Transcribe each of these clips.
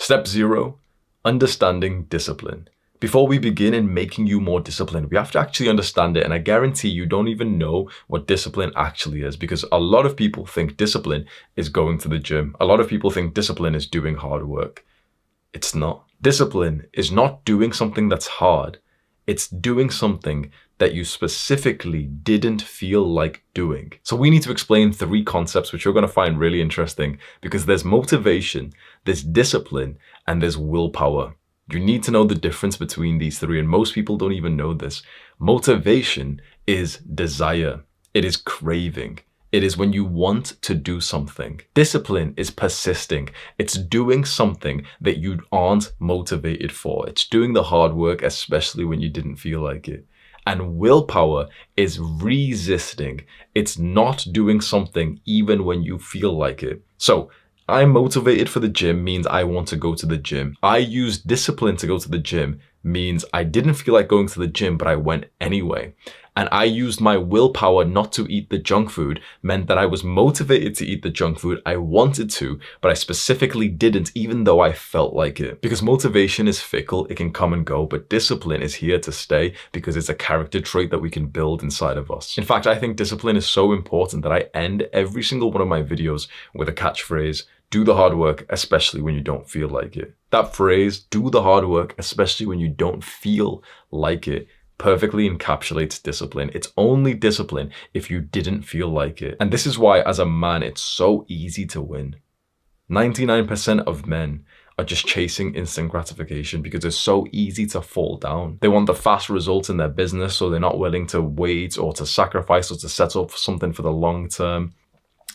Step 0, understanding discipline. Before we begin in making you more disciplined, we have to actually understand it. And I guarantee you don't even know what discipline actually is, because a lot of people think discipline is going to the gym. A lot of people think discipline is doing hard work. It's not. Discipline is not doing something that's hard. It's doing something that you specifically didn't feel like doing. So we need to explain 3 concepts, which you're going to find really interesting, because there's motivation, there's discipline, and there's willpower. You need to know the difference between these 3, and most people don't even know this. Motivation is desire. It is craving. It is when you want to do something. Discipline is persisting. It's doing something that you aren't motivated for. It's doing the hard work, especially when you didn't feel like it. And willpower is resisting. It's not doing something even when you feel like it. So I'm motivated for the gym means I want to go to the gym. I use discipline to go to the gym means I didn't feel like going to the gym, but I went anyway. And I used my willpower not to eat the junk food, meant that I was motivated to eat the junk food. I wanted to, but I specifically didn't, even though I felt like it. Because motivation is fickle, it can come and go, but discipline is here to stay because it's a character trait that we can build inside of us. In fact, I think discipline is so important that I end every single one of my videos with a catchphrase: do the hard work, especially when you don't feel like it. That phrase, do the hard work, especially when you don't feel like it, perfectly encapsulates discipline. It's only discipline if you didn't feel like it. And this is why, as a man, it's so easy to win. 99% of men are just chasing instant gratification because it's so easy to fall down. They want the fast results in their business, so they're not willing to wait or to sacrifice or to set up something for the long term.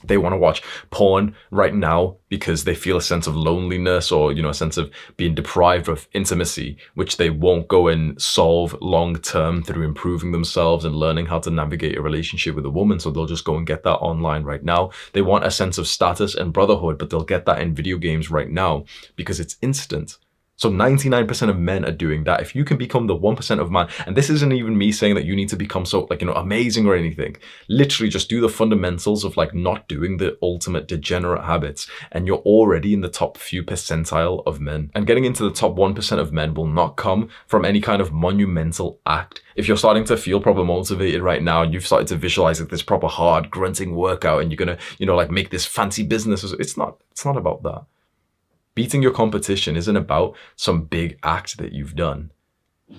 They want to watch porn right now because they feel a sense of loneliness or, a sense of being deprived of intimacy, which they won't go and solve long term through improving themselves and learning how to navigate a relationship with a woman. So they'll just go and get that online right now. They want a sense of status and brotherhood, but they'll get that in video games right now because it's instant. So 99% of men are doing that. If you can become the 1% of man, and this isn't even me saying that you need to become so amazing or anything. Literally just do the fundamentals of not doing the ultimate degenerate habits, and you're already in the top few percentile of men. And getting into the top 1% of men will not come from any kind of monumental act. If you're starting to feel proper motivated right now and you've started to visualize this proper hard grunting workout and you're gonna make this fancy business, it's not about that. Beating your competition isn't about some big act that you've done.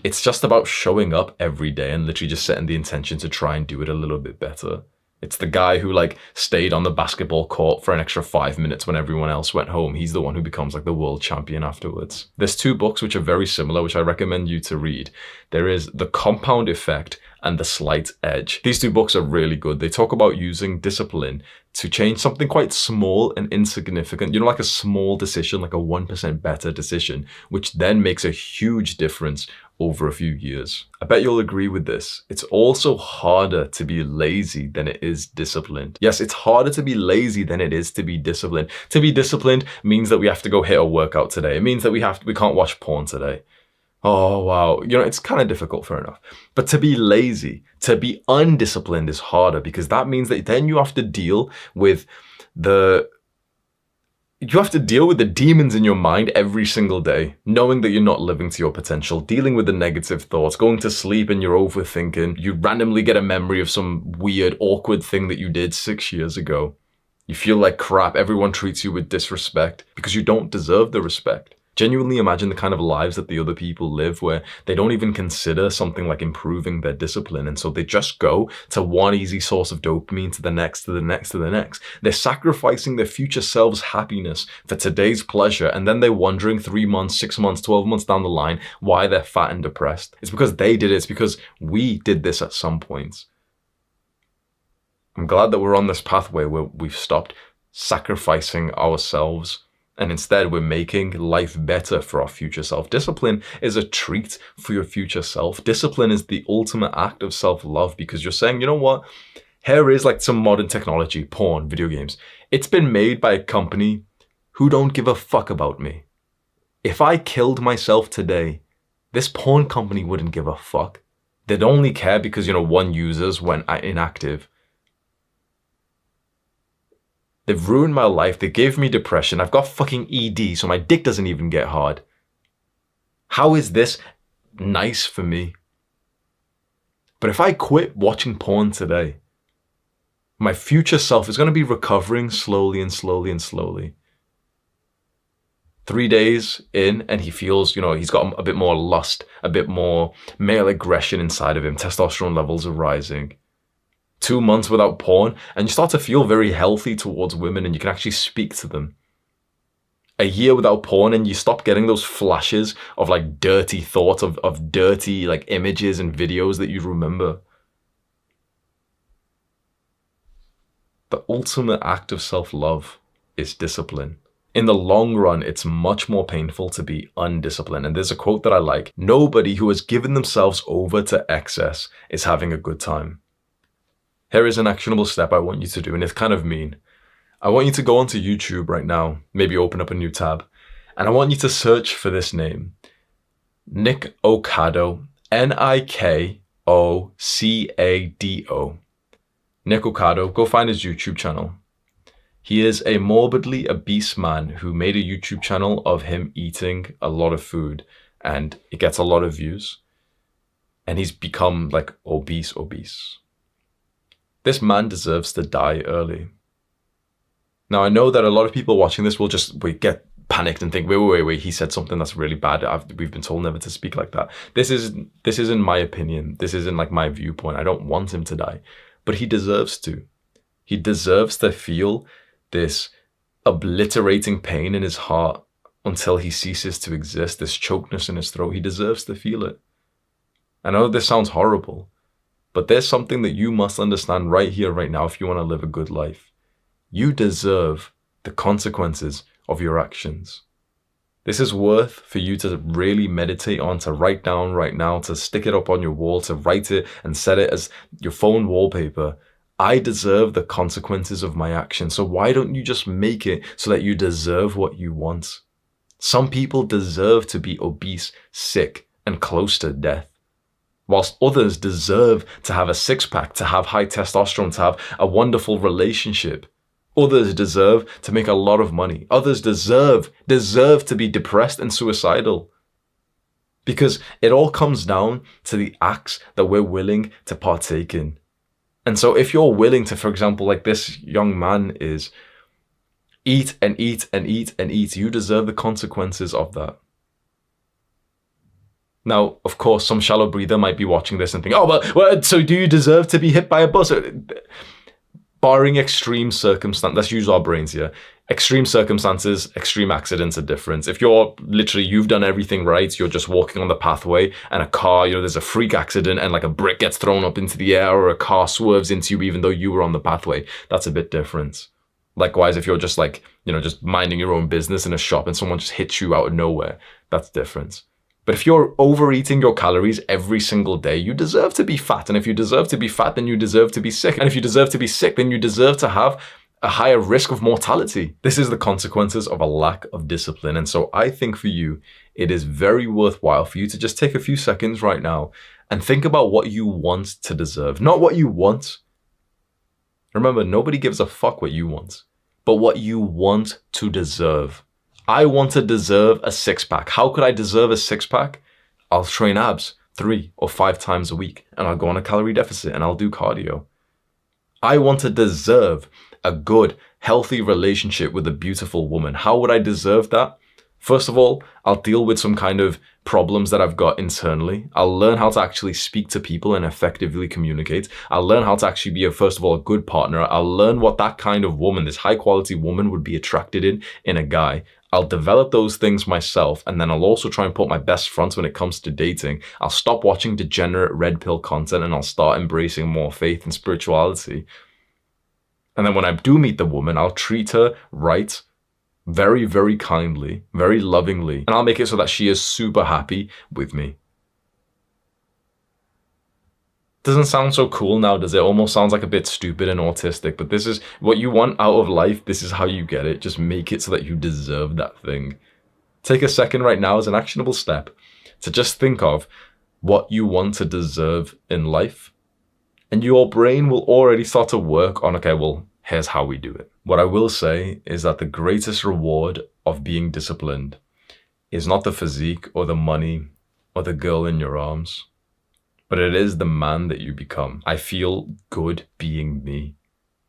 It's just about showing up every day and literally just setting the intention to try and do it a little bit better. It's the guy who stayed on the basketball court for an extra 5 minutes when everyone else went home. He's the one who becomes the world champion afterwards. There's 2 books which are very similar, which I recommend you to read. There is The Compound Effect and The Slight Edge. These 2 books are really good. They talk about using discipline to change something quite small and insignificant, like a small decision, like a 1% better decision, which then makes a huge difference over a few years. I bet you'll agree with this. It's also harder to be lazy than it is disciplined. Yes, it's harder to be lazy than it is to be disciplined. To be disciplined means that we have to go hit a workout today. It means that we can't watch porn today. Oh, wow. It's kind of difficult, fair enough. But to be lazy, to be undisciplined is harder, because that means that then you have to deal with the demons in your mind every single day, knowing that you're not living to your potential, dealing with the negative thoughts, going to sleep and you're overthinking. You randomly get a memory of some weird, awkward thing that you did 6 years ago. You feel like crap. Everyone treats you with disrespect because you don't deserve the respect. Genuinely imagine the kind of lives that the other people live where they don't even consider something like improving their discipline. And so they just go to one easy source of dopamine to the next, to the next, to the next. They're sacrificing their future selves' happiness for today's pleasure. And then they're wondering 3 months, 6 months, 12 months down the line why they're fat and depressed. It's because they did it. It's because we did this at some point. I'm glad that we're on this pathway where we've stopped sacrificing ourselves, and instead we're making life better for our future self. Discipline is a treat for your future self. Discipline is the ultimate act of self-love, because you're saying, you know what? Here is some modern technology, porn, video games. It's been made by a company who don't give a fuck about me. If I killed myself today, this porn company wouldn't give a fuck. They'd only care because, one user's went inactive. They've ruined my life. They gave me depression. I've got fucking ED, so my dick doesn't even get hard. How is this nice for me? But if I quit watching porn today, my future self is going to be recovering slowly and slowly and slowly. 3 days in and he feels, he's got a bit more lust, a bit more male aggression inside of him. Testosterone levels are rising. 2 months without porn and you start to feel very healthy towards women and you can actually speak to them. A year without porn and you stop getting those flashes of like dirty thoughts, of dirty like images and videos that you remember. The ultimate act of self-love is discipline. In the long run, it's much more painful to be undisciplined. And there's a quote that I like. Nobody who has given themselves over to excess is having a good time. Here is an actionable step I want you to do, and it's kind of mean. I want you to go onto YouTube right now, maybe open up a new tab, and I want you to search for this name. Nick Ocado, Nikocado. Nick Ocado, go find his YouTube channel. He is a morbidly obese man who made a YouTube channel of him eating a lot of food and it gets a lot of views. And he's become like obese. This man deserves to die early. Now I know that a lot of people watching this will just get panicked and think, wait, he said something that's really bad. We've been told never to speak like that. This isn't my opinion. This isn't like my viewpoint. I don't want him to die. But he deserves to. He deserves to feel this obliterating pain in his heart until he ceases to exist, this chokeness in his throat. He deserves to feel it. I know this sounds horrible, but there's something that you must understand right here, right now, if you want to live a good life. You deserve the consequences of your actions. This is worth for you to really meditate on, to write down right now, to stick it up on your wall, to write it and set it as your phone wallpaper. I deserve the consequences of my actions. So why don't you just make it so that you deserve what you want? Some people deserve to be obese, sick, and close to death, whilst others deserve to have a six-pack, to have high testosterone, to have a wonderful relationship. Others deserve to make a lot of money. Others deserve to be depressed and suicidal. Because it all comes down to the acts that we're willing to partake in. And so if you're willing to, for example, like this young man is, eat and eat and eat and eat, you deserve the consequences of that. Now, of course, some shallow breather might be watching this and think, well, so do you deserve to be hit by a bus? Barring extreme circumstances, let's use our brains here. Extreme circumstances, extreme accidents are different. If you've done everything right, you're just walking on the pathway and a car, there's a freak accident and like a brick gets thrown up into the air or a car swerves into you even though you were on the pathway, that's a bit different. Likewise, if you're just like, just minding your own business in a shop and someone just hits you out of nowhere, that's different. But if you're overeating your calories every single day, you deserve to be fat. And if you deserve to be fat, then you deserve to be sick. And if you deserve to be sick, then you deserve to have a higher risk of mortality. This is the consequences of a lack of discipline. And so I think for you, it is very worthwhile for you to just take a few seconds right now and think about what you want to deserve, not what you want. Remember, nobody gives a fuck what you want, but what you want to deserve. I want to deserve a six-pack. How could I deserve a six-pack? I'll train abs 3 or 5 times a week and I'll go on a calorie deficit and I'll do cardio. I want to deserve a good, healthy relationship with a beautiful woman. How would I deserve that? First of all, I'll deal with some kind of problems that I've got internally. I'll learn how to actually speak to people and effectively communicate. I'll learn how to actually be, first of all, a good partner. I'll learn what that kind of woman, this high quality woman, would be attracted in a guy. I'll develop those things myself, and then I'll also try and put my best front when it comes to dating. I'll stop watching degenerate red pill content and I'll start embracing more faith and spirituality. And then when I do meet the woman, I'll treat her right, very, very kindly, very lovingly, and I'll make it so that she is super happy with me. Doesn't sound so cool now, does it? Almost sounds like a bit stupid and autistic, but this is what you want out of life. This is how you get it. Just make it so that you deserve that thing. Take a second right now as an actionable step to just think of what you want to deserve in life. And your brain will already start to work on, okay, well, here's how we do it. What I will say is that the greatest reward of being disciplined is not the physique or the money or the girl in your arms, but it is the man that you become. I feel good being me.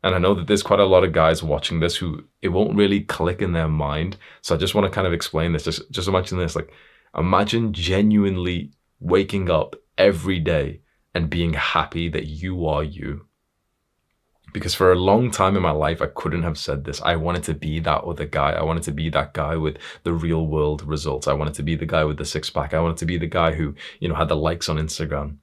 And I know that there's quite a lot of guys watching this who it won't really click in their mind. So I just want to kind of explain this. Just imagine this, like imagine genuinely waking up every day and being happy that you are you. Because for a long time in my life, I couldn't have said this. I wanted to be that other guy. I wanted to be that guy with the real world results. I wanted to be the guy with the six pack. I wanted to be the guy who, had the likes on Instagram.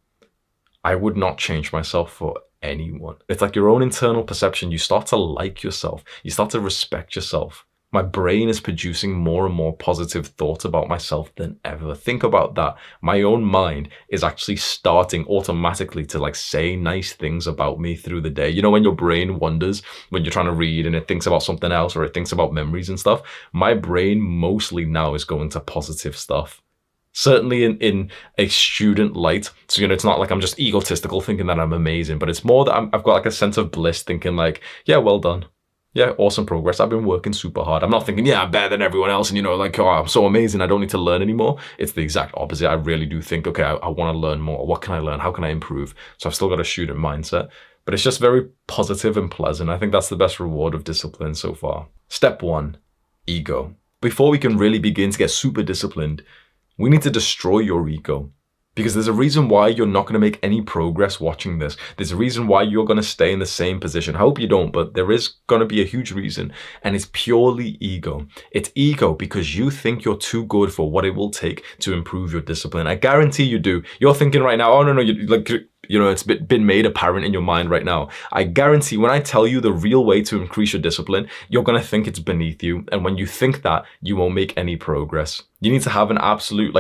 I would not change myself for anyone. It's like your own internal perception. You start to like yourself. You start to respect yourself. My brain is producing more and more positive thoughts about myself than ever. Think about that. My own mind is actually starting automatically to like say nice things about me through the day. When your brain wanders when you're trying to read and it thinks about something else or it thinks about memories and stuff, my brain mostly now is going to positive stuff. Certainly in a student light. So, it's not like I'm just egotistical thinking that I'm amazing, but it's more that I've got like a sense of bliss thinking like, yeah, well done. Yeah, awesome progress. I've been working super hard. I'm not thinking, yeah, I'm better than everyone else. And, like, oh, I'm so amazing. I don't need to learn anymore. It's the exact opposite. I really do think, okay, I want to learn more. What can I learn? How can I improve? So I've still got a student mindset, but it's just very positive and pleasant. I think that's the best reward of discipline so far. Step 1, ego. Before we can really begin to get super disciplined, we need to destroy your ego. Because there's a reason why you're not going to make any progress watching this. There's a reason why you're going to stay in the same position. I hope you don't, but there is going to be a huge reason. And it's purely ego. It's ego because you think you're too good for what it will take to improve your discipline. I guarantee you do. You're thinking right now, oh, no, it's been made apparent in your mind right now. I guarantee when I tell you the real way to increase your discipline, you're going to think it's beneath you. And when you think that, you won't make any progress. You need to have an absolute,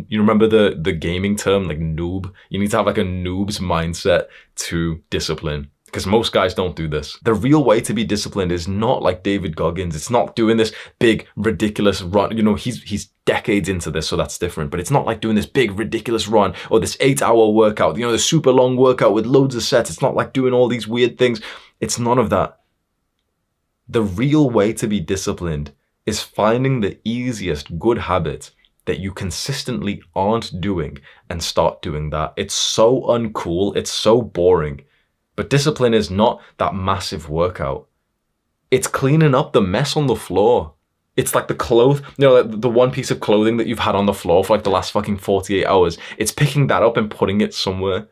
you remember the gaming term, like noob? You need to have like a noob's mindset to discipline. Because most guys don't do this. The real way to be disciplined is not like David Goggins. It's not doing this big, ridiculous run. He's decades into this, so that's different. But it's not like doing this big, ridiculous run or this 8-hour workout, the super long workout with loads of sets. It's not like doing all these weird things. It's none of that. The real way to be disciplined is finding the easiest good habit that you consistently aren't doing and start doing that. It's so uncool. It's so boring. But discipline is not that massive workout. It's cleaning up the mess on the floor. It's like the one piece of clothing that you've had on the floor for like the last fucking 48 hours. It's picking that up and putting it somewhere.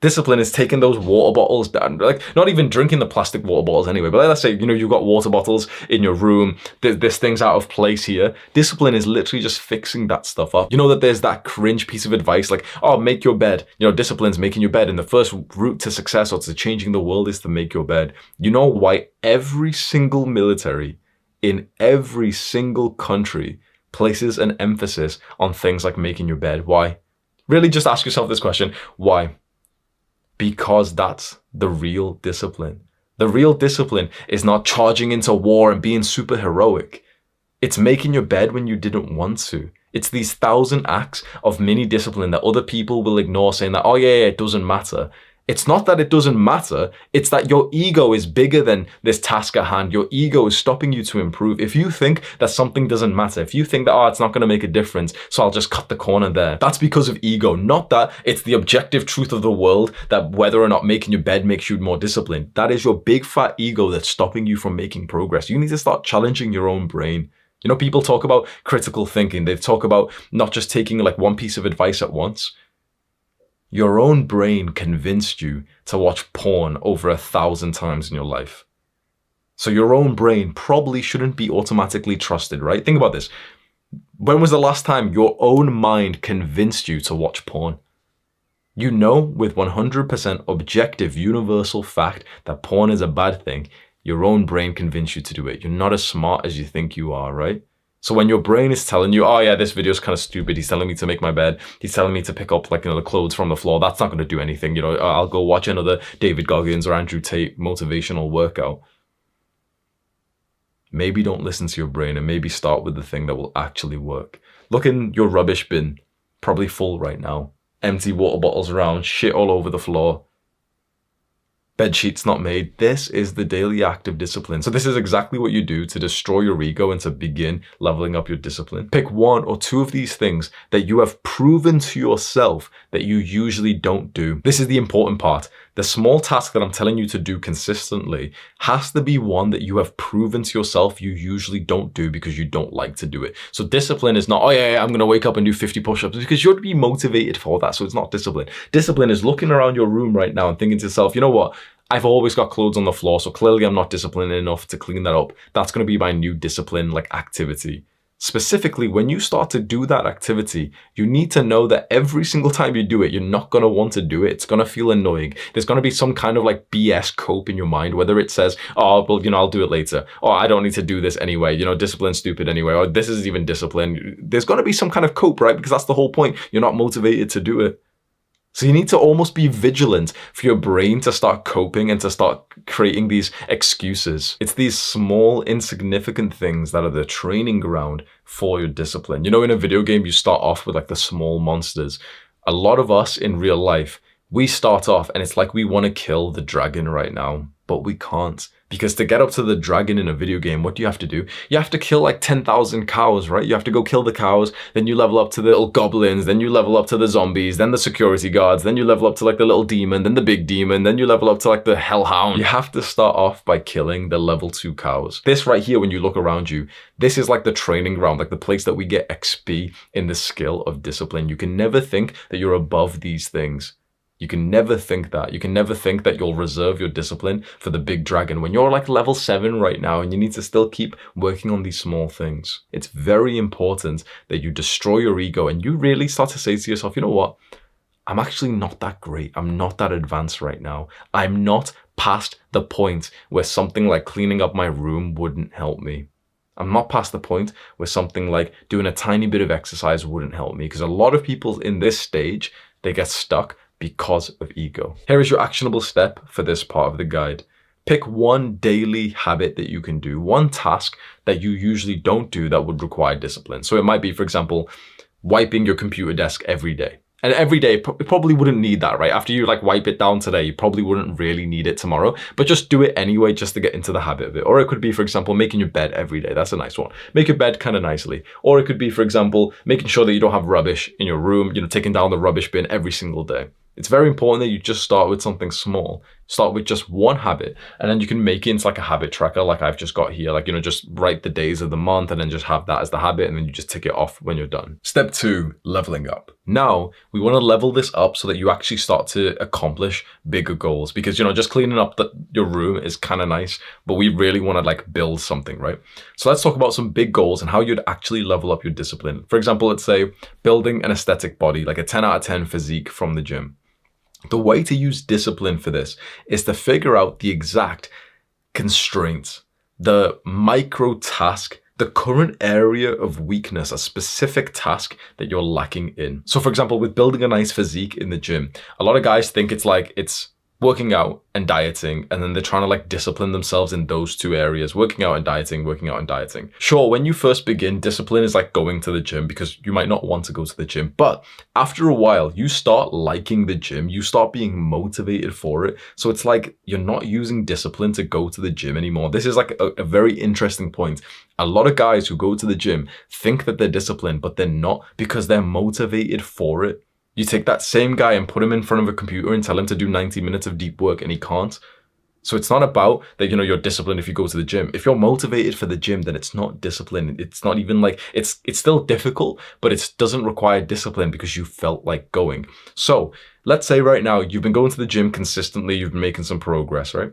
Discipline is taking those water bottles down, like not even drinking the plastic water bottles anyway, but let's say, you've got water bottles in your room, this thing's out of place here. Discipline is literally just fixing that stuff up. That there's that cringe piece of advice like, oh, make your bed. Discipline's making your bed, and the first route to success or to changing the world is to make your bed. You know why every single military in every single country places an emphasis on things like making your bed? Why? Really just ask yourself this question. Why? Because that's the real discipline. The real discipline is not charging into war and being super heroic. It's making your bed when you didn't want to. It's these 1,000 acts of mini discipline that other people will ignore, saying that, oh yeah, it doesn't matter. It's not that it doesn't matter. It's that your ego is bigger than this task at hand. Your ego is stopping you to improve. If you think that something doesn't matter, if you think that, it's not going to make a difference, so I'll just cut the corner there, that's because of ego. Not that it's the objective truth of the world that whether or not making your bed makes you more disciplined. That is your big fat ego that's stopping you from making progress. You need to start challenging your own brain. People talk about critical thinking. They talk about not just taking like one piece of advice at once. Your own brain convinced you to watch porn over 1,000 times in your life. So your own brain probably shouldn't be automatically trusted, right? Think about this. When was the last time your own mind convinced you to watch porn? With 100% objective universal fact that porn is a bad thing. Your own brain convinced you to do it. You're not as smart as you think you are, right? So when your brain is telling you, oh yeah, this video is kind of stupid. He's telling me to make my bed. He's telling me to pick up the clothes from the floor. That's not going to do anything. I'll go watch another David Goggins or Andrew Tate motivational workout. Maybe don't listen to your brain and maybe start with the thing that will actually work. Look in your rubbish bin, probably full right now. Empty water bottles around, shit all over the floor. bed sheets not made. This is the daily act of discipline. So this is exactly what you do to destroy your ego and to begin leveling up your discipline. Pick one or two of these things that you have proven to yourself that you usually don't do. This is the important part. The small task that I'm telling you to do consistently has to be one that you have proven to yourself you usually don't do because you don't like to do it. So discipline is not, oh yeah, I'm going to wake up and do 50 push-ups, because you'll be motivated for that. So it's not discipline. Discipline is looking around your room right now and thinking to yourself, you know what? I've always got clothes on the floor, so clearly I'm not disciplined enough to clean that up. That's going to be my new discipline, like activity. Specifically, when you start to do that activity, you need to know that every single time you do it, you're not going to want to do it. It's going to feel annoying. There's going to be some kind of like BS cope in your mind, whether it says, oh, well, I'll do it later. Or I don't need to do this anyway. Discipline's stupid anyway. Or this isn't even discipline. There's going to be some kind of cope, right? Because that's the whole point. You're not motivated to do it. So you need to almost be vigilant for your brain to start coping and to start creating these excuses. It's these small, insignificant things that are the training ground for your discipline. In a video game, you start off with like the small monsters. A lot of us in real life, we start off and it's like we want to kill the dragon right now, but we can't. Because to get up to the dragon in a video game, what do you have to do? You have to kill like 10,000 cows, right? You have to go kill the cows, then you level up to the little goblins, then you level up to the zombies, then the security guards, then you level up to like the little demon, then the big demon, then you level up to like the hellhound. You have to start off by killing the level 2 cows. This right here, when you look around you, this is like the training ground, like the place that we get XP in the skill of discipline. You can never think that you're above these things. You can never think that. You can never think that you'll reserve your discipline for the big dragon when you're like level 7 right now and you need to still keep working on these small things. It's very important that you destroy your ego and you really start to say to yourself, you know what? I'm actually not that great. I'm not that advanced right now. I'm not past the point where something like cleaning up my room wouldn't help me. I'm not past the point where something like doing a tiny bit of exercise wouldn't help me, because a lot of people in this stage, they get stuck because of ego. Here is your actionable step for this part of the guide. Pick one daily habit that you can do, one task that you usually don't do that would require discipline. So it might be, for example, wiping your computer desk every day. And every day, it probably wouldn't need that, right? After you like wipe it down today, you probably wouldn't really need it tomorrow, but just do it anyway, just to get into the habit of it. Or it could be, for example, making your bed every day. That's a nice one. Make your bed kind of nicely. Or it could be, for example, making sure that you don't have rubbish in your room, taking down the rubbish bin every single day. It's very important that you just start with something small. Start with just one habit, and then you can make it into like a habit tracker like I've just got here. Like, just write the days of the month and then just have that as the habit, and then you just tick it off when you're done. Step 2, leveling up. Now, we want to level this up so that you actually start to accomplish bigger goals, because, just cleaning up your room is kind of nice, but we really want to like build something, right? So let's talk about some big goals and how you'd actually level up your discipline. For example, let's say building an aesthetic body, like a 10 out of 10 physique from the gym. The way to use discipline for this is to figure out the exact constraints, the micro task, the current area of weakness, a specific task that you're lacking in. So for example, with building a nice physique in the gym, a lot of guys think it's working out and dieting, and then they're trying to like discipline themselves in those two areas, working out and dieting, working out and dieting. Sure, when you first begin, discipline is like going to the gym, because you might not want to go to the gym, but after a while, you start liking the gym, you start being motivated for it. So it's like you're not using discipline to go to the gym anymore. This is like a very interesting point. A lot of guys who go to the gym think that they're disciplined, but they're not, because they're motivated for it. You take that same guy and put him in front of a computer and tell him to do 90 minutes of deep work, and he can't. So it's not about that, you're disciplined if you go to the gym. If you're motivated for the gym, then it's not discipline. It's not even like, it's still difficult, but it doesn't require discipline because you felt like going. So let's say right now, you've been going to the gym consistently, you've been making some progress, right?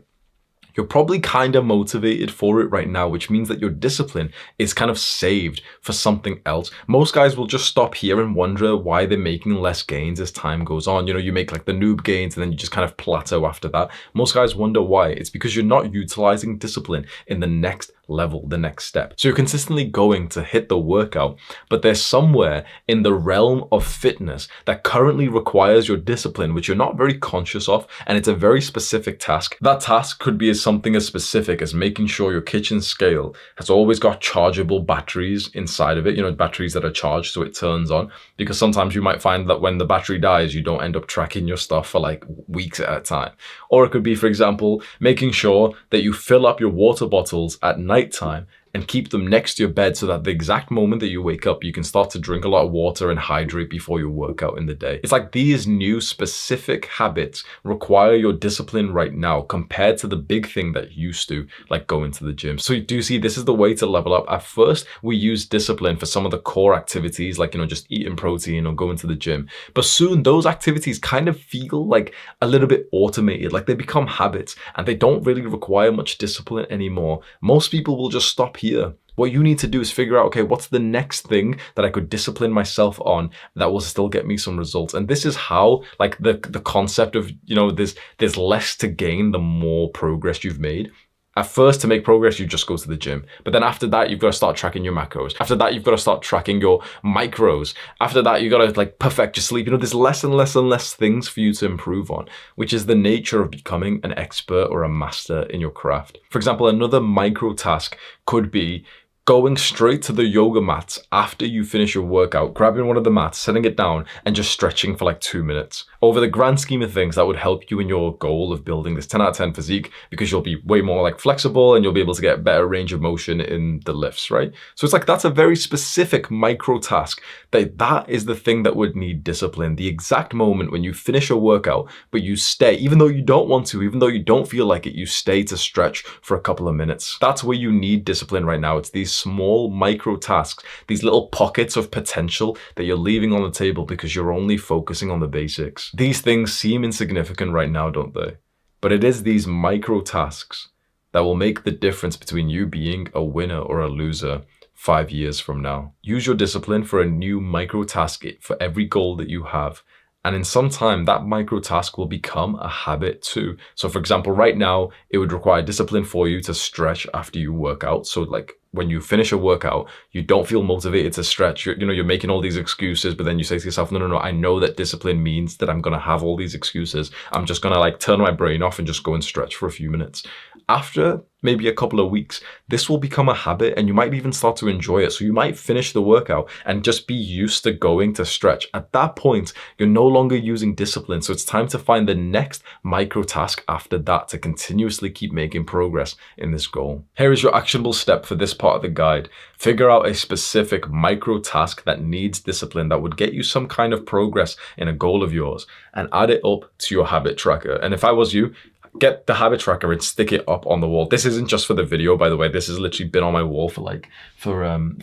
You're probably kind of motivated for it right now, which means that your discipline is kind of saved for something else. Most guys will just stop here and wonder why they're making less gains as time goes on. You make like the noob gains and then you just kind of plateau after that. Most guys wonder why. It's because you're not utilizing discipline in the next level, the next step. So you're consistently going to hit the workout, but there's somewhere in the realm of fitness that currently requires your discipline, which you're not very conscious of, and it's a very specific task. That task could be something as specific as making sure your kitchen scale has always got chargeable batteries inside of it, batteries that are charged so it turns on, because sometimes you might find that when the battery dies, you don't end up tracking your stuff for like weeks at a time. Or it could be, for example, making sure that you fill up your water bottles at nighttime and keep them next to your bed so that the exact moment that you wake up, you can start to drink a lot of water and hydrate before your workout in the day. It's like these new specific habits require your discipline right now compared to the big thing that used to, like going to the gym. So you do see this is the way to level up. At first, we use discipline for some of the core activities, like, just eating protein or going to the gym. But soon those activities kind of feel like a little bit automated, like they become habits and they don't really require much discipline anymore. Most people will just stop here. What you need to do is figure out, okay, what's the next thing that I could discipline myself on that will still get me some results? And this is how, like, the concept of, there's less to gain the more progress you've made. At first, to make progress, you just go to the gym. But then after that, you've got to start tracking your macros. After that, you've got to start tracking your micros. After that, you've got to perfect your sleep. There's less and less and less things for you to improve on, which is the nature of becoming an expert or a master in your craft. For example, another micro task could be going straight to the yoga mats after you finish your workout, grabbing one of the mats, setting it down, and just stretching for like 2 minutes. Over the grand scheme of things, that would help you in your goal of building this 10 out of 10 physique, because you'll be way more flexible and you'll be able to get better range of motion in the lifts, right? So it's that's a very specific micro task. That is the thing that would need discipline. The exact moment when you finish a workout, but you stay, even though you don't want to, even though you don't feel like it, you stay to stretch for a couple of minutes. That's where you need discipline right now. It's these small micro tasks, these little pockets of potential that you're leaving on the table because you're only focusing on the basics. These things seem insignificant right now, don't they? But it is these micro tasks that will make the difference between you being a winner or a loser 5 years from now. Use your discipline for a new micro task for every goal that you have. And in some time, that micro task will become a habit too. So for example, right now, it would require discipline for you to stretch after you work out. So when you finish a workout, you don't feel motivated to stretch. You're making all these excuses, but then you say to yourself, no, I know that discipline means that I'm going to have all these excuses. I'm just going to turn my brain off and just go and stretch for a few minutes. After maybe a couple of weeks, this will become a habit and you might even start to enjoy it. So you might finish the workout and just be used to going to stretch. At that point, you're no longer using discipline. So it's time to find the next micro task after that to continuously keep making progress in this goal. Here is your actionable step for this part of the guide. Figure out a specific micro task that needs discipline that would get you some kind of progress in a goal of yours and add it up to your habit tracker. And if I was you, get the habit tracker and stick it up on the wall. This isn't just for the video, by the way. This has literally been on my wall for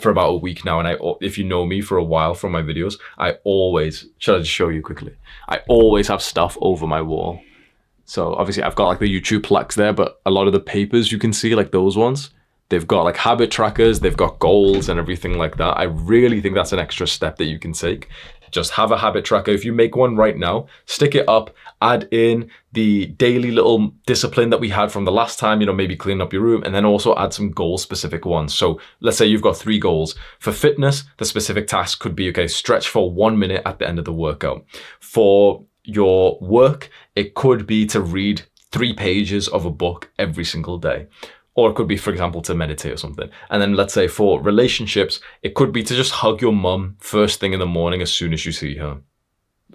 about a week now. And if you know me for a while from my videos, should I just show you quickly? I always have stuff over my wall. So obviously I've got the YouTube plaques there, but a lot of the papers you can see, those ones, they've got habit trackers, they've got goals and everything like that. I really think that's an extra step that you can take. Just have a habit tracker. If you make one right now, stick it up, add in the daily little discipline that we had from the last time, maybe clean up your room, and then also add some goal specific ones. So let's say you've got 3 goals. For fitness, the specific task could be, okay, stretch for 1 minute at the end of the workout. For your work, it could be to read 3 pages of a book every single day. Or it could be, for example, to meditate or something. And then let's say for relationships, it could be to just hug your mum first thing in the morning as soon as you see her.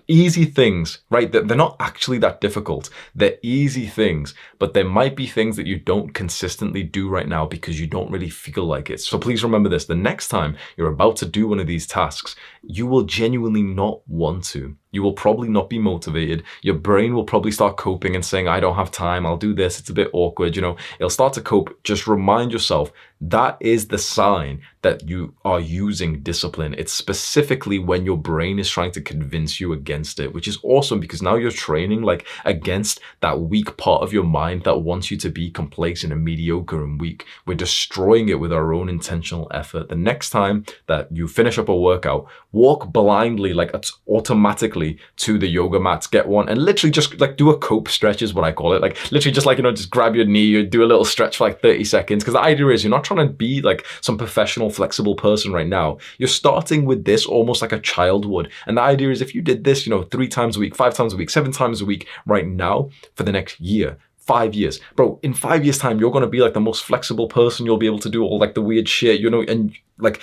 Easy things, right? They're not actually that difficult. They're easy things, but there might be things that you don't consistently do right now because you don't really feel like it. So please remember this. The next time you're about to do one of these tasks, you will genuinely not want to. You will probably not be motivated. Your brain will probably start coping and saying, I don't have time, I'll do this, it's a bit awkward, it'll start to cope. Just remind yourself that is the sign that you are using discipline. It's specifically when your brain is trying to convince you against it, which is awesome because now you're training against that weak part of your mind that wants you to be complacent and mediocre and weak. We're destroying it with our own intentional effort. The next time that you finish up a workout, walk blindly, like automatically to the yoga mats, get one, and literally just like do a cope stretch is what I call it. Like literally just like, just grab your knee, or do a little stretch for like 30 seconds. Because the idea is you're not trying to be like some professional, flexible person right now. You're starting with this almost like a child would. And the idea is if you did this, 3 times a week, 5 times a week, 7 times a week right now for the next year, 5 years, bro, in 5 years time, you're going to be like the most flexible person. You'll be able to do all like the weird shit, and like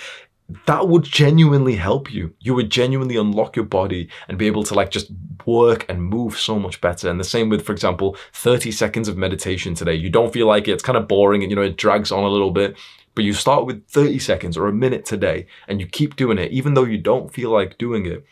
that would genuinely help you. You would genuinely unlock your body and be able to like just work and move so much better. And the same with, for example, 30 seconds of meditation today. You don't feel like it. It's kind of boring and, it drags on a little bit. But you start with 30 seconds or a minute today and you keep doing it, even though you don't feel like doing it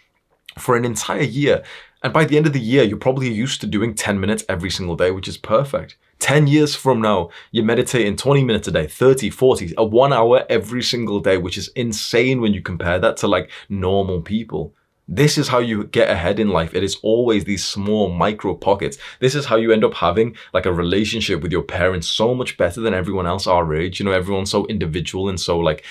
for an entire year. And by the end of the year, you're probably used to doing 10 minutes every single day, which is perfect. 10 years from now, you're meditating 20 minutes a day, 30, 40, 1 hour every single day, which is insane when you compare that to like normal people. This is how you get ahead in life. It is always these small micro pockets. This is how you end up having like a relationship with your parents so much better than everyone else our age. Everyone's so individual and so like,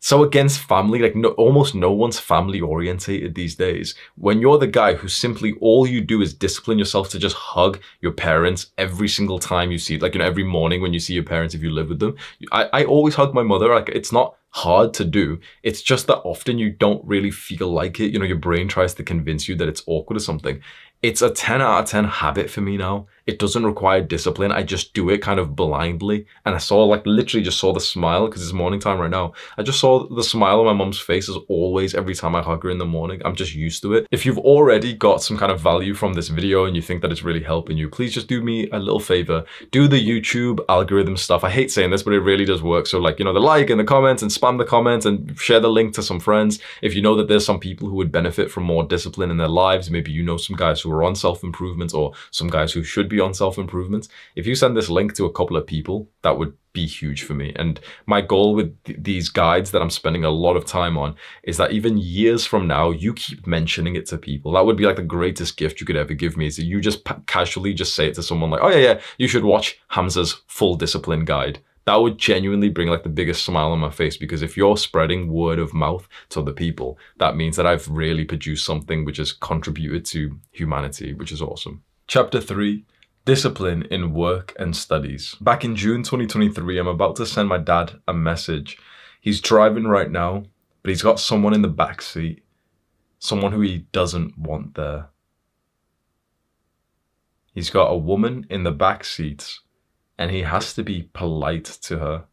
so against family, like almost no one's family orientated these days. When you're the guy who simply all you do is discipline yourself to just hug your parents every single time you see, like, every morning when you see your parents, if you live with them. I always hug my mother. Like, it's not hard to do. It's just that often you don't really feel like it. Your brain tries to convince you that it's awkward or something. It's a 10 out of 10 habit for me now. It doesn't require discipline. I just do it kind of blindly. And I saw literally just saw the smile because it's morning time right now. I just saw the smile on my mom's face as always every time I hug her in the morning. I'm just used to it. If you've already got some kind of value from this video and you think that it's really helping you, please just do me a little favor. Do the YouTube algorithm stuff. I hate saying this, but it really does work. So the like and the comments and spam the comments and share the link to some friends. If you know that there's some people who would benefit from more discipline in their lives, maybe some guys who are on self-improvement or some guys who should be on self-improvement. If you send this link to a couple of people, that would be huge for me. And my goal with these guides that I'm spending a lot of time on is that even years from now, you keep mentioning it to people. That would be like the greatest gift you could ever give me, is that you just casually just say it to someone like, oh yeah, you should watch Hamza's full discipline guide. That would genuinely bring like the biggest smile on my face, because if you're spreading word of mouth to other people, that means that I've really produced something which has contributed to humanity, which is awesome. Chapter 3, Discipline in Work and Studies. Back in June 2023, I'm about to send my dad a message. He's driving right now, but he's got someone in the back seat, someone who he doesn't want there. He's got a woman in the back seat, and he has to be polite to her.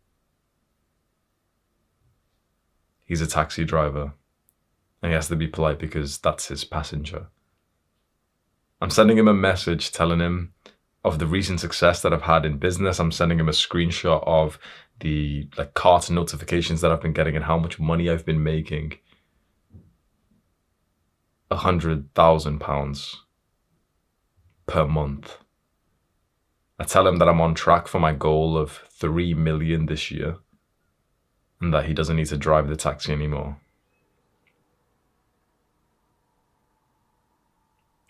He's a taxi driver, and he has to be polite because that's his passenger. I'm sending him a message telling him of the recent success that I've had in business. I'm sending him a screenshot of the cart notifications that I've been getting and how much money I've been making. £100,000 per month. I tell him that I'm on track for my goal of 3 million this year and that he doesn't need to drive the taxi anymore.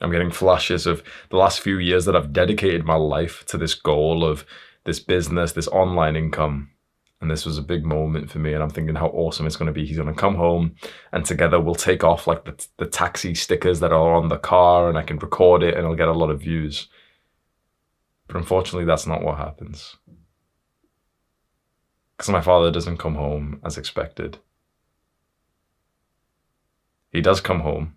I'm getting flashes of the last few years that I've dedicated my life to this goal of this business, this online income. And this was a big moment for me. And I'm thinking how awesome it's going to be. He's going to come home and together we'll take off the taxi stickers that are on the car, and I can record it and I'll get a lot of views. But unfortunately, that's not what happens. Because my father doesn't come home as expected. He does come home.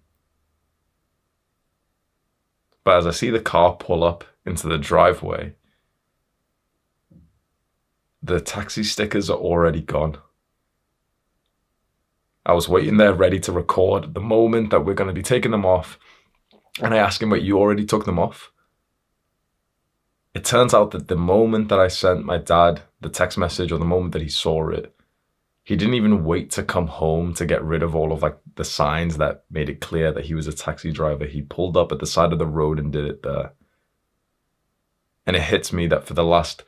But as I see the car pull up into the driveway, the taxi stickers are already gone. I was waiting there ready to record the moment that we're going to be taking them off. And I asked him, wait, you already took them off? It turns out that the moment that I sent my dad the text message, or the moment that he saw it, he didn't even wait to come home to get rid of all of the signs that made it clear that he was a taxi driver. He pulled up at the side of the road and did it there. And it hits me that for the last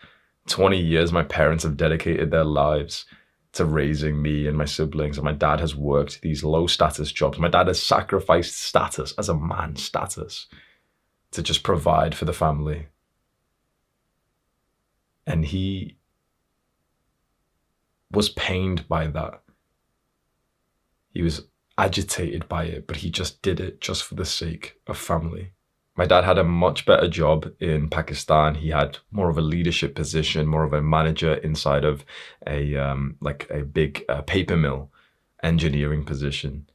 20 years, my parents have dedicated their lives to raising me and my siblings, and my dad has worked these low status jobs. My dad has sacrificed status as a man, status, to just provide for the family. And he was pained by that. He was agitated by it, but he just did it just for the sake of family. My dad had a much better job in Pakistan. He had more of a leadership position, more of a manager inside of a big paper mill engineering position.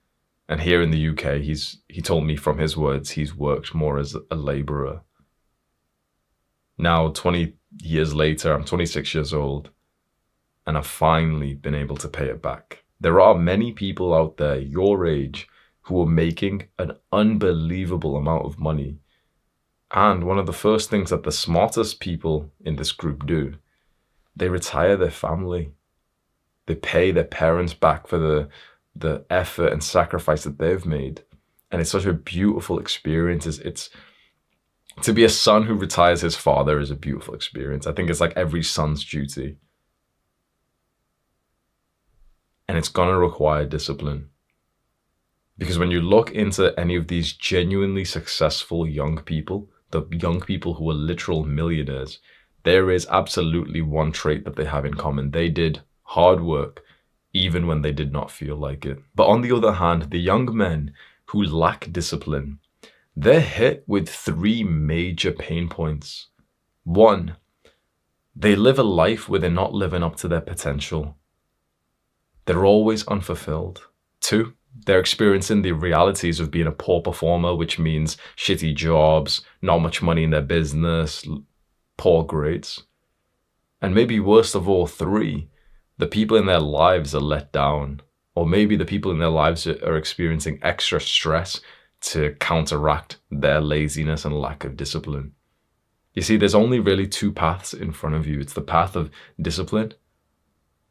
And here in the UK, he told me from his words, he's worked more as a laborer. Now, 20 years later, I'm 26 years old, and I've finally been able to pay it back. There are many people out there your age who are making an unbelievable amount of money. And one of the first things that the smartest people in this group do, they retire their family. They pay their parents back for the effort and sacrifice that they've made. And it's such a beautiful experience. It's to be a son who retires his father is a beautiful experience. I think it's like every son's duty. And it's gonna require discipline. Because when you look into any of these genuinely successful young people, the young people who are literal millionaires, there is absolutely one trait that they have in common. They did hard work, even when they did not feel like it. But on the other hand, the young men who lack discipline, they're hit with 3 major pain points. 1, they live a life where they're not living up to their potential. They're always unfulfilled. 2, they're experiencing the realities of being a poor performer, which means shitty jobs, not much money in their business, poor grades. And maybe worst of all, 3, the people in their lives are let down. Or maybe the people in their lives are experiencing extra stress to counteract their laziness and lack of discipline. You see, there's only really 2 paths in front of you. It's the path of discipline,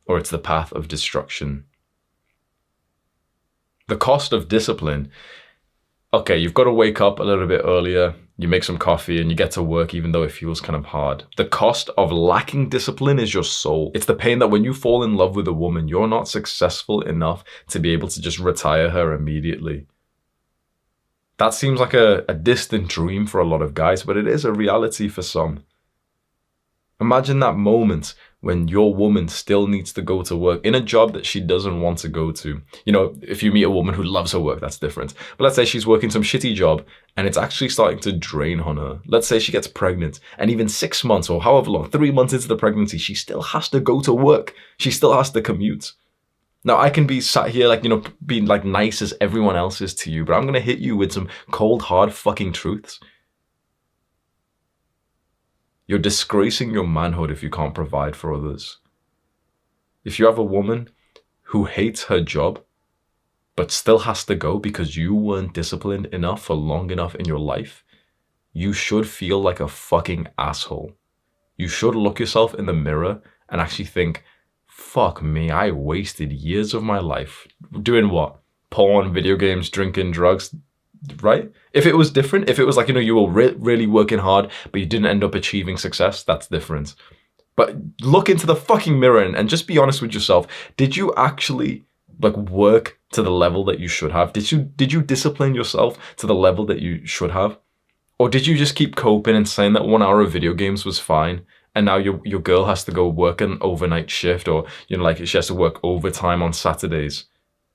or it's the path of destruction. The cost of discipline, okay, you've got to wake up a little bit earlier, you make some coffee and you get to work even though it feels kind of hard. The cost of lacking discipline is your soul. It's the pain that when you fall in love with a woman, you're not successful enough to be able to just retire her immediately. That seems like a distant dream for a lot of guys, but it is a reality for some. Imagine that moment when your woman still needs to go to work in a job that she doesn't want to go to. You know, if you meet a woman who loves her work, that's different. But let's say she's working some shitty job and it's actually starting to drain on her. Let's say she gets pregnant and even 6 months or however long, 3 months into the pregnancy, she still has to go to work. She still has to commute. Now, I can be sat here being nice as everyone else is to you, but I'm going to hit you with some cold, hard fucking truths. You're disgracing your manhood if you can't provide for others. If you have a woman who hates her job, but still has to go because you weren't disciplined enough for long enough in your life, you should feel like a fucking asshole. You should look yourself in the mirror and actually think, fuck me, I wasted years of my life doing what? Porn, video games, drinking, drugs, right? If it was different, if it was you were really working hard, but you didn't end up achieving success, that's different. But look into the fucking mirror and just be honest with yourself. Did you actually work to the level that you should have? Did you discipline yourself to the level that you should have? Or did you just keep coping and saying that 1 hour of video games was fine? And now your girl has to go work an overnight shift, or she has to work overtime on Saturdays.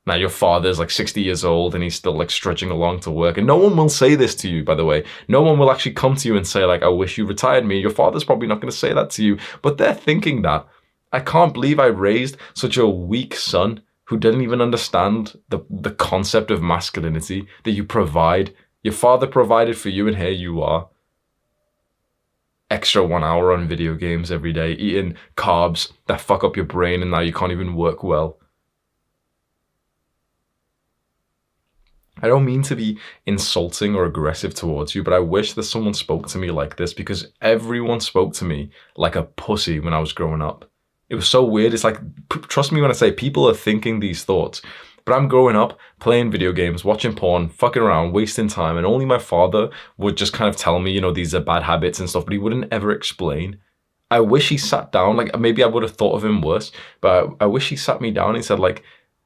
Now your father's 60 years old and he's still trudging along to work. And no one will say this to you, by the way. No one will actually come to you and say I wish you retired me. Your father's probably not going to say that to you, but they're thinking that. I can't believe I raised such a weak son who didn't even understand the concept of masculinity, that you provide. Your father provided for you and here you are. Extra 1 hour on video games every day, eating carbs that fuck up your brain and now you can't even work well. I don't mean to be insulting or aggressive towards you, but I wish that someone spoke to me like this, because everyone spoke to me like a pussy when I was growing up. It was so weird. It's trust me when I say people are thinking these thoughts. But I'm growing up, playing video games, watching porn, fucking around, wasting time, and only my father would just kind of tell me, these are bad habits and stuff, but he wouldn't ever explain. I wish he sat down, maybe I would have thought of him worse, but I wish he sat me down and he said,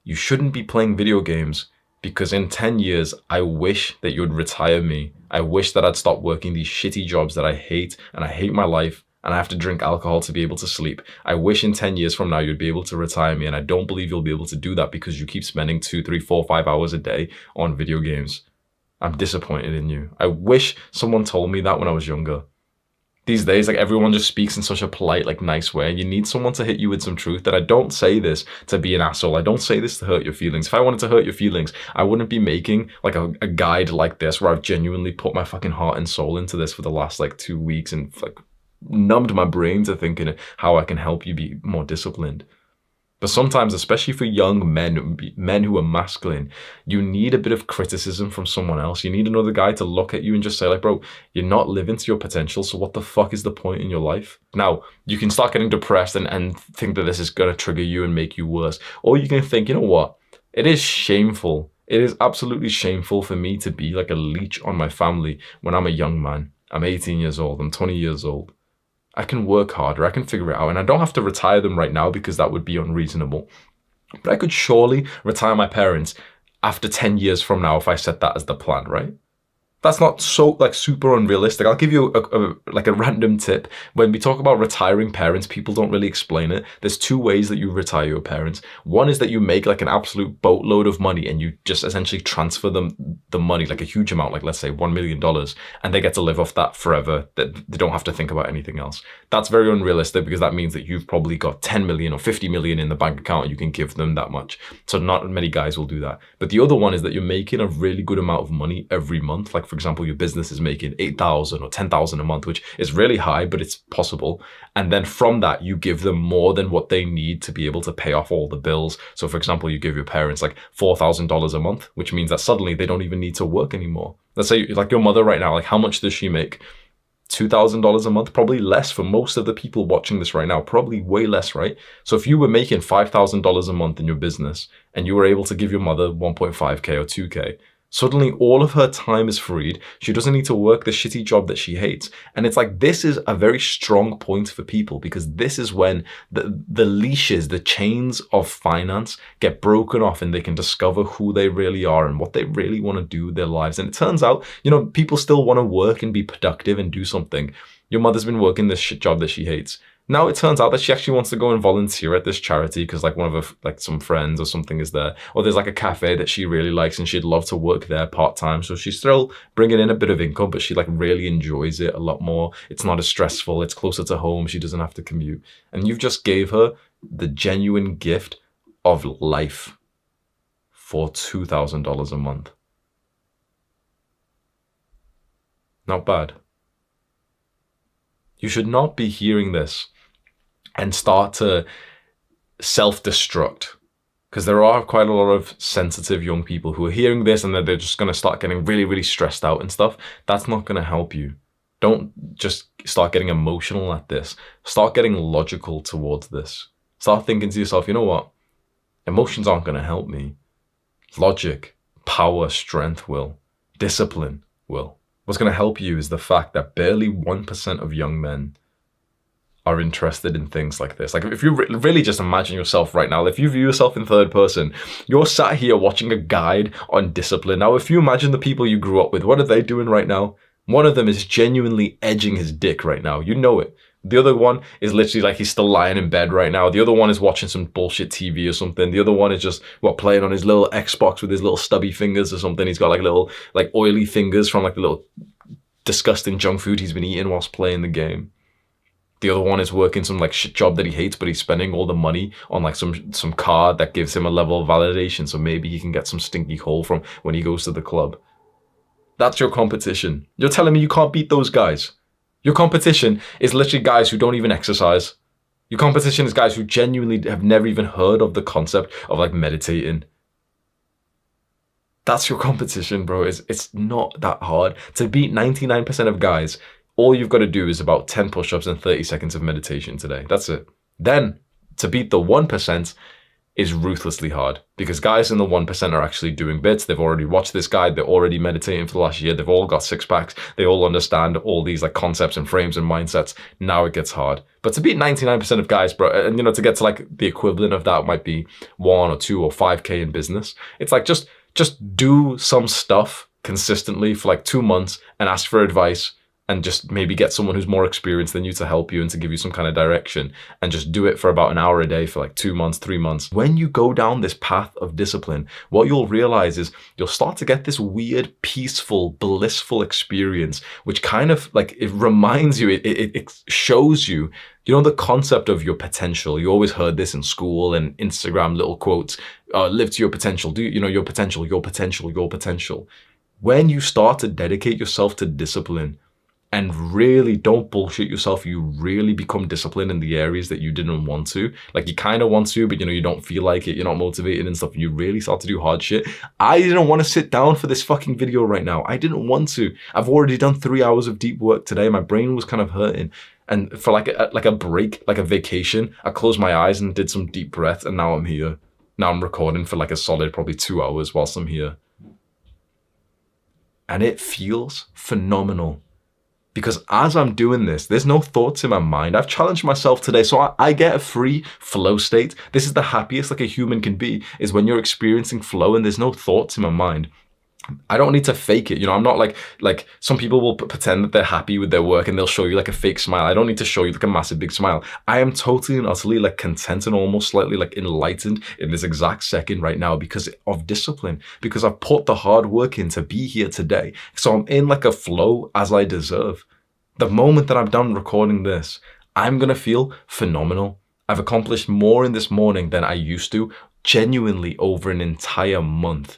you shouldn't be playing video games, because in 10 years, I wish that you would retire me. I wish that I'd stop working these shitty jobs that I hate, and I hate my life, and I have to drink alcohol to be able to sleep. I wish in 10 years from now you'd be able to retire me, and I don't believe you'll be able to do that because you keep spending 2, 3, 4, 5 hours a day on video games. I'm disappointed in you. I wish someone told me that when I was younger. These days, like, everyone just speaks in such a polite, like, nice way. You need someone to hit you with some truth. That I don't say this to be an asshole. I don't say this to hurt your feelings. If I wanted to hurt your feelings, I wouldn't be making like a guide like this where I've genuinely put my fucking heart and soul into this for the last like 2 weeks and like numbed my brain to thinking how I can help you be more disciplined. But sometimes, especially for young men who are masculine, you need a bit of criticism from someone else. You need another guy to look at you and just say like, bro, you're not living to your potential, so what the fuck is the point in your life? Now, you can start getting depressed and think that this is going to trigger you and make you worse. Or you can think, you know what? It is shameful. It is absolutely shameful for me to be like a leech on my family when I'm a young man. I'm 18 years old. I'm 20 years old. I can work harder, I can figure it out, and I don't have to retire them right now because that would be unreasonable. But I could surely retire my parents after 10 years from now if I set that as the plan, right? That's not so like super unrealistic. I'll give you a random tip. When we talk about retiring parents, people don't really explain it. There's 2 ways that you retire your parents. One is that you make like an absolute boatload of money and you just essentially transfer them the money, like a huge amount, like let's say $1 million, and they get to live off that forever. That they don't have to think about anything else. That's very unrealistic because that means that you've probably got 10 million or 50 million in the bank account and you can give them that much. So not many guys will do that. But the other one is that you're making a really good amount of money every month. Like, for example, your business is making 8,000 or 10,000 a month, which is really high, but it's possible. And then from that, you give them more than what they need to be able to pay off all the bills. So for example, you give your parents like $4,000 a month, which means that suddenly they don't even need to work anymore. Let's say like your mother right now, like how much does she make? $2,000 a month, probably less for most of the people watching this right now, probably way less, right? So if you were making $5,000 a month in your business and you were able to give your mother 1.5K or 2K, suddenly all of her time is freed. She doesn't need to work the shitty job that she hates. And it's like, this is a very strong point for people because this is when the leashes, the chains of finance get broken off and they can discover who they really are and what they really want to do with their lives. And it turns out, you know, people still want to work and be productive and do something. Your mother's been working this shit job that she hates. Now it turns out that she actually wants to go and volunteer at this charity because like one of her, like some friends or something is there, or there's like a cafe that she really likes and she'd love to work there part-time. So she's still bringing in a bit of income, but she like really enjoys it a lot more. It's not as stressful. It's closer to home. She doesn't have to commute. And you've just gave her the genuine gift of life for $2,000 a month. Not bad. You should not be hearing this and start to self-destruct, because there are quite a lot of sensitive young people who are hearing this and they're just going to start getting really, really stressed out and stuff. That's not going to help you. Don't just start getting emotional at this. Start getting logical towards this. Start thinking to yourself, you know what? Emotions aren't going to help me. Logic, power, strength will. Discipline will. What's going to help you is the fact that barely 1% of young men are interested in things like this. Like if you really just imagine yourself right now, if you view yourself in third person, you're sat here watching a guide on discipline. Now, if you imagine the people you grew up with, what are they doing right now? One of them is genuinely edging his dick right now. You know it. The other one is literally like he's still lying in bed right now. The other one is watching some bullshit TV or something. The other one is just, playing on his little Xbox with his little stubby fingers or something. He's got like little, like oily fingers from like the little disgusting junk food he's been eating whilst playing the game. The other one is working some like shit job that he hates, but he's spending all the money on like some card that gives him a level of validation. So maybe he can get some stinky hole from when he goes to the club. That's your competition. You're telling me you can't beat those guys. Your competition is literally guys who don't even exercise. Your competition is guys who genuinely have never even heard of the concept of like meditating. That's your competition, bro. It's not that hard. To beat 99% of guys, all you've got to do is about 10 push-ups and 30 seconds of meditation today. That's it. Then, to beat the 1% is ruthlessly hard because guys in the 1% are actually doing bits. They've already watched this guide. They're already meditating for the last year. They've all got six packs. They all understand all these like concepts and frames and mindsets. Now it gets hard. But to beat 99% of guys, bro, and to get to like the equivalent of that might be 1 or 2 or 5K in business. It's like just do some stuff consistently for like 2 months and ask for advice and just maybe get someone who's more experienced than you to help you and to give you some kind of direction, and just do it for about an hour a day for like 2 months, 3 months. When you go down this path of discipline, what you'll realize is you'll start to get this weird, peaceful, blissful experience, which kind of like, it reminds you, it shows you, you know, the concept of your potential. You always heard this in school and Instagram little quotes, live to your potential, do you know, your potential, your potential, your potential. When you start to dedicate yourself to discipline, and really don't bullshit yourself, you really become disciplined in the areas that you didn't want to. Like, you kind of want to, but you know, you don't feel like it, you're not motivated and stuff, and you really start to do hard shit. I didn't want to sit down for this fucking video right now. I didn't want to. I've already done 3 hours of deep work today. My brain was kind of hurting. And for like a break, like a vacation, I closed my eyes and did some deep breaths, and now I'm here. Now I'm recording for like a solid probably 2 hours whilst I'm here. And it feels phenomenal. Because as I'm doing this, there's no thoughts in my mind. I've challenged myself today, so I get a free flow state. This is the happiest like a human can be, is when you're experiencing flow and there's no thoughts in my mind. I don't need to fake it. You know, I'm not like some people will pretend that they're happy with their work and they'll show you like a fake smile. I don't need to show you like a massive big smile. I am totally and utterly like content and almost slightly like enlightened in this exact second right now because of discipline, because I've put the hard work in to be here today. So I'm in like a flow as I deserve. The moment that I'm done recording this, I'm going to feel phenomenal. I've accomplished more in this morning than I used to, genuinely over an entire month.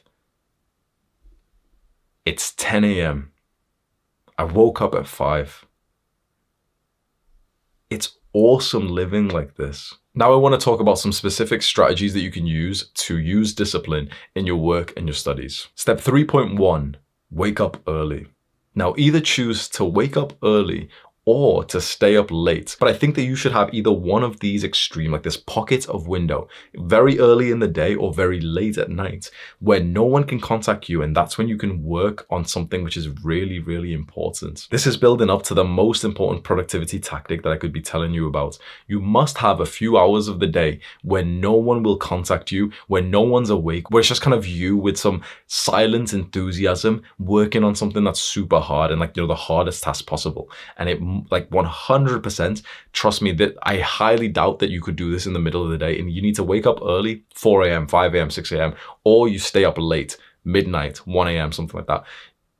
It's 10 a.m. I woke up at 5. It's awesome living like this. Now I want to talk about some specific strategies that you can use to use discipline in your work and your studies. Step 3.1, wake up early. Now either choose to wake up early or to stay up late. But I think that you should have either one of these extreme, like this pocket of window, very early in the day or very late at night, where no one can contact you. And that's when you can work on something which is really, really important. This is building up to the most important productivity tactic that I could be telling you about. You must have a few hours of the day when no one will contact you, when no one's awake, where it's just kind of you with some silent enthusiasm working on something that's super hard and like, you know, the hardest task possible. And it like 100%, trust me, that I highly doubt that you could do this in the middle of the day, and you need to wake up early, 4 a.m., 5 a.m., 6 a.m., or you stay up late, midnight, 1 a.m., something like that.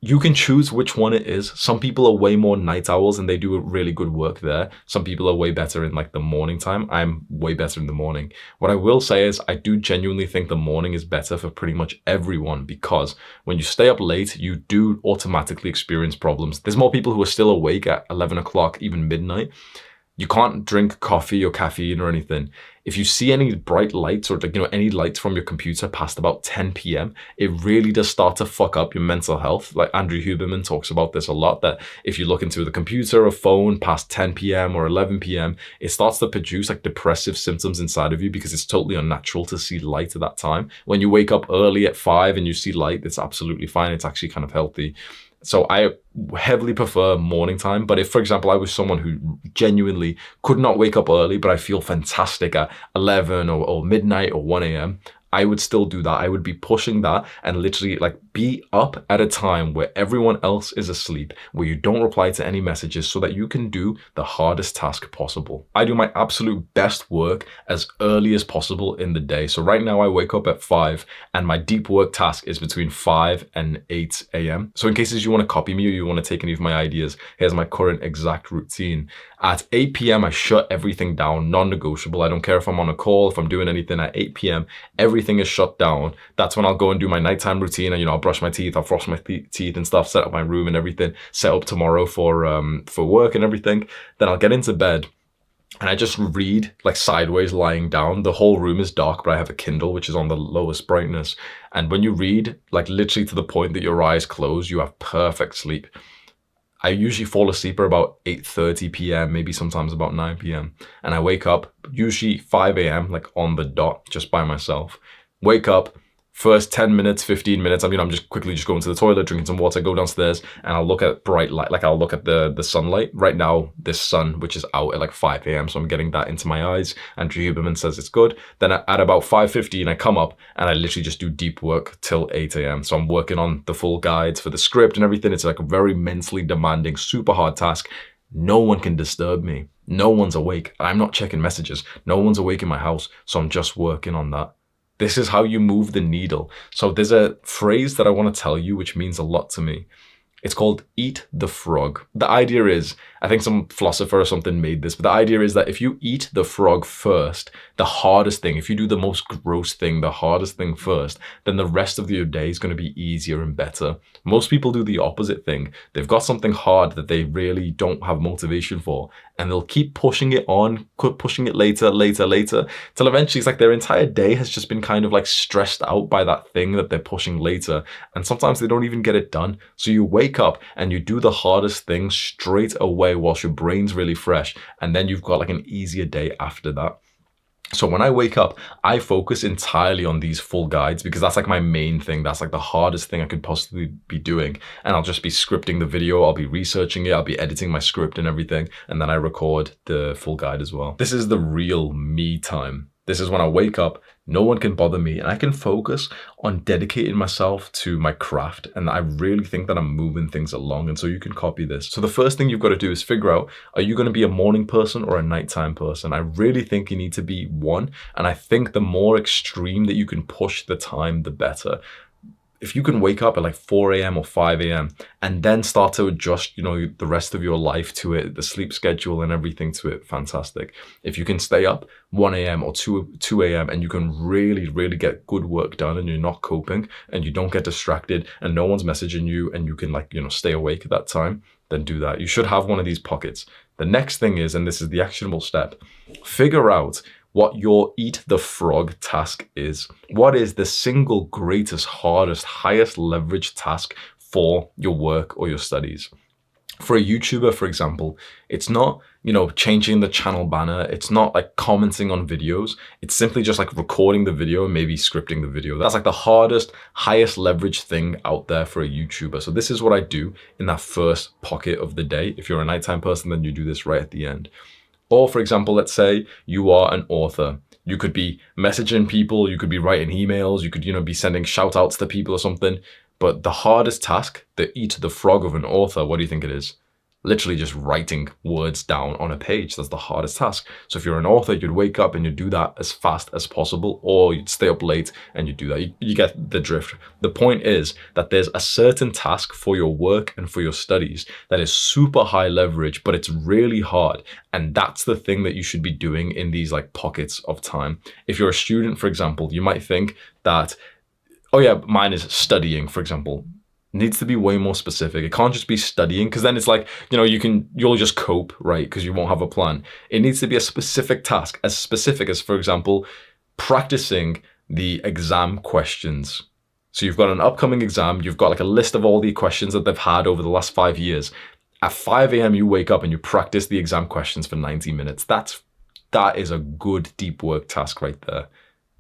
You can choose which one it is. Some people are way more night owls and they do really good work there. Some people are way better in like the morning time. I'm way better in the morning. What I will say is I do genuinely think the morning is better for pretty much everyone, because when you stay up late, you do automatically experience problems. There's more people who are still awake at 11 o'clock, even midnight. You can't drink coffee or caffeine or anything. If you see any bright lights or like, you know, any lights from your computer past about 10 p.m., it really does start to fuck up your mental health. Like Andrew Huberman talks about this a lot, that if you look into the computer or phone past 10 p.m. or 11 p.m., it starts to produce like depressive symptoms inside of you because it's totally unnatural to see light at that time. When you wake up early at 5 and you see light, it's absolutely fine. It's actually kind of healthy. So I heavily prefer morning time. But if, for example, I was someone who genuinely could not wake up early, but I feel fantastic at 11 or midnight or 1 a.m., I would still do that. I would be pushing that and literally like be up at a time where everyone else is asleep, where you don't reply to any messages so that you can do the hardest task possible. I do my absolute best work as early as possible in the day. So right now I wake up at 5 and my deep work task is between 5 and 8 a.m. So in cases you want to copy me or you want to take any of my ideas, here's my current exact routine. At 8 p.m. I shut everything down, non-negotiable. I don't care if I'm on a call, if I'm doing anything. At 8 p.m. everything is shut down. That's when I'll go and do my nighttime routine, and you know, I'll brush my teeth, I'll floss my teeth and stuff, set up my room and everything, set up tomorrow for work and everything. Then I'll get into bed and I just read like sideways lying down. The whole room is dark, but I have a Kindle which is on the lowest brightness. And when you read like literally to the point that your eyes close, you have perfect sleep. I usually fall asleep at about 8:30 p.m., maybe sometimes about 9 p.m. And I wake up usually 5 a.m. like on the dot, just by myself. Wake up, first 10 minutes, 15 minutes, I'm just quickly going to the toilet, drinking some water, go downstairs, and I'll look at bright light, like I'll look at the sunlight. Right now, this sun, which is out at like 5 a.m., so I'm getting that into my eyes. Andrew Huberman says it's good. Then at about 5:15, I come up and I literally just do deep work till 8 a.m. So I'm working on the full guides for the script and everything. It's like a very mentally demanding, super hard task. No one can disturb me. No one's awake. I'm not checking messages. No one's awake in my house. So I'm just working on that. This is how you move the needle. So there's a phrase that I want to tell you, which means a lot to me. It's called eat the frog. The idea is, I think some philosopher or something made this, but the idea is that if you eat the frog first, the hardest thing, if you do the most gross thing, the hardest thing first, then the rest of your day is going to be easier and better. Most people do the opposite thing. They've got something hard that they really don't have motivation for, and they'll keep pushing it on, pushing it later, till eventually it's like their entire day has just been kind of like stressed out by that thing that they're pushing later. And sometimes they don't even get it done. So you wake up and you do the hardest thing straight away whilst your brain's really fresh, and then you've got like an easier day after that. So when I wake up, I focus entirely on these full guides because that's like my main thing. That's like the hardest thing I could possibly be doing. And I'll just be scripting the video, I'll be researching it, I'll be editing my script and everything. And then I record the full guide as well. This is the real me time. This is when I wake up, no one can bother me, and I can focus on dedicating myself to my craft. And I really think that I'm moving things along. And so you can copy this. So the first thing you've got to do is figure out, are you going to be a morning person or a nighttime person? I really think you need to be one. And I think the more extreme that you can push the time, the better. If you can wake up at like 4 a.m. or 5 a.m. and then start to adjust, the rest of your life to it, the sleep schedule and everything to it, fantastic. If you can stay up 1 a.m. or 2 a.m. and you can really, really get good work done and you're not coping and you don't get distracted and no one's messaging you and you can stay awake at that time, then do that. You should have one of these pockets. The next thing is, and this is the actionable step, figure out what your eat the frog task is. What is the single greatest, hardest, highest leverage task for your work or your studies? For a YouTuber, for example, it's not, changing the channel banner. It's not like commenting on videos. It's simply just like recording the video and maybe scripting the video. That's like the hardest, highest leverage thing out there for a YouTuber. So this is what I do in that first pocket of the day. If you're a nighttime person, then you do this right at the end. Or for example, let's say you are an author. You could be messaging people, you could be writing emails, you could, be sending shout outs to people or something. But the hardest task, the eat the frog of an author, what do you think it is? Literally just writing words down on a page. That's the hardest task. So if you're an author, you'd wake up and you'd do that as fast as possible, or you'd stay up late and you do that. You get the drift. The point is that there's a certain task for your work and for your studies that is super high leverage, but it's really hard. And that's the thing that you should be doing in these like pockets of time. If you're a student, for example, you might think that, oh yeah, mine is studying, for example. Needs to be way more specific. It can't just be studying, because then it's like, you'll just cope, right? Because you won't have a plan. It needs to be a specific task, as specific as, for example, practicing the exam questions. So you've got an upcoming exam, you've got like a list of all the questions that they've had over the last 5 years. At 5 a.m. you wake up and you practice the exam questions for 90 minutes. That is a good deep work task right there.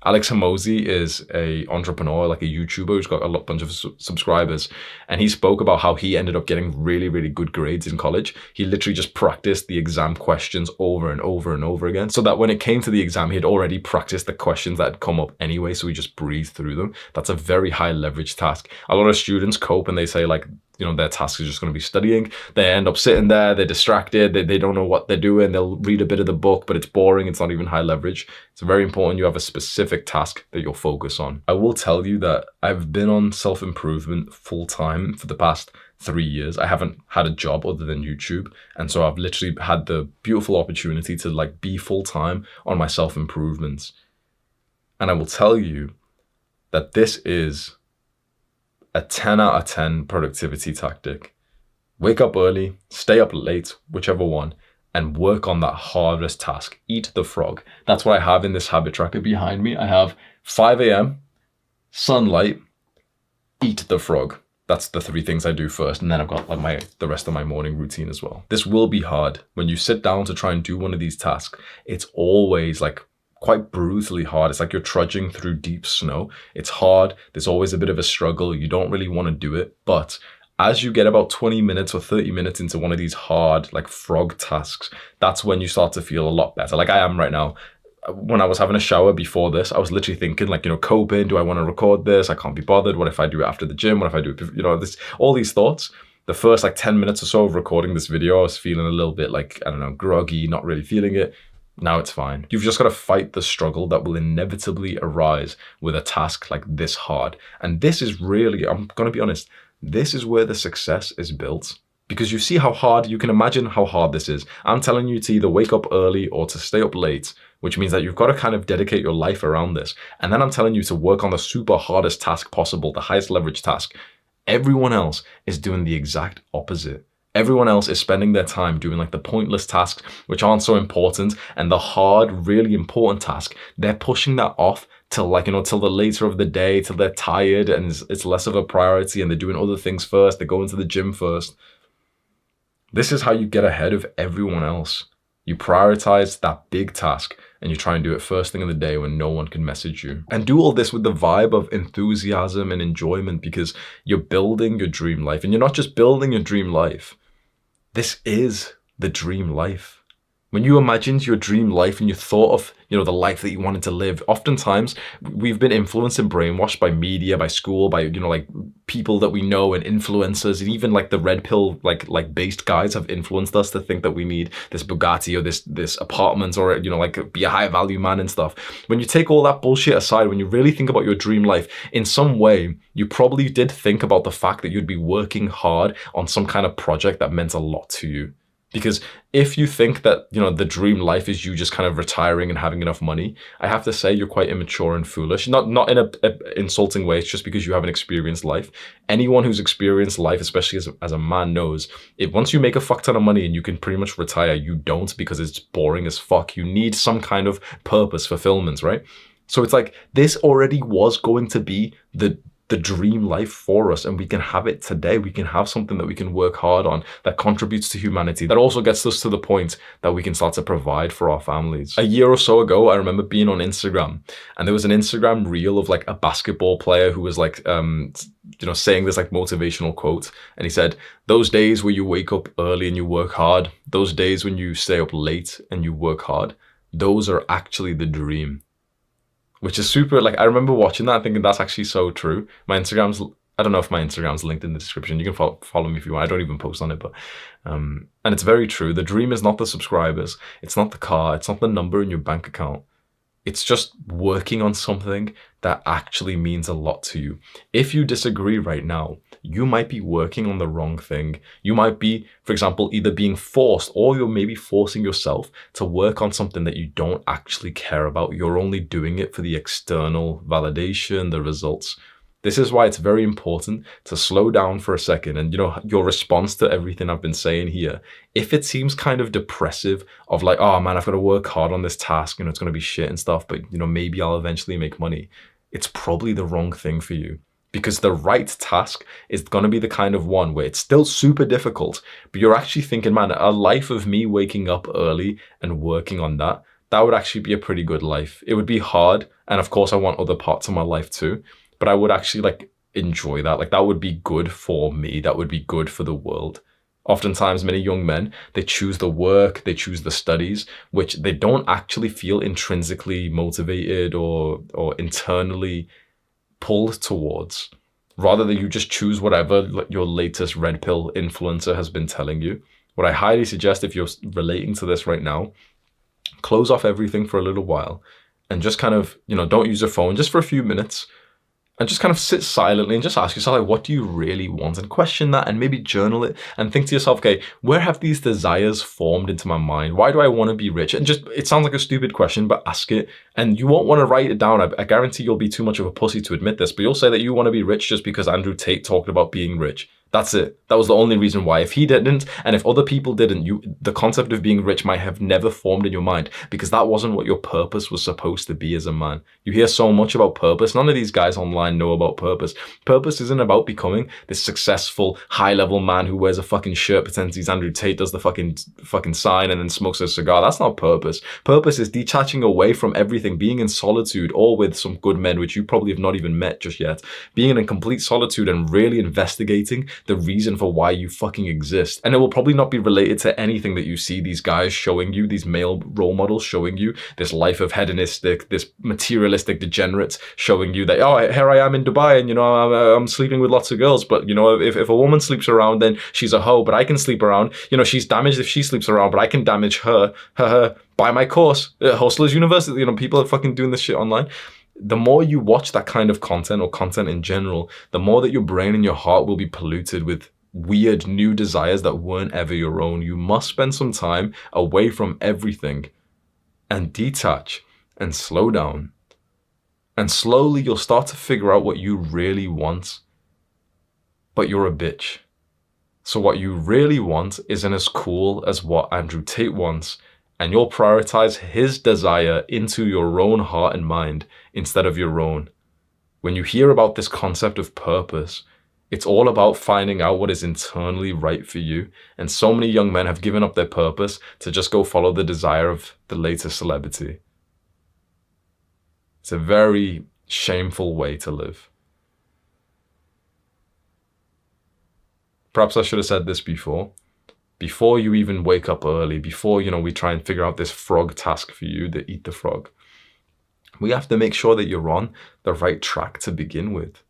Alex Hormozi is a entrepreneur, like a YouTuber who's got a bunch of subscribers. And he spoke about how he ended up getting really, really good grades in college. He literally just practiced the exam questions over and over and over again, so that when it came to the exam, he had already practiced the questions that had come up anyway. So he just breathed through them. That's a very high leverage task. A lot of students cope and they say like, their task is just going to be studying. They end up sitting there, they're distracted, they don't know what they're doing. They'll read a bit of the book, but it's boring. It's not even high leverage. It's very important you have a specific task that you'll focus on. I will tell you that I've been on self-improvement full time for the past 3 years. I haven't had a job other than YouTube. And so I've literally had the beautiful opportunity to like be full time on my self-improvements. And I will tell you that this is a 10 out of 10 productivity tactic. Wake up early, stay up late, whichever one, and work on that hardest task. Eat the frog. That's what I have in this habit tracker behind me. I have 5 a.m., sunlight, eat the frog. That's the 3 things I do first. And then I've got like the rest of my morning routine as well. This will be hard. When you sit down to try and do one of these tasks, it's always like quite brutally hard. It's like you're trudging through deep snow. It's hard. There's always a bit of a struggle. You don't really want to do it. But as you get about 20 minutes or 30 minutes into one of these hard, like frog tasks, that's when you start to feel a lot better. Like I am right now. When I was having a shower before this, I was literally thinking like, coping, do I want to record this? I can't be bothered. What if I do it after the gym? What if I do it, all these thoughts. The first like 10 minutes or so of recording this video, I was feeling a little bit like, I don't know, groggy, not really feeling it. Now it's fine. You've just got to fight the struggle that will inevitably arise with a task like this hard. And this is really, I'm going to be honest, this is where the success is built. Because you see how hard, you can imagine how hard this is. I'm telling you to either wake up early or to stay up late, which means that you've got to kind of dedicate your life around this. And then I'm telling you to work on the super hardest task possible, the highest leverage task. Everyone else is doing the exact opposite. Everyone else is spending their time doing like the pointless tasks, which aren't so important, and the hard, really important task, they're pushing that off till like, till the later of the day, till they're tired and it's less of a priority and they're doing other things first. They're going to the gym first. This is how you get ahead of everyone else. You prioritize that big task and you try and do it first thing in the day when no one can message you. And do all this with the vibe of enthusiasm and enjoyment, because you're building your dream life. And you're not just building your dream life. This is the dream life. When you imagined your dream life and you thought of, the life that you wanted to live, oftentimes we've been influenced and brainwashed by media, by school, by, like people that we know and influencers, and even like the red pill, like based guys have influenced us to think that we need this Bugatti or this apartment or, like be a high value man and stuff. When you take all that bullshit aside, when you really think about your dream life, in some way, you probably did think about the fact that you'd be working hard on some kind of project that meant a lot to you. Because if you think that, the dream life is you just kind of retiring and having enough money, I have to say you're quite immature and foolish. Not in a insulting way, it's just because you haven't experienced life. Anyone who's experienced life, especially as a man, knows if once you make a fuck ton of money and you can pretty much retire, you don't, because it's boring as fuck. You need some kind of purpose, fulfillment, right? So it's like this already was going to be the dream life for us, and we can have it today. We can have something that we can work hard on that contributes to humanity, that also gets us to the point that we can start to provide for our families. A year or so ago, I remember being on Instagram, and there was an Instagram reel of like a basketball player who was like, saying this like motivational quote. And he said, "Those days where you wake up early and you work hard, those days when you stay up late and you work hard, those are actually the dream." Which is super, like, I remember watching that and thinking that's actually so true. I don't know if my Instagram's linked in the description. You can follow me if you want. I don't even post on it, but, and it's very true. The dream is not the subscribers. It's not the car. It's not the number in your bank account. It's just working on something that actually means a lot to you. If you disagree right now, you might be working on the wrong thing. You might be, for example, either being forced or you're maybe forcing yourself to work on something that you don't actually care about. You're only doing it for the external validation, the results. This is why it's very important to slow down for a second and, your response to everything I've been saying here. If it seems kind of depressive of like, oh man, I've got to work hard on this task, it's going to be shit and stuff, but, maybe I'll eventually make money. It's probably the wrong thing for you, because the right task is going to be the kind of one where it's still super difficult, but you're actually thinking, man, a life of me waking up early and working on that would actually be a pretty good life. It would be hard. And of course I want other parts of my life too. But I would actually enjoy that. Like that would be good for me. That would be good for the world. Oftentimes, many young men, they choose the work, they choose the studies, which they don't actually feel intrinsically motivated or internally pulled towards. Rather than you just choose whatever your latest red pill influencer has been telling you. What I highly suggest, if you're relating to this right now, close off everything for a little while and just kind of, don't use your phone just for a few minutes. And just kind of sit silently and just ask yourself, what do you really want? And question that and maybe journal it and think to yourself, okay, where have these desires formed into my mind? Why do I want to be rich? And it sounds like a stupid question, but ask it. And you won't want to write it down. I guarantee you'll be too much of a pussy to admit this, but you'll say that you want to be rich just because Andrew Tate talked about being rich. That's it. That was the only reason why. If he didn't, and if other people didn't, the concept of being rich might have never formed in your mind, because that wasn't what your purpose was supposed to be as a man. You hear so much about purpose. None of these guys online know about purpose. Purpose isn't about becoming this successful, high-level man who wears a fucking shirt, pretends he's Andrew Tate, does the fucking sign, and then smokes a cigar. That's not purpose. Purpose is detaching away from everything, being in solitude, or with some good men, which you probably have not even met just yet. Being in complete solitude and really investigating the reason for why you fucking exist. And it will probably not be related to anything that you see these guys showing you, these male role models showing you, this life of hedonistic, this materialistic degenerates showing you that, oh, here I am in Dubai and, you know, I'm sleeping with lots of girls. But, you know, if a woman sleeps around, then she's a hoe, but I can sleep around. You know, she's damaged if she sleeps around, but I can damage her. Buy my course. Hustlers University. You know, people are fucking doing this shit online. The more you watch that kind of content, or content in general, the more that your brain and your heart will be polluted with weird new desires that weren't ever your own. You must spend some time away from everything and detach and slow down. And slowly you'll start to figure out what you really want. But you're a bitch. So what you really want isn't as cool as what Andrew Tate wants. And you'll prioritize his desire into your own heart and mind instead of your own. When you hear about this concept of purpose, it's all about finding out what is internally right for you. And so many young men have given up their purpose to just go follow the desire of the latest celebrity. It's a very shameful way to live. Perhaps I should have said this before. Before you even wake up early, before, you know, we try and figure out this frog task for you, the eat the frog, we have to make sure that you're on the right track to begin with.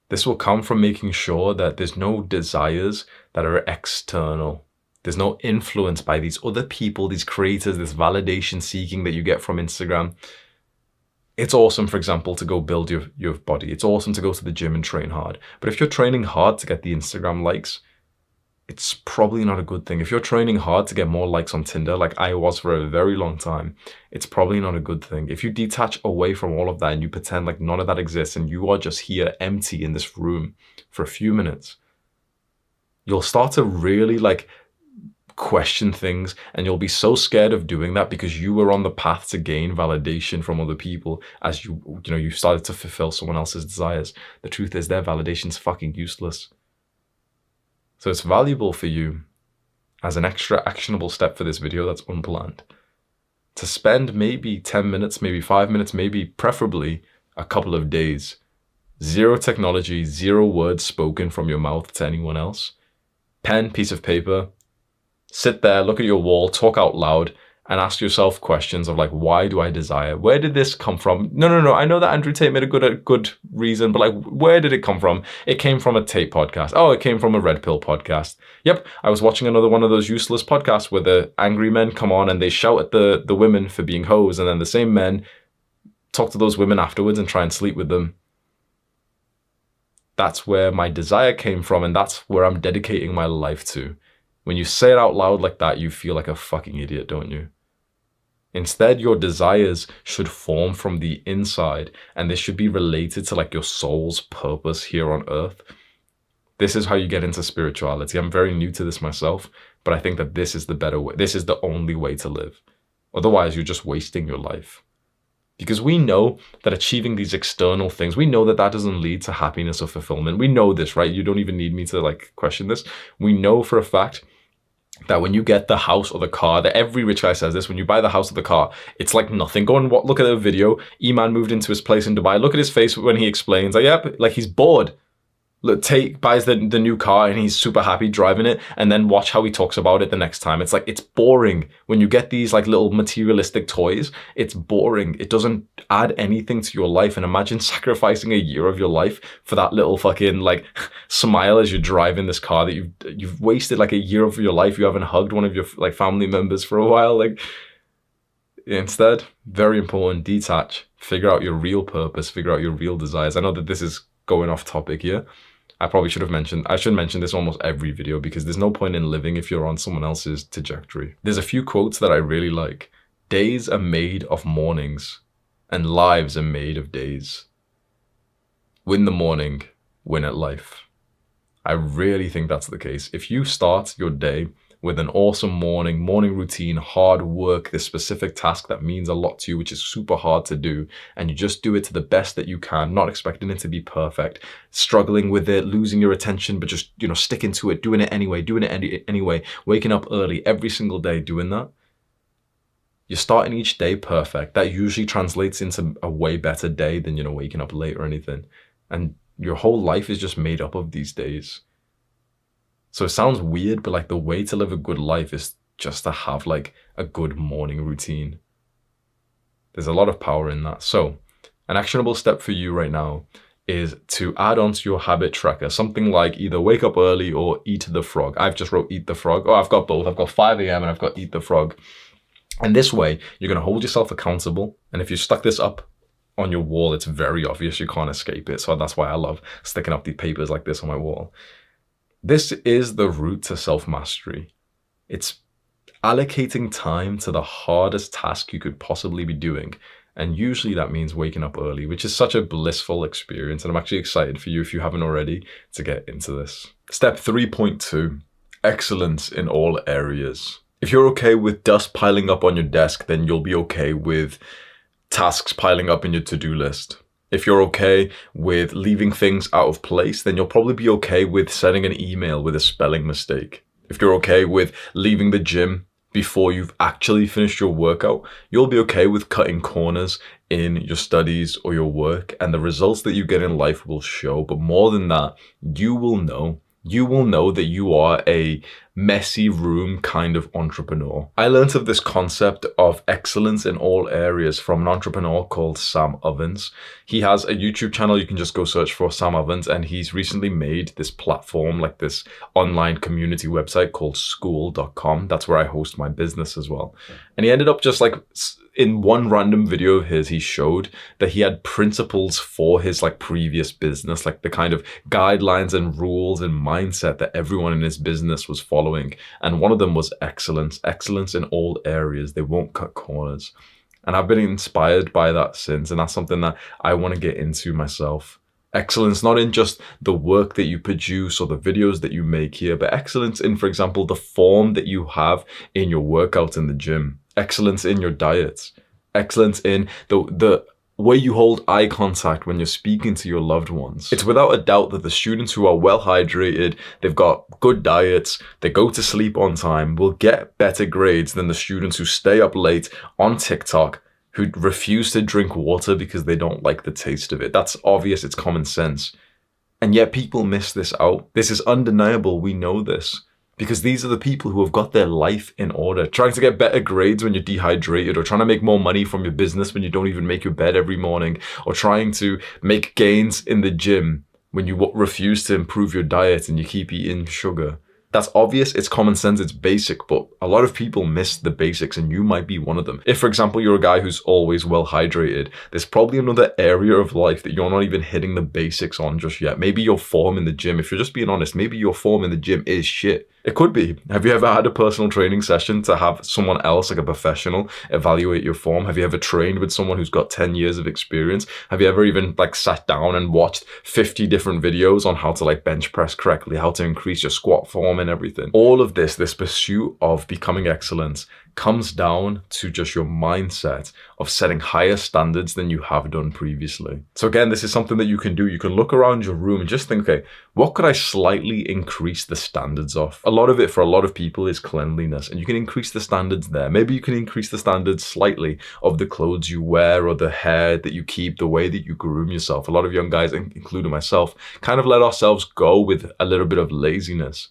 This will come from making sure that there's no desires that are external. There's no influence by these other people, these creators, this validation seeking that you get from Instagram. It's awesome, for example, to go build your body. It's awesome to go to the gym and train hard. But if you're training hard to get the Instagram likes, it's probably not a good thing. If you're training hard to get more likes on Tinder, like I was for a very long time, it's probably not a good thing. If you detach away from all of that and you pretend like none of that exists and you are just here empty in this room for a few minutes, you'll start to really like question things, and you'll be so scared of doing that because you were on the path to gain validation from other people as you started to fulfill someone else's desires. The truth is their validation's fucking useless. So it's valuable for you as an extra actionable step for this video that's unplanned to spend maybe 10 minutes, maybe 5 minutes, maybe preferably a couple of days. Zero technology, zero words spoken from your mouth to anyone else. Pen, piece of paper, sit there, look at your wall, talk out loud, and ask yourself questions of like, why do I desire? Where did this come from? No. I know that Andrew Tate made a good reason, but like, where did it come from? It came from a Tate podcast. Oh, it came from a Red Pill podcast. Yep, I was watching another one of those useless podcasts where the angry men come on and they shout at the women for being hoes, and then the same men talk to those women afterwards and try and sleep with them. That's where my desire came from, and that's where I'm dedicating my life to. When you say it out loud like that, you feel like a fucking idiot, don't you? Instead, your desires should form from the inside, and this should be related to like your soul's purpose here on earth. This is how you get into spirituality. I'm very new to this myself, but I think that this is the better way. This is the only way to live. Otherwise, you're just wasting your life. Because we know that achieving these external things, we know that that doesn't lead to happiness or fulfillment. We know this, right? You don't even need me to like question this. We know for a fact that when you get the house or the car, that every rich guy says this, when you buy the house or the car, it's like nothing. Go and look at a video. Iman moved into his place in Dubai. Look at his face when he explains. Like, yep, like he's bored. Look, buys the new car and he's super happy driving it, and then watch how he talks about it the next time. It's like, it's boring. When you get these like little materialistic toys, it's boring. It doesn't add anything to your life. And imagine sacrificing a year of your life for that little fucking like smile as you're driving this car that you've wasted like a year of your life. You haven't hugged one of your like family members for a while. Like, instead, very important, detach, figure out your real purpose, figure out your real desires. I know that this is going off topic here. I should mention this almost every video because there's no point in living if you're on someone else's trajectory. There's a few quotes that I really like. Days are made of mornings and lives are made of days. Win the morning win at life. I really think that's the case. If you start your day with an awesome morning routine, hard work, this specific task that means a lot to you, which is super hard to do, and you just do it to the best that you can, not expecting it to be perfect, struggling with it, losing your attention, but just, sticking to it, doing it anyway, waking up early every single day, doing that. You're starting each day perfect. That usually translates into a way better day than, waking up late or anything. And your whole life is just made up of these days. So it sounds weird, but like the way to live a good life is just to have like a good morning routine. There's a lot of power in that. So an actionable step for you right now is to add on to your habit tracker something like either wake up early or eat the frog. I've just wrote eat the frog. Oh, I've got both. I've got 5 a.m. and I've got eat the frog. And this way, you're going to hold yourself accountable. And if you stuck this up on your wall, it's very obvious you can't escape it. So that's why I love sticking up these papers like this on my wall. This is the route to self-mastery. It's allocating time to the hardest task you could possibly be doing. And usually that means waking up early, which is such a blissful experience. And I'm actually excited for you, if you haven't already, to get into this. Step 3.2, excellence in all areas. If you're okay with dust piling up on your desk, then you'll be okay with tasks piling up in your to-do list. If you're okay with leaving things out of place, then you'll probably be okay with sending an email with a spelling mistake. If you're okay with leaving the gym before you've actually finished your workout, you'll be okay with cutting corners in your studies or your work, and the results that you get in life will show. But more than that, you will know that you are a messy room kind of entrepreneur. I learned of this concept of excellence in all areas from an entrepreneur called Sam Ovens. He has a YouTube channel. You can just go search for Sam Ovens, and he's recently made this platform, like this online community website called school.com. That's where I host my business as well. And he ended up just like, in one random video of his, he showed that he had principles for his like previous business, like the kind of guidelines and rules and mindset that everyone in his business was following. And one of them was excellence in all areas. They won't cut corners. And I've been inspired by that since. And that's something that I want to get into myself. Excellence, not in just the work that you produce or the videos that you make here, but excellence in, for example, the form that you have in your workout in the gym. Excellence in your diet, excellence in the way you hold eye contact when you're speaking to your loved ones. It's without a doubt that the students who are well hydrated, they've got good diets, they go to sleep on time, will get better grades than the students who stay up late on TikTok, who refuse to drink water because they don't like the taste of it. That's obvious, it's common sense. And yet people miss this out. This is undeniable, we know this. Because these are the people who have got their life in order, trying to get better grades when you're dehydrated, or trying to make more money from your business when you don't even make your bed every morning, or trying to make gains in the gym when you refuse to improve your diet and you keep eating sugar. That's obvious, it's common sense, it's basic, but a lot of people miss the basics, and you might be one of them. If, for example, you're a guy who's always well hydrated, there's probably another area of life that you're not even hitting the basics on just yet. Maybe your form in the gym, if you're just being honest, maybe your form in the gym is shit. It could be. Have you ever had a personal training session to have someone else, like a professional, evaluate your form? Have you ever trained with someone who's got 10 years of experience? Have you ever even like sat down and watched 50 different videos on how to like bench press correctly, how to increase your squat form and everything? All of this pursuit of becoming excellent comes down to just your mindset of setting higher standards than you have done previously. So again, this is something that you can do. You can look around your room and just think, okay, what could I slightly increase the standards of? A lot of it for a lot of people is cleanliness, and you can increase the standards there. Maybe you can increase the standards slightly of the clothes you wear or the hair that you keep, the way that you groom yourself. A lot of young guys, including myself, kind of let ourselves go with a little bit of laziness.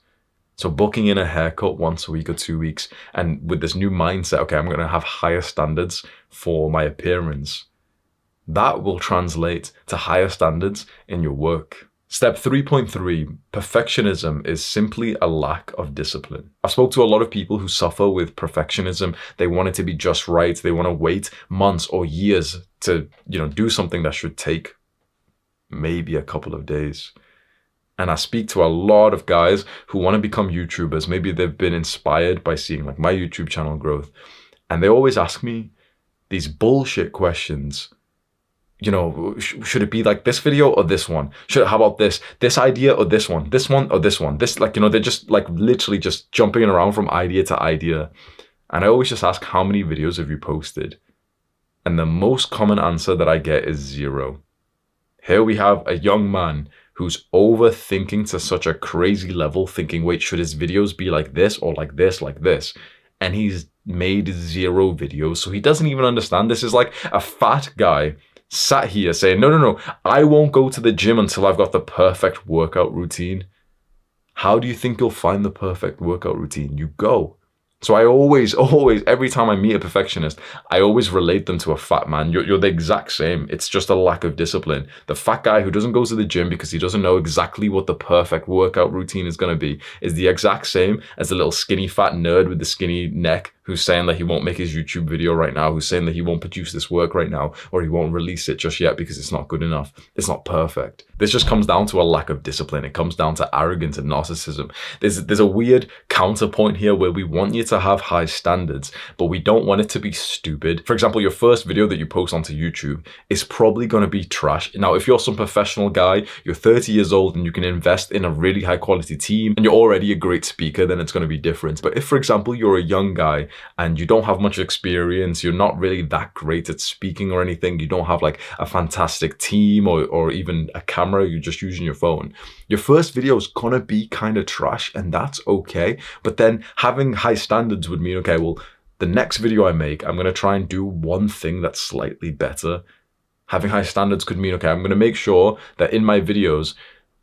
So booking in a haircut once a week or 2 weeks, and with this new mindset, okay, I'm going to have higher standards for my appearance. That will translate to higher standards in your work. Step 3.3, perfectionism is simply a lack of discipline. I've spoke to a lot of people who suffer with perfectionism. They want it to be just right. They want to wait months or years to, do something that should take maybe a couple of days. And I speak to a lot of guys who want to become YouTubers. Maybe they've been inspired by seeing like my YouTube channel growth. And they always ask me these bullshit questions. you know, should it be like this video or this one? How about this idea or this one or this one? This, like, you know, they're just like literally just jumping around from idea to idea. And I always just ask, how many videos have you posted? And the most common answer that I get is 0. Here we have a young man who's overthinking to such a crazy level, thinking, wait, should his videos be like this or like this, like this? And he's made 0 videos. So he doesn't even understand. This is like a fat guy sat here saying, no, I won't go to the gym until I've got the perfect workout routine. How do you think you'll find the perfect workout routine? You go. So I always, every time I meet a perfectionist, I always relate them to a fat man. You're the exact same. It's just a lack of discipline. The fat guy who doesn't go to the gym because he doesn't know exactly what the perfect workout routine is going to be is the exact same as the little skinny fat nerd with the skinny neck who's saying that he won't make his YouTube video right now, who's saying that he won't produce this work right now, or he won't release it just yet because it's not good enough. It's not perfect. This just comes down to a lack of discipline. It comes down to arrogance and narcissism. There's a weird counterpoint here where we want you to have high standards, but we don't want it to be stupid. For example, your first video that you post onto YouTube is probably going to be trash. Now, if you're some professional guy, you're 30 years old and you can invest in a really high quality team and you're already a great speaker, then it's going to be different. But if, for example, you're a young guy and you don't have much experience, you're not really that great at speaking or anything, you don't have like a fantastic team or even a camera, you're just using your phone, your first video is gonna be kind of trash, and that's okay. But then having high standards would mean, okay, well, the next video I make, I'm gonna try and do one thing that's slightly better. Having high standards could mean, okay, I'm gonna make sure that in my videos,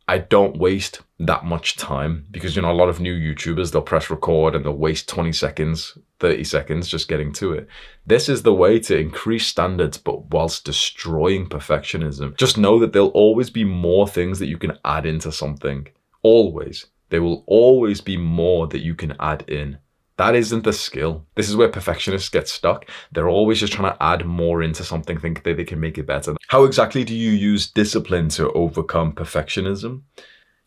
I don't waste that much time, because, you know, a lot of new YouTubers, they'll press record and they'll waste 20 seconds, 30 seconds just getting to it. This is the way to increase standards, but whilst destroying perfectionism. Just know that there'll always be more things that you can add into something. Always. There will always be more that you can add in. That isn't the skill. This is where perfectionists get stuck. They're always just trying to add more into something, think that they can make it better. How exactly do you use discipline to overcome perfectionism?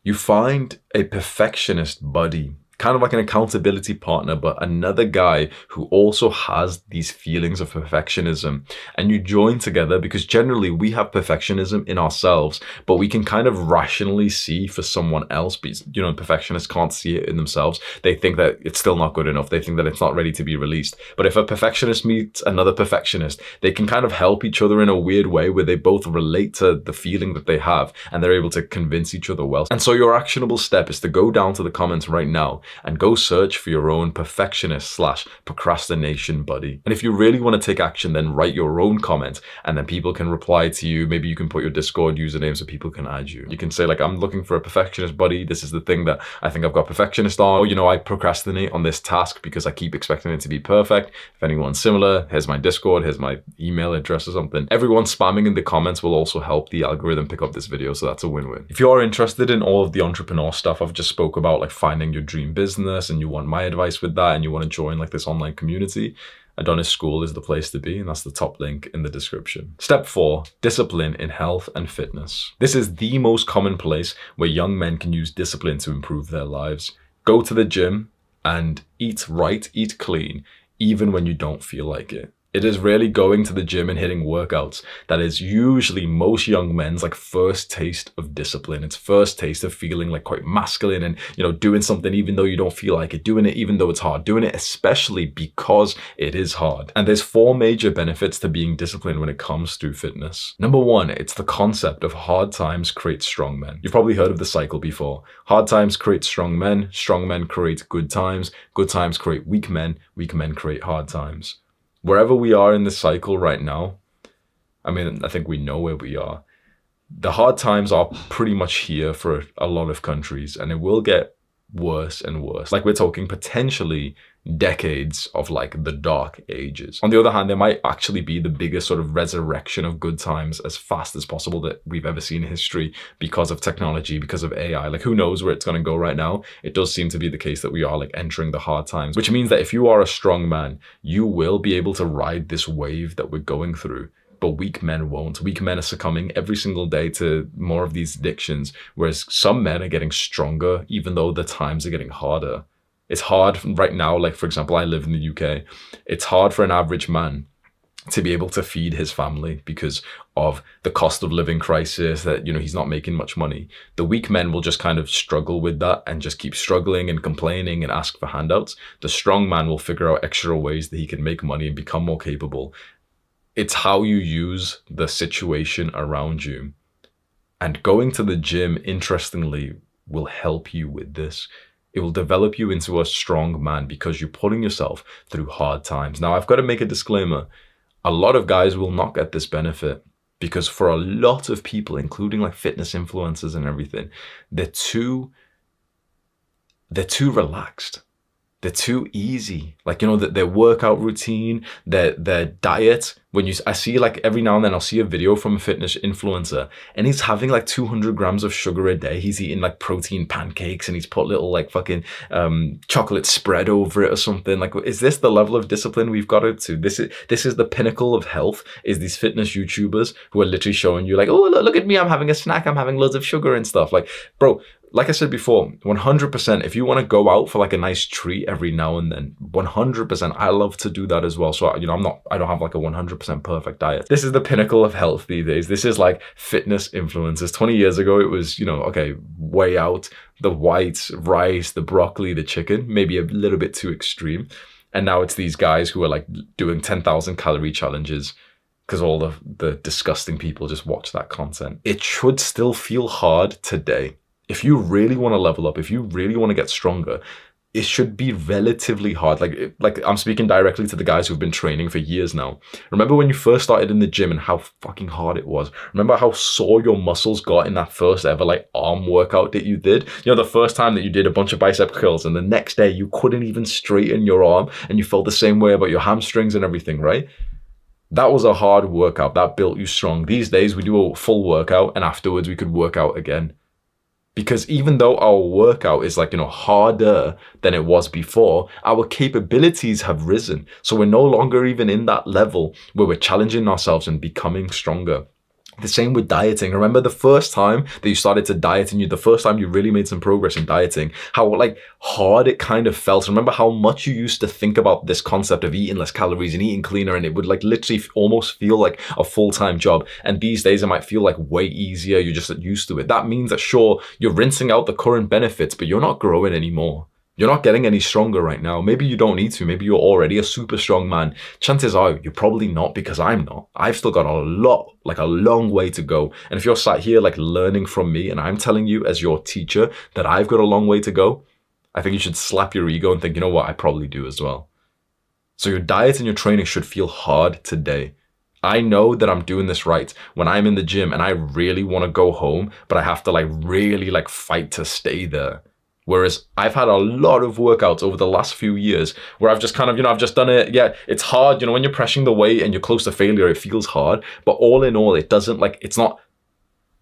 You find a perfectionist buddy, kind of like an accountability partner, but another guy who also has these feelings of perfectionism, and you join together, because generally we have perfectionism in ourselves, but we can kind of rationally see for someone else, but, you know, perfectionists can't see it in themselves. They think that it's still not good enough. They think that it's not ready to be released. But if a perfectionist meets another perfectionist, they can kind of help each other in a weird way where they both relate to the feeling that they have, and they're able to convince each other well. And so your actionable step is to go down to the comments right now and go search for your own perfectionist/procrastination buddy. And if you really want to take action, then write your own comment, and then people can reply to you. Maybe you can put your Discord username so people can add you. You can say like, I'm looking for a perfectionist buddy. This is the thing that I think I've got perfectionist on. Or, you know, I procrastinate on this task because I keep expecting it to be perfect. If anyone's similar, here's my Discord, here's my email address or something. Everyone spamming in the comments will also help the algorithm pick up this video. So that's a win-win. If you are interested in all of the entrepreneur stuff I've just spoke about, like finding your dream business, and you want my advice with that, and you want to join like this online community, Adonis School is the place to be, and that's the top link in the description. Step 4, discipline in health and fitness. This is the most common place where young men can use discipline to improve their lives. Go to the gym and eat right, eat clean, even when you don't feel like it. It is really going to the gym and hitting workouts that is usually most young men's like first taste of discipline. It's first taste of feeling like quite masculine and, you know, doing something even though you don't feel like it, doing it even though it's hard, doing it especially because it is hard. And there's 4 major benefits to being disciplined when it comes to fitness. Number 1, it's the concept of hard times create strong men. You've probably heard of the cycle before. Hard times create strong men create good times create weak men create hard times. Wherever we are in this cycle right now, I mean, I think we know where we are. The hard times are pretty much here for a lot of countries, and it will get worse and worse. Like, we're talking potentially decades of like the dark ages. On the other hand, there might actually be the biggest sort of resurrection of good times as fast as possible that we've ever seen in history because of technology, because of AI. Like, who knows where it's going to go right now? It does seem to be the case that we are like entering the hard times, which means that if you are a strong man, you will be able to ride this wave that we're going through. But weak men won't. Weak men are succumbing every single day to more of these addictions, whereas some men are getting stronger even though the times are getting harder. It's hard right now, like for example, I live in the UK. It's hard for an average man to be able to feed his family because of the cost of living crisis, that, you know, he's not making much money. The weak men will just kind of struggle with that and just keep struggling and complaining and ask for handouts. The strong man will figure out extra ways that he can make money and become more capable. It's how you use the situation around you. And going to the gym, interestingly, will help you with this. It will develop you into a strong man because you're putting yourself through hard times. Now, I've got to make a disclaimer. A lot of guys will not get this benefit because for a lot of people, including like fitness influencers and everything, they're too relaxed. They're too easy. Like, you know, their workout routine, their diet. I see like every now and then I'll see a video from a fitness influencer and he's having like 200 grams of sugar a day. He's eating like protein pancakes and he's put little like fucking chocolate spread over it or something. Like, is this the level of discipline we've got to? This is the pinnacle of health, is these fitness YouTubers who are literally showing you like, oh, look at me, I'm having a snack, I'm having loads of sugar and stuff. Like, bro, like I said before, 100%, if you want to go out for like a nice treat every now and then, 100%, I love to do that as well. So, you know, I don't have like a 100% perfect diet. This is the pinnacle of health these days. This is like fitness influencers. 20 years ago, it was, you know, okay, way out, the white rice, the broccoli, the chicken, maybe a little bit too extreme. And now it's these guys who are like doing 10,000 calorie challenges because all the disgusting people just watch that content. It should still feel hard today. If you really want to level up, if you really want to get stronger, it should be relatively hard. Like I'm speaking directly to the guys who've been training for years now. Remember when you first started in the gym and how fucking hard it was? Remember how sore your muscles got in that first ever like arm workout that you did? You know, the first time that you did a bunch of bicep curls and the next day you couldn't even straighten your arm and you felt the same way about your hamstrings and everything, right? That was a hard workout. That built you strong. These days we do a full workout and afterwards we could work out again. Because even though our workout is like, you know, harder than it was before, our capabilities have risen. So we're no longer even in that level where we're challenging ourselves and becoming stronger. The same with dieting. Remember the first time that you started to diet and the first time you really made some progress in dieting, how like hard it kind of felt. Remember how much you used to think about this concept of eating less calories and eating cleaner, and it would like literally almost feel like a full-time job. And these days it might feel like way easier. You're just used to it. That means that sure, you're rinsing out the current benefits, but you're not growing anymore. You're not getting any stronger right now. Maybe you don't need to. Maybe you're already a super strong man. Chances are you're probably not, because I'm not. I've still got a long way to go. And if you're sat here like learning from me and I'm telling you as your teacher that I've got a long way to go, I think you should slap your ego and think, you know what, I probably do as well. So your diet and your training should feel hard today. I know that I'm doing this right when I'm in the gym and I really want to go home, but I have to like really like fight to stay there. Whereas I've had a lot of workouts over the last few years where I've just kind of, you know, I've just done it. Yeah, it's hard. You know, when you're pressing the weight and you're close to failure, it feels hard. But all in all, it doesn't like, it's not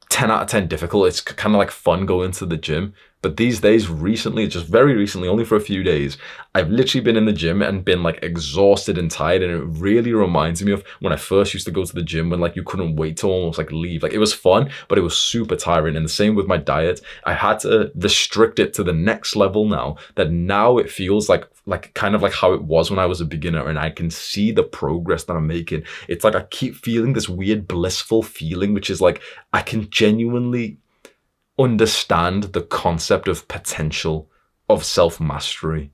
10 out of 10 difficult. It's kind of like fun going to the gym. But these days, recently, just very recently, only for a few days, I've literally been in the gym and been like exhausted and tired. And it really reminds me of when I first used to go to the gym when like you couldn't wait to almost like leave. Like it was fun, but it was super tiring. And the same with my diet. I had to restrict it to the next level now, that now it feels like kind of like how it was when I was a beginner, and I can see the progress that I'm making. It's like I keep feeling this weird blissful feeling, which is like I can genuinely understand the concept of potential, of self-mastery.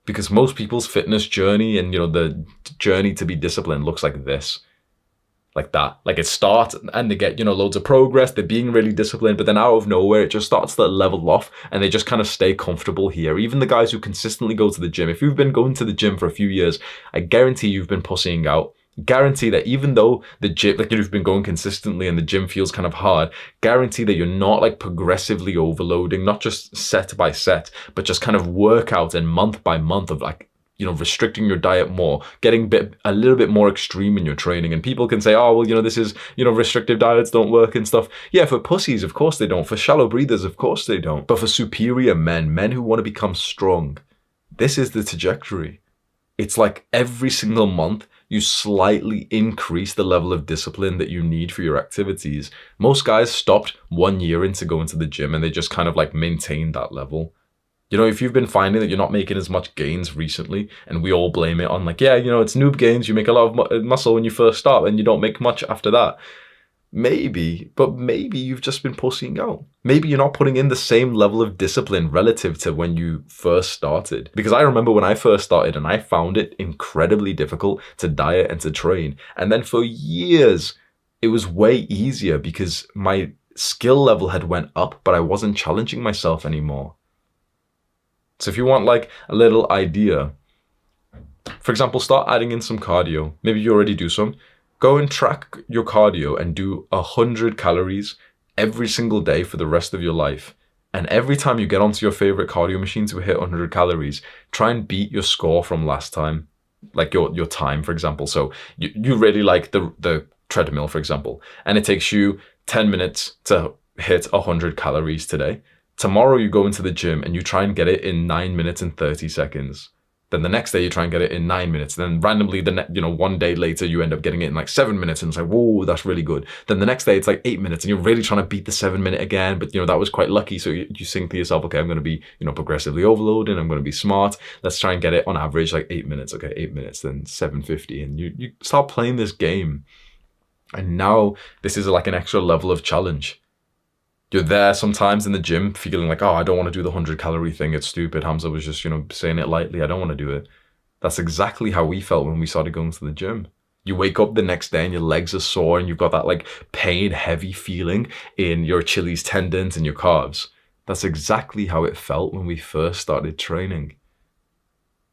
Because most people's fitness journey and, you know, the journey to be disciplined looks like this. Like that. Like it starts and they get, you know, loads of progress, they're being really disciplined, but then out of nowhere, it just starts to level off and they just kind of stay comfortable here. Even the guys who consistently go to the gym, if you've been going to the gym for a few years, I guarantee you've been pussying out. Guarantee that even though the gym, like you've been going consistently and the gym feels kind of hard, guarantee that you're not like progressively overloading, not just set by set, but just kind of workout and month by month of like, you know, restricting your diet more, getting a little bit more extreme in your training. And people can say, oh, well, you know, this is, you know, restrictive diets don't work and stuff. Yeah, for pussies, of course they don't. For shallow breathers, of course they don't. But for superior men who want to become strong, this is the trajectory. It's like every single month, you slightly increase the level of discipline that you need for your activities. Most guys stopped 1 year into going to the gym and they just kind of like maintained that level. You know, if you've been finding that you're not making as much gains recently, and we all blame it on like, yeah, you know, it's noob gains, you make a lot of muscle when you first start and you don't make much after that. Maybe, but maybe you've just been pussying out. Maybe you're not putting in the same level of discipline relative to when you first started. Because I remember when I first started and I found it incredibly difficult to diet and to train. And then for years, it was way easier because my skill level had went up, but I wasn't challenging myself anymore. So if you want like a little idea, for example, start adding in some cardio. Maybe you already do some. Go and track your cardio and do 100 calories every single day for the rest of your life. And every time you get onto your favorite cardio machine to hit 100 calories, try and beat your score from last time, like your time, for example. So you really like the treadmill, for example, and it takes you 10 minutes to hit 100 calories today. Tomorrow you go into the gym and you try and get it in 9 minutes and 30 seconds. Then the next day you try and get it in 9 minutes. Then randomly, one day later, you end up getting it in like 7 minutes, and it's like, whoa, that's really good. Then the next day it's like 8 minutes, and you're really trying to beat the 7 minute again. But that was quite lucky. So you think to yourself, okay, I'm going to be progressively overloading. I'm going to be smart. Let's try and get it on average like 8 minutes. Okay, 8 minutes, then 750, and you start playing this game. And now this is like an extra level of challenge. You're there sometimes in the gym feeling like, oh, I don't want to do the 100 calorie thing. It's stupid. Hamza was just, saying it lightly. I don't want to do it. That's exactly how we felt when we started going to the gym. You wake up the next day and your legs are sore and you've got that like pain, heavy feeling in your Achilles tendons and your calves. That's exactly how it felt when we first started training.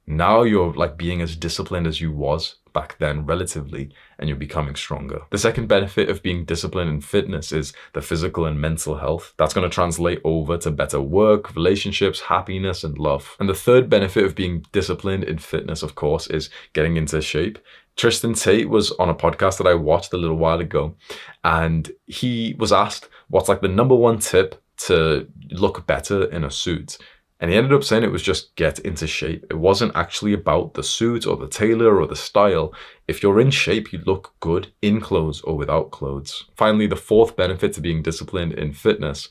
Now you're like being as disciplined as you was back then relatively, and you're becoming stronger. The second benefit of being disciplined in fitness is the physical and mental health. That's going to translate over to better work, relationships, happiness, and love. And the third benefit of being disciplined in fitness, of course, is getting into shape. Tristan Tate was on a podcast that I watched a little while ago, and he was asked what's like the number one tip to look better in a suit. And he ended up saying it was just get into shape. It wasn't actually about the suit or the tailor or the style. If you're in shape, you look good in clothes or without clothes. Finally, the fourth benefit to being disciplined in fitness,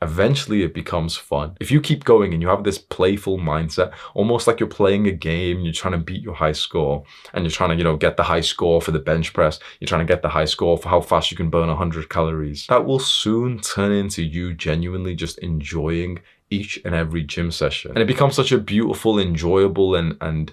eventually it becomes fun. If you keep going and you have this playful mindset, almost like you're playing a game, you're trying to beat your high score, and you're trying to, get the high score for the bench press, you're trying to get the high score for how fast you can burn 100 calories, that will soon turn into you genuinely just enjoying each and every gym session. And it becomes such a beautiful, enjoyable, and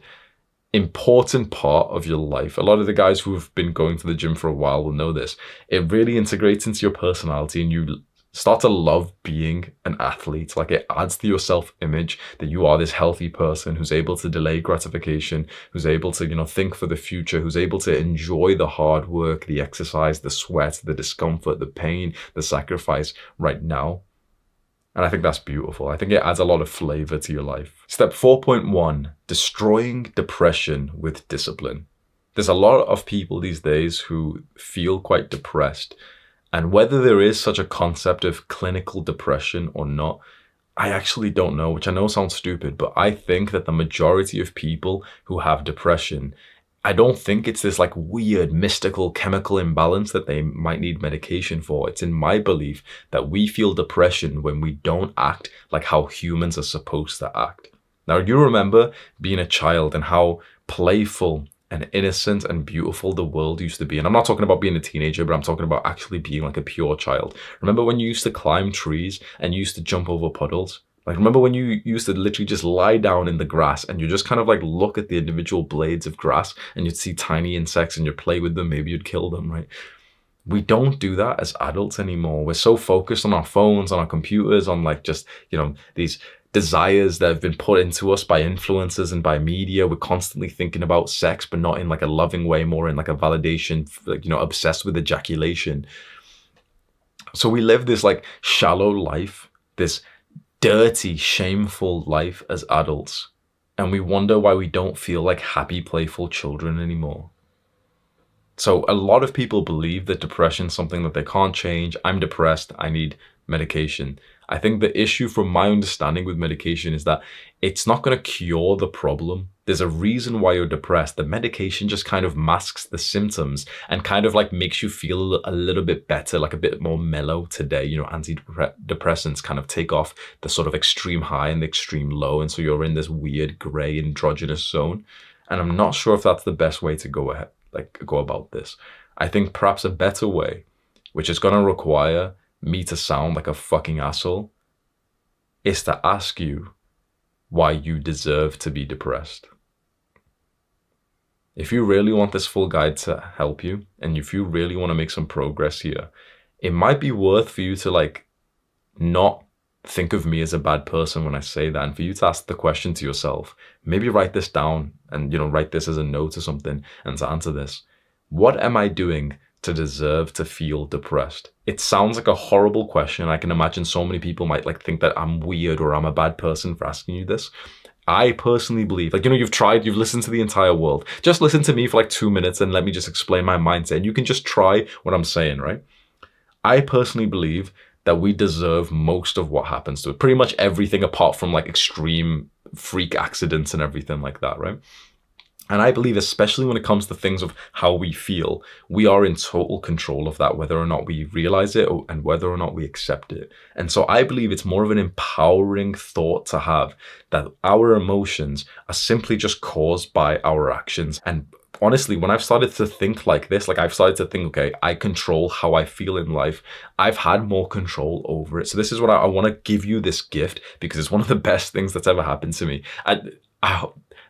important part of your life. A lot of the guys who have been going to the gym for a while will know this. It really integrates into your personality, and you start to love being an athlete. Like, it adds to your self-image that you are this healthy person who's able to delay gratification, who's able to, think for the future, who's able to enjoy the hard work, the exercise, the sweat, the discomfort, the pain, the sacrifice right now. And I think that's beautiful. I think it adds a lot of flavor to your life. Step 4.1, destroying depression with discipline. There's a lot of people these days who feel quite depressed. And whether there is such a concept of clinical depression or not, I actually don't know, which I know sounds stupid, but I think that the majority of people who have depression, I don't think it's this like weird mystical chemical imbalance that they might need medication for. It's in my belief that we feel depression when we don't act like how humans are supposed to act. Now, you remember being a child and how playful and innocent and beautiful the world used to be. And I'm not talking about being a teenager, but I'm talking about actually being like a pure child. Remember when you used to climb trees and you used to jump over puddles? Like, remember when you used to literally just lie down in the grass and you just kind of like look at the individual blades of grass and you'd see tiny insects and you'd play with them, maybe you'd kill them, right? We don't do that as adults anymore. We're so focused on our phones, on our computers, on like just, these desires that have been put into us by influencers and by media. We're constantly thinking about sex, but not in like a loving way, more in like a validation, like, obsessed with ejaculation. So we live this like shallow life, this dirty, shameful life as adults, and we wonder why we don't feel like happy, playful children anymore. So a lot of people believe that depression is something that they can't change. I'm depressed, I need medication. I think the issue from my understanding with medication is that it's not going to cure the problem. There's a reason why you're depressed. The medication just kind of masks the symptoms and kind of like makes you feel a little bit better, like a bit more mellow today. You know, antidepressants kind of take off the sort of extreme high and the extreme low. And so you're in this weird gray androgynous zone. And I'm not sure if that's the best way to go about this. I think perhaps a better way, which is going to require me to sound like a fucking asshole, is to ask you why you deserve to be depressed. If you really want this full guide to help you, and if you really want to make some progress here, it might be worth for you to like not think of me as a bad person when I say that, and for you to ask the question to yourself. Maybe write this down and, you know, write this as a note or something, and to answer this. What am I doing to deserve to feel depressed? It sounds like a horrible question. I can imagine so many people might like think that I'm weird or I'm a bad person for asking you this. I personally believe, like, you know, you've listened to the entire world. Just listen to me for like 2 minutes and let me just explain my mindset. And you can just try what I'm saying, right? I personally believe that we deserve most of what happens to it. Pretty much everything apart from like extreme freak accidents and everything like that, right? And I believe, especially when it comes to things of how we feel, we are in total control of that, whether or not we realize it and whether or not we accept it. And so I believe it's more of an empowering thought to have, that our emotions are simply just caused by our actions. And honestly, when I've started to think like this, like I've started to think, okay, I control how I feel in life, I've had more control over it. So this is what I want to give you this gift, because it's one of the best things that's ever happened to me.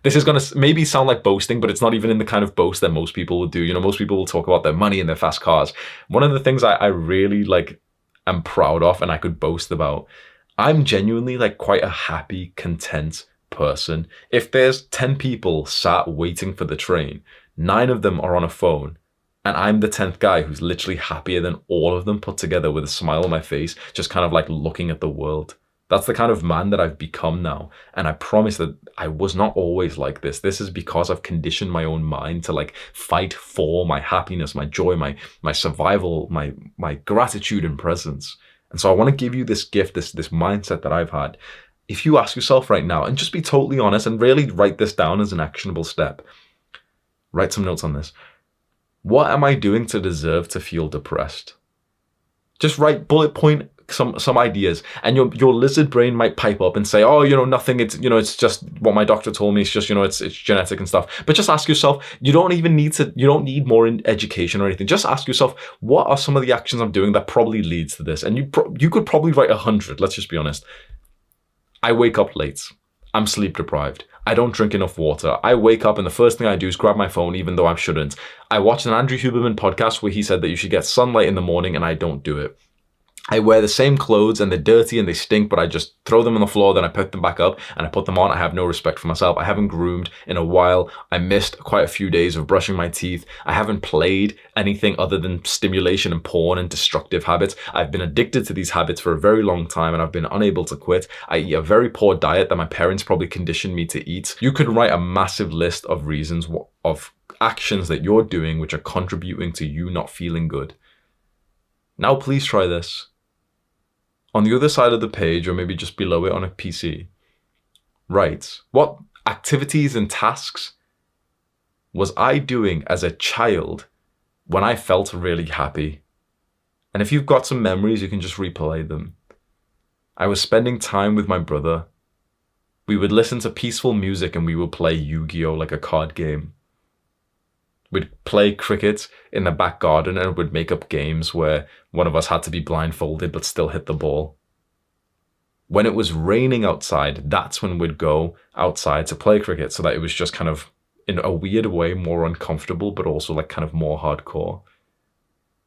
This is going to maybe sound like boasting, but it's not even in the kind of boast that most people would do. You know, most people will talk about their money and their fast cars. One of the things I really like, am proud of and I could boast about, I'm genuinely like quite a happy, content person. If there's 10 people sat waiting for the train, 9 of them are on a phone, and I'm the 10th guy who's literally happier than all of them put together with a smile on my face, just kind of like looking at the world. That's the kind of man that I've become now. And I promise that I was not always like this. This is because I've conditioned my own mind to like fight for my happiness, my joy, my survival, my gratitude and presence. And so I want to give you this gift, this mindset that I've had. If you ask yourself right now, and just be totally honest and really write this down as an actionable step. Write some notes on this. What am I doing to deserve to feel depressed? Just write bullet point some ideas, and your lizard brain might pipe up and say, oh, you know, nothing, it's, you know, it's just what my doctor told me, it's just, you know, it's genetic and stuff. But just ask yourself, you don't need more education or anything. Just ask yourself, what are some of the actions I'm doing that probably leads to this? And you could probably write 100. Let's just be honest. I wake up late. I'm sleep deprived. I don't drink enough water. I wake up and the first thing I do is grab my phone, even though I shouldn't. I watched an Andrew Huberman podcast where he said that you should get sunlight in the morning, and I don't do it. I wear the same clothes and they're dirty and they stink, but I just throw them on the floor, then I pick them back up and I put them on. I have no respect for myself. I haven't groomed in a while. I missed quite a few days of brushing my teeth. I haven't played anything other than stimulation and porn and destructive habits. I've been addicted to these habits for a very long time and I've been unable to quit. I eat a very poor diet that my parents probably conditioned me to eat. You could write a massive list of reasons, of actions that you're doing which are contributing to you not feeling good. Now please try this. On the other side of the page, or maybe just below it on a PC, write, what activities and tasks was I doing as a child when I felt really happy? And if you've got some memories, you can just replay them. I was spending time with my brother. We would listen to peaceful music and we would play Yu-Gi-Oh! Like a card game. We'd play cricket in the back garden and would make up games where one of us had to be blindfolded but still hit the ball. When it was raining outside, that's when we'd go outside to play cricket, so that it was just kind of, in a weird way, more uncomfortable, but also like kind of more hardcore.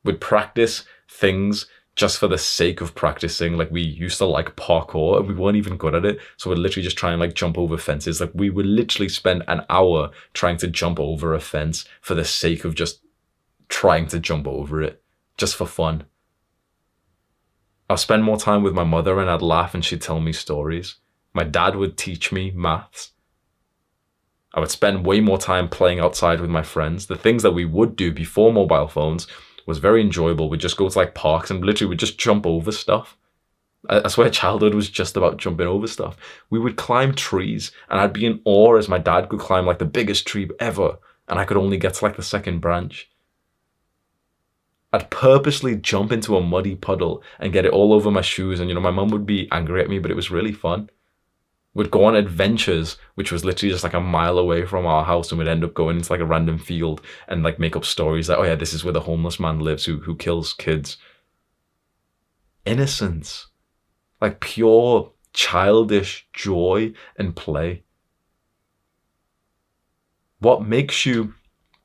We'd practice things just for the sake of practicing. Like we used to like parkour and we weren't even good at it. So we'd literally just try and like jump over fences. Like we would literally spend an hour trying to jump over a fence for the sake of just trying to jump over it, just for fun. I'll spend more time with my mother and I'd laugh and she'd tell me stories. My dad would teach me maths. I would spend way more time playing outside with my friends. The things that we would do before mobile phones was very enjoyable. We'd just go to like parks and literally we'd just jump over stuff. I swear childhood was just about jumping over stuff. We would climb trees and I'd be in awe as my dad could climb like the biggest tree ever and I could only get to like the second branch. I'd purposely jump into a muddy puddle and get it all over my shoes, and my mum would be angry at me, but it was really fun. We'd go on adventures, which was literally just like a mile away from our house, and we'd end up going into like a random field and like make up stories like, oh yeah, this is where the homeless man lives who kills kids. Innocence. Like pure childish joy and play. What makes you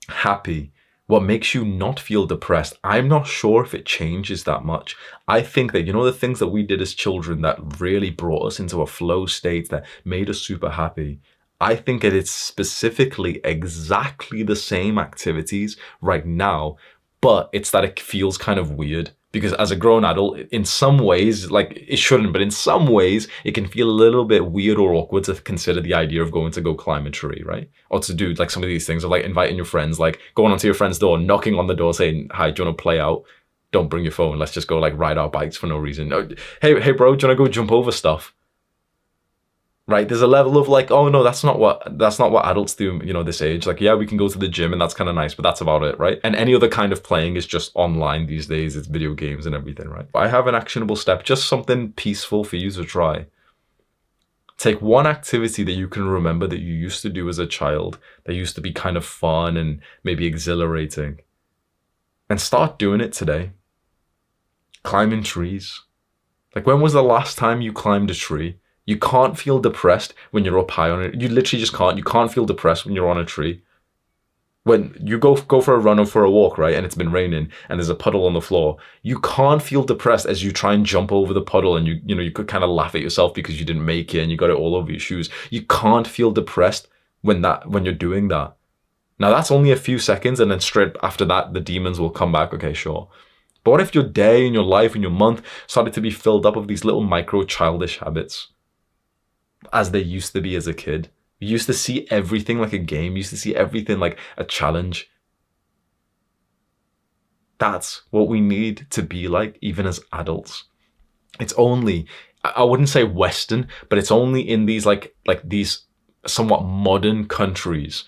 happy? What makes you not feel depressed? I'm not sure if it changes that much. I think that, the things that we did as children that really brought us into a flow state that made us super happy, I think that it's specifically exactly the same activities right now, but it's that it feels kind of weird. Because as a grown adult, in some ways, like it shouldn't, but in some ways, it can feel a little bit weird or awkward to consider the idea of going to go climb a tree, right? Or to do like some of these things, or like inviting your friends, like going onto your friend's door, knocking on the door saying, hi, do you want to play out? Don't bring your phone. Let's just go like ride our bikes for no reason. Hey bro, do you want to go jump over stuff? Right, there's a level of like, oh no, that's not what adults do, this age. Like, yeah, we can go to the gym and that's kind of nice, but that's about it, right? And any other kind of playing is just online these days. It's video games and everything, right? I have an actionable step, just something peaceful for you to try. Take one activity that you can remember that you used to do as a child, that used to be kind of fun and maybe exhilarating, and start doing it today. Climbing trees. Like, when was the last time you climbed a tree? You can't feel depressed when you're up high on it. You literally just can't. You can't feel depressed when you're on a tree. When you go for a run or for a walk, right, and it's been raining and there's a puddle on the floor, you can't feel depressed as you try and jump over the puddle, and you could kind of laugh at yourself because you didn't make it and you got it all over your shoes. You can't feel depressed when you're doing that. Now that's only a few seconds, and then straight after that, the demons will come back. Okay, sure. But what if your day and your life and your month started to be filled up of these little micro childish habits? As they used to be as a kid. You used to see everything like a game. You used to see everything like a challenge. That's what we need to be like, even as adults. It's only, I wouldn't say Western, but it's only in these like these somewhat modern countries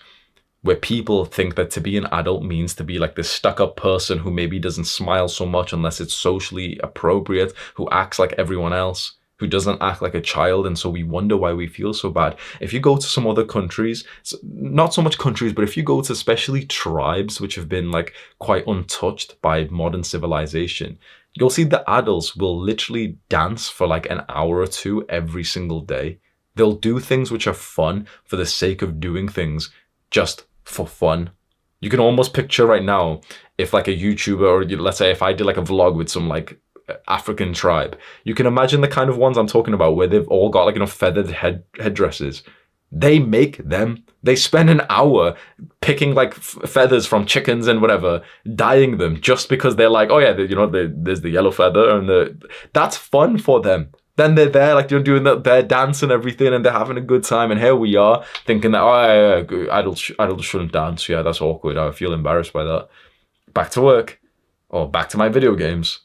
where people think that to be an adult means to be like this stuck-up person who maybe doesn't smile so much unless it's socially appropriate, who acts like everyone else, who doesn't act like a child, and so we wonder why we feel so bad. If you go to some other countries, not so much countries, but if you go to especially tribes which have been like quite untouched by modern civilization, you'll see the adults will literally dance for like an hour or two every single day. They'll do things which are fun for the sake of doing things, just for fun. You can almost picture right now if like a YouTuber, or let's say if I did like a vlog with some like African tribe, you can imagine the kind of ones I'm talking about where they've all got like feathered headdresses. They make them. They spend an hour picking like feathers from chickens and whatever, dyeing them just because they're like, oh yeah, there's the yellow feather, and that's fun for them. Then they're there, like they're doing their dance and everything, and they're having a good time. And here we are thinking that, oh yeah, adults shouldn't dance. Yeah, that's awkward. I feel embarrassed by that. Back to work, or back to my video games.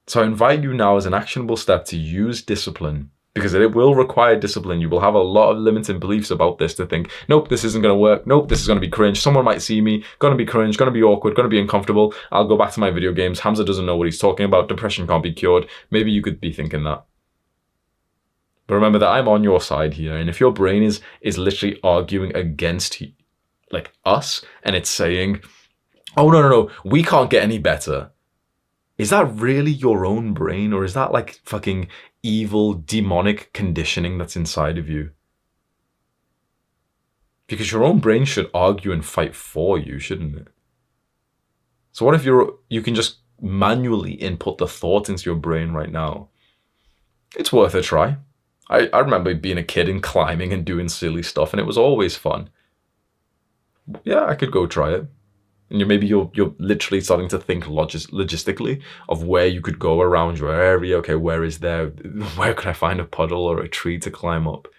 So I invite you now as an actionable step to use discipline, because it will require discipline. You will have a lot of limiting beliefs about this to think, nope, this isn't going to work. Nope, this is going to be cringe. Someone might see me. Going to be cringe. Going to be awkward. Going to be uncomfortable. I'll go back to my video games. Hamza doesn't know what he's talking about. Depression can't be cured. Maybe you could be thinking that. But remember that I'm on your side here. And if your brain is literally arguing against like us, and it's saying, oh, no, we can't get any better. Is that really your own brain, or is that like fucking evil, demonic conditioning that's inside of you? Because your own brain should argue and fight for you, shouldn't it? So what if you can just manually input the thought into your brain right now? It's worth a try. I remember being a kid and climbing and doing silly stuff, and it was always fun. Yeah, I could go try it. And you're literally starting to think logistically of where you could go around your area. Okay, where could I find a puddle or a tree to climb up?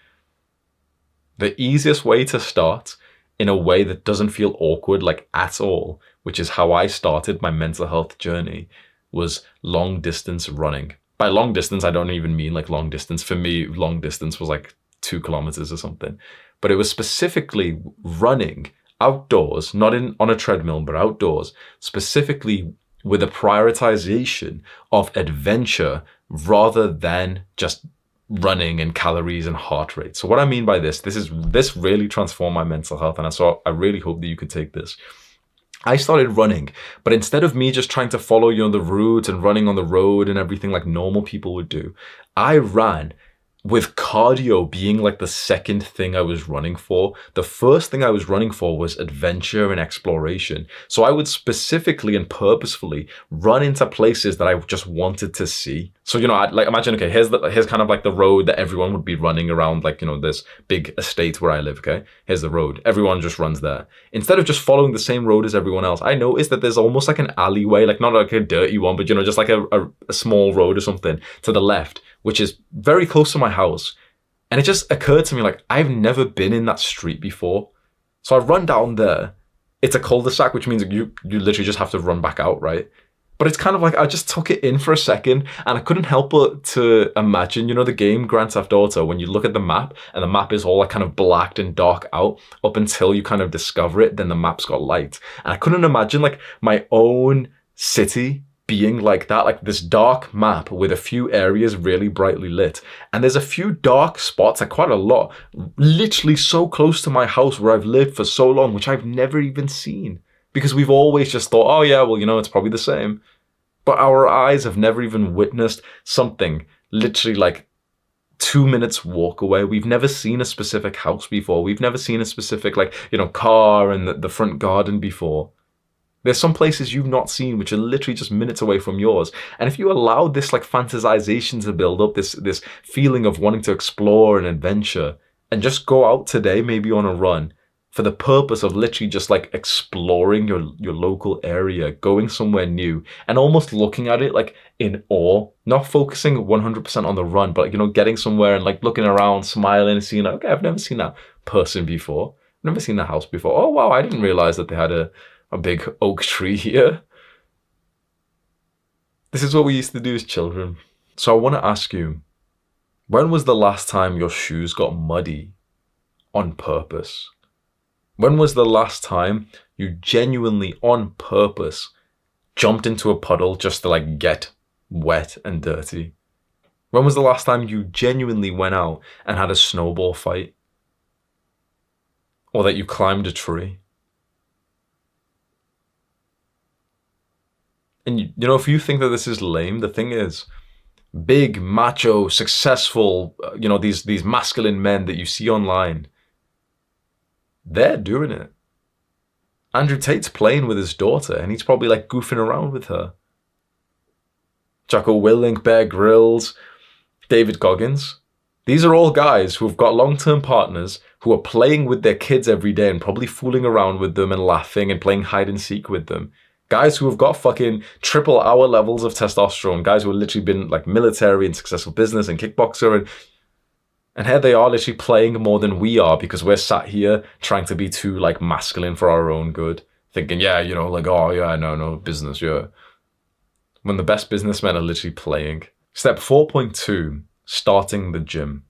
The easiest way to start in a way that doesn't feel awkward like at all, which is how I started my mental health journey, was long distance running. By long distance, I don't even mean like long distance. For me, long distance was like 2 kilometers or something. But it was specifically running outdoors, not on a treadmill, but outdoors, specifically with a prioritization of adventure rather than just running and calories and heart rate. So what I mean by this really transformed my mental health, and I really hope that you could take this. I started running, but instead of me just trying to follow, the route and running on the road and everything like normal people would do, I ran with cardio being like the second thing I was running for. The first thing I was running for was adventure and exploration. So I would specifically and purposefully run into places that I just wanted to see. So, I'd like imagine, okay, here's kind of like the road that everyone would be running around, like, this big estate where I live, okay? Here's the road. Everyone just runs there. Instead of just following the same road as everyone else, I noticed that there's almost like an alleyway, like not like a dirty one, but, just like a small road or something to the left, which is very close to my house. And it just occurred to me, like, I've never been in that street before. So I run down there. It's a cul-de-sac, which means you literally just have to run back out, right? But it's kind of like I just took it in for a second, and I couldn't help but to imagine, the game Grand Theft Auto, when you look at the map and the map is all like kind of blacked and dark out up until you kind of discover it, then the map's got light. And I couldn't imagine like my own city being like that, like this dark map with a few areas really brightly lit. And there's a few dark spots, like quite a lot, literally so close to my house where I've lived for so long, which I've never even seen. Because we've always just thought, oh yeah, well, it's probably the same. But our eyes have never even witnessed something literally like 2 minutes walk away. We've never seen a specific house before. We've never seen a specific car and the front garden before. There's some places you've not seen which are literally just minutes away from yours. And if you allow this like fantasization to build up, this feeling of wanting to explore and adventure, and just go out today, maybe on a run, for the purpose of literally just like exploring your local area, going somewhere new, and almost looking at it like in awe, not focusing 100% on the run, but getting somewhere and like looking around, smiling and seeing like, okay, I've never seen that person before. I've never seen that house before. Oh wow, I didn't realize that they had a big oak tree here. This is what we used to do as children. So I want to ask you, when was the last time your shoes got muddy on purpose? When was the last time you genuinely on purpose jumped into a puddle just to like get wet and dirty? When was the last time you genuinely went out and had a snowball fight? Or that you climbed a tree? And if you think that this is lame, the thing is, big, macho, successful, these masculine men that you see online, they're doing it. Andrew Tate's playing with his daughter, and he's probably like goofing around with her. Jocko Willink, Bear Grylls, David Goggins. These are all guys who've got long-term partners who are playing with their kids every day and probably fooling around with them and laughing and playing hide and seek with them. Guys who have got fucking triple our levels of testosterone. Guys who have literally been like military and successful business and kickboxer. And here they are literally playing more than we are because we're sat here trying to be too like masculine for our own good. Thinking, yeah, like, oh yeah, no, business, yeah. When the best businessmen are literally playing. Step 4.2, starting the gym.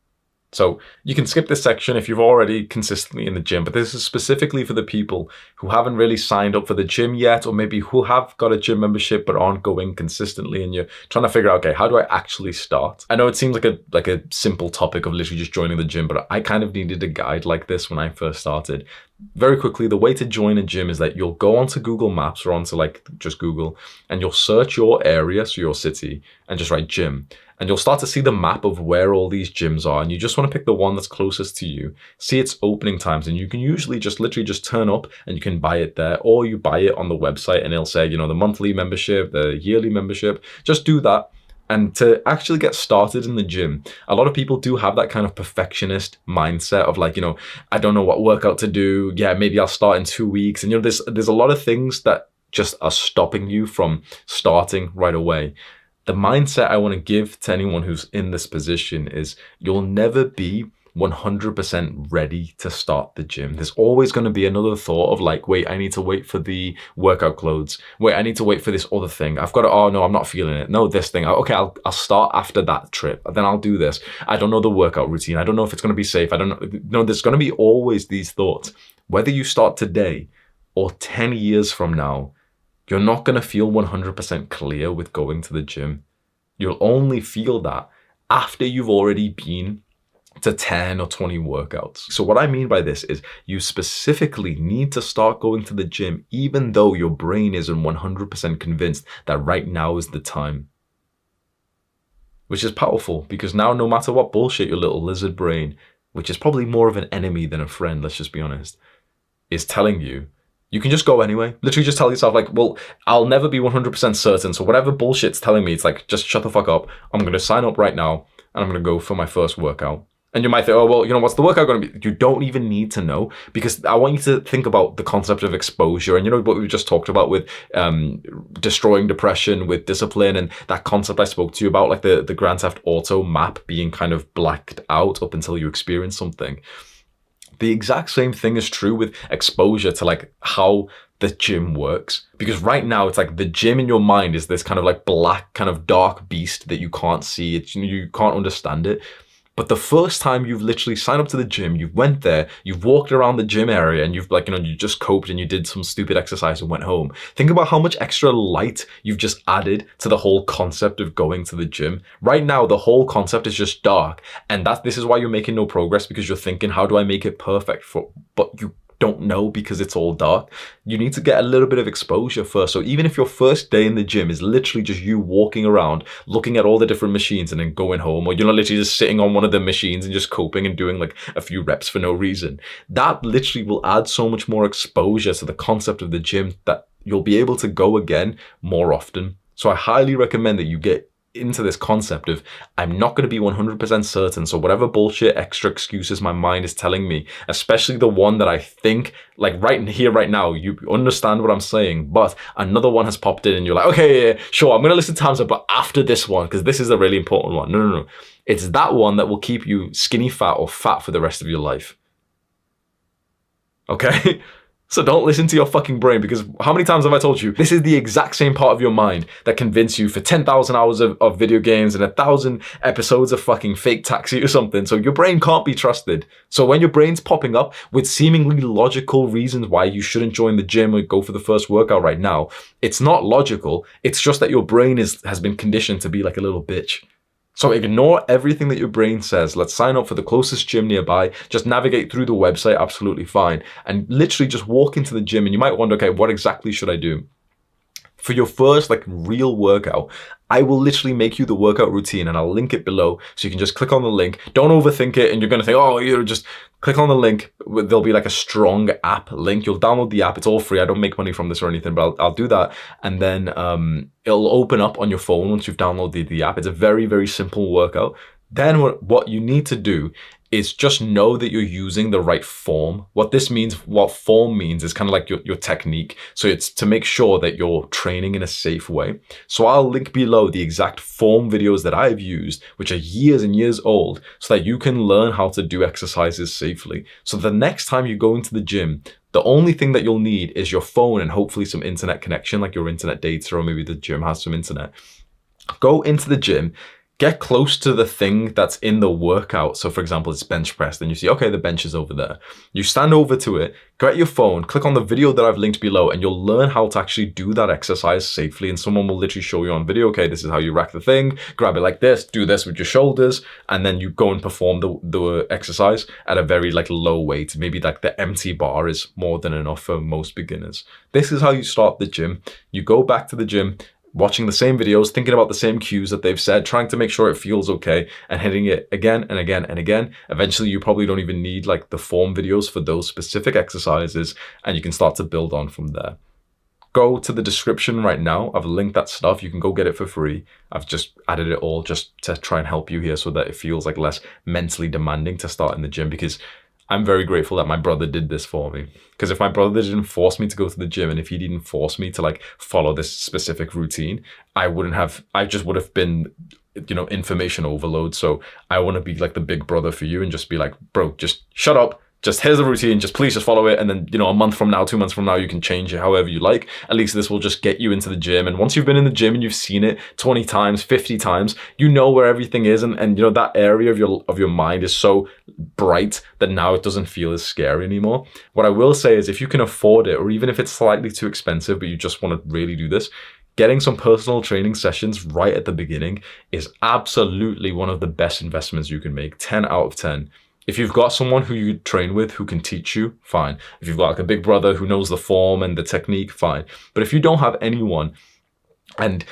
So you can skip this section if you're already consistently in the gym, but this is specifically for the people who haven't really signed up for the gym yet, or maybe who have got a gym membership but aren't going consistently, and you're trying to figure out, okay, how do I actually start? I know it seems like a simple topic of literally just joining the gym, but I kind of needed a guide like this when I first started. Very quickly, the way to join a gym is that you'll go onto Google Maps or onto like just Google, and you'll search your area, so your city, and just write gym. And you'll start to see the map of where all these gyms are, and you just want to pick the one that's closest to you, see its opening times, and you can usually just literally just turn up and you can buy it there, or you buy it on the website and it'll say, the monthly membership, the yearly membership. Just do that. And to actually get started in the gym, a lot of people do have that kind of perfectionist mindset of like, I don't know what workout to do. Yeah, maybe I'll start in 2 weeks. And there's a lot of things that just are stopping you from starting right away. The mindset I want to give to anyone who's in this position is you'll never be 100% ready to start the gym. There's always going to be another thought of like, wait, I need to wait for the workout clothes. Wait, I need to wait for this other thing. I've got to, oh no, I'm not feeling it. No, this thing. Okay, I'll start after that trip. Then I'll do this. I don't know the workout routine. I don't know if it's going to be safe. I don't know. No, there's going to be always these thoughts. Whether you start today or 10 years from now, you're not going to feel 100% clear with going to the gym. You'll only feel that after you've already been to 10 or 20 workouts. So what I mean by this is you specifically need to start going to the gym even though your brain isn't 100% convinced that right now is the time. Which is powerful because now no matter what bullshit your little lizard brain, which is probably more of an enemy than a friend, let's just be honest, is telling you, you can just go anyway. Literally just tell yourself like, well, I'll never be 100% certain. So whatever bullshit's telling me, it's like, just shut the fuck up. I'm going to sign up right now and I'm going to go for my first workout. And you might think, oh, well, you know, what's the workout going to be? You don't even need to know because I want you to think about the concept of exposure. And you know what we just talked about with destroying depression, with discipline, and that concept I spoke to you about, like the Grand Theft Auto map being kind of blacked out up until you experience something. The exact same thing is true with exposure to like how the gym works. Because right now it's like the gym in your mind is this kind of like black, kind of dark beast that you can't see. You can't understand it. But the first time you've literally signed up to the gym, you've went there, you've walked around the gym area and you've like, you know, you just coped and you did some stupid exercise and went home. Think about how much extra light you've just added to the whole concept of going to the gym. Right now, the whole concept is just dark. And this is why you're making no progress because you're thinking, how do I make it perfect? But you don't know because it's all dark. You need to get a little bit of exposure first. So even if your first day in the gym is literally just you walking around, looking at all the different machines and then going home, or you're not literally just sitting on one of the machines and just coping and doing like a few reps for no reason, that literally will add so much more exposure to the concept of the gym that you'll be able to go again more often. So I highly recommend that you get into this concept of I'm not going to be 100% certain, so whatever bullshit extra excuses my mind is telling me, especially the one that I think like right here right now you understand what I'm saying, but another one has popped in and you're like, okay, yeah, sure, I'm going to listen to Hamza, but after this one because this is a really important one. No, it's that one that will keep you skinny fat or fat for the rest of your life. Okay. So don't listen to your fucking brain because how many times have I told you this is the exact same part of your mind that convinced you for 10,000 hours of video games and 1,000 episodes of fucking Fake Taxi or something. So your brain can't be trusted. So when your brain's popping up with seemingly logical reasons why you shouldn't join the gym or go for the first workout right now, it's not logical. It's just that your brain has been conditioned to be like a little bitch. So ignore everything that your brain says. Let's sign up for the closest gym nearby. Just navigate through the website, absolutely fine. And literally just walk into the gym and you might wonder, okay, what exactly should I do? For your first like real workout, I will literally make you the workout routine and I'll link it below so you can just click on the link. Don't overthink it and you're going to think, oh, you just click on the link. There'll be like a strong app link. You'll download the app. It's all free. I don't make money from this or anything, but I'll do that. And then it'll open up on your phone once you've downloaded the app. It's a very, very simple workout. Then what you need to do is just know that you're using the right form. What this means, what form means is kind of like your technique. So it's to make sure that you're training in a safe way. So I'll link below the exact form videos that I've used, which are years and years old, so that you can learn how to do exercises safely. So the next time you go into the gym, the only thing that you'll need is your phone and hopefully some internet connection, like your internet data, or maybe the gym has some internet. Go into the gym, get close to the thing that's in the workout. So for example, it's bench press. Then you see, okay, the bench is over there. You stand over to it, get your phone, click on the video that I've linked below, and you'll learn how to actually do that exercise safely. And someone will literally show you on video, okay, this is how you rack the thing, grab it like this, do this with your shoulders, and then you go and perform the exercise at a very like low weight. Maybe like the empty bar is more than enough for most beginners. This is how you start the gym. You go back to the gym, watching the same videos, thinking about the same cues that they've said, trying to make sure it feels okay, and hitting it again and again and again. Eventually, you probably don't even need like the form videos for those specific exercises, and you can start to build on from there. Go to the description right now. I've linked that stuff. You can go get it for free. I've just added it all just to try and help you here so that it feels like less mentally demanding to start in the gym, because I'm very grateful that my brother did this for me. Because if my brother didn't force me to go to the gym, and if he didn't force me to like follow this specific routine, I just would have been information overload. So I want to be like the big brother for you and just be like, bro, just shut up. Just here's the routine, just please just follow it. And then, a month from now, 2 months from now, you can change it however you like. At least this will just get you into the gym. And once you've been in the gym and you've seen it 20 times, 50 times, you know where everything is. And that area of your mind is so bright that now it doesn't feel as scary anymore. What I will say is if you can afford it, or even if it's slightly too expensive, but you just want to really do this, getting some personal training sessions right at the beginning is absolutely one of the best investments you can make. 10 out of 10. If you've got someone who you train with who can teach you, fine. If you've got like a big brother who knows the form and the technique, fine. But if you don't have anyone and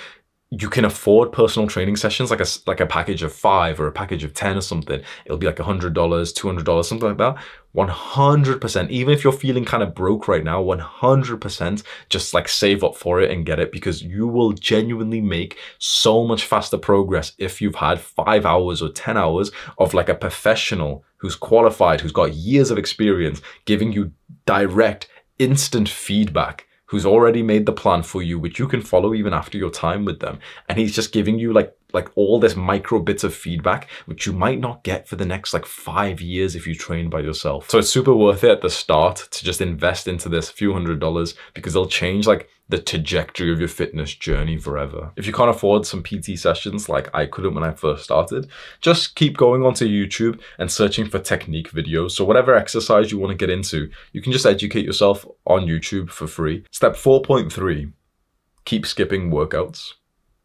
you can afford personal training sessions, like a package of 5 or a package of 10 or something, it'll be like $100, $200, something like that. 100%, even if you're feeling kind of broke right now, 100% just like save up for it and get it, because you will genuinely make so much faster progress if you've had 5 hours or 10 hours of like a professional who's qualified, who's got years of experience, giving you direct, instant feedback, who's already made the plan for you, which you can follow even after your time with them. And he's just giving you like all this micro bits of feedback, which you might not get for the next 5 years if you train by yourself. So it's super worth it at the start to just invest into this few $100s, because they'll change the trajectory of your fitness journey forever. If you can't afford some PT sessions like I couldn't when I first started, just keep going onto YouTube and searching for technique videos. So whatever exercise you want to get into, you can just educate yourself on YouTube for free. Step 4.3, keep skipping workouts.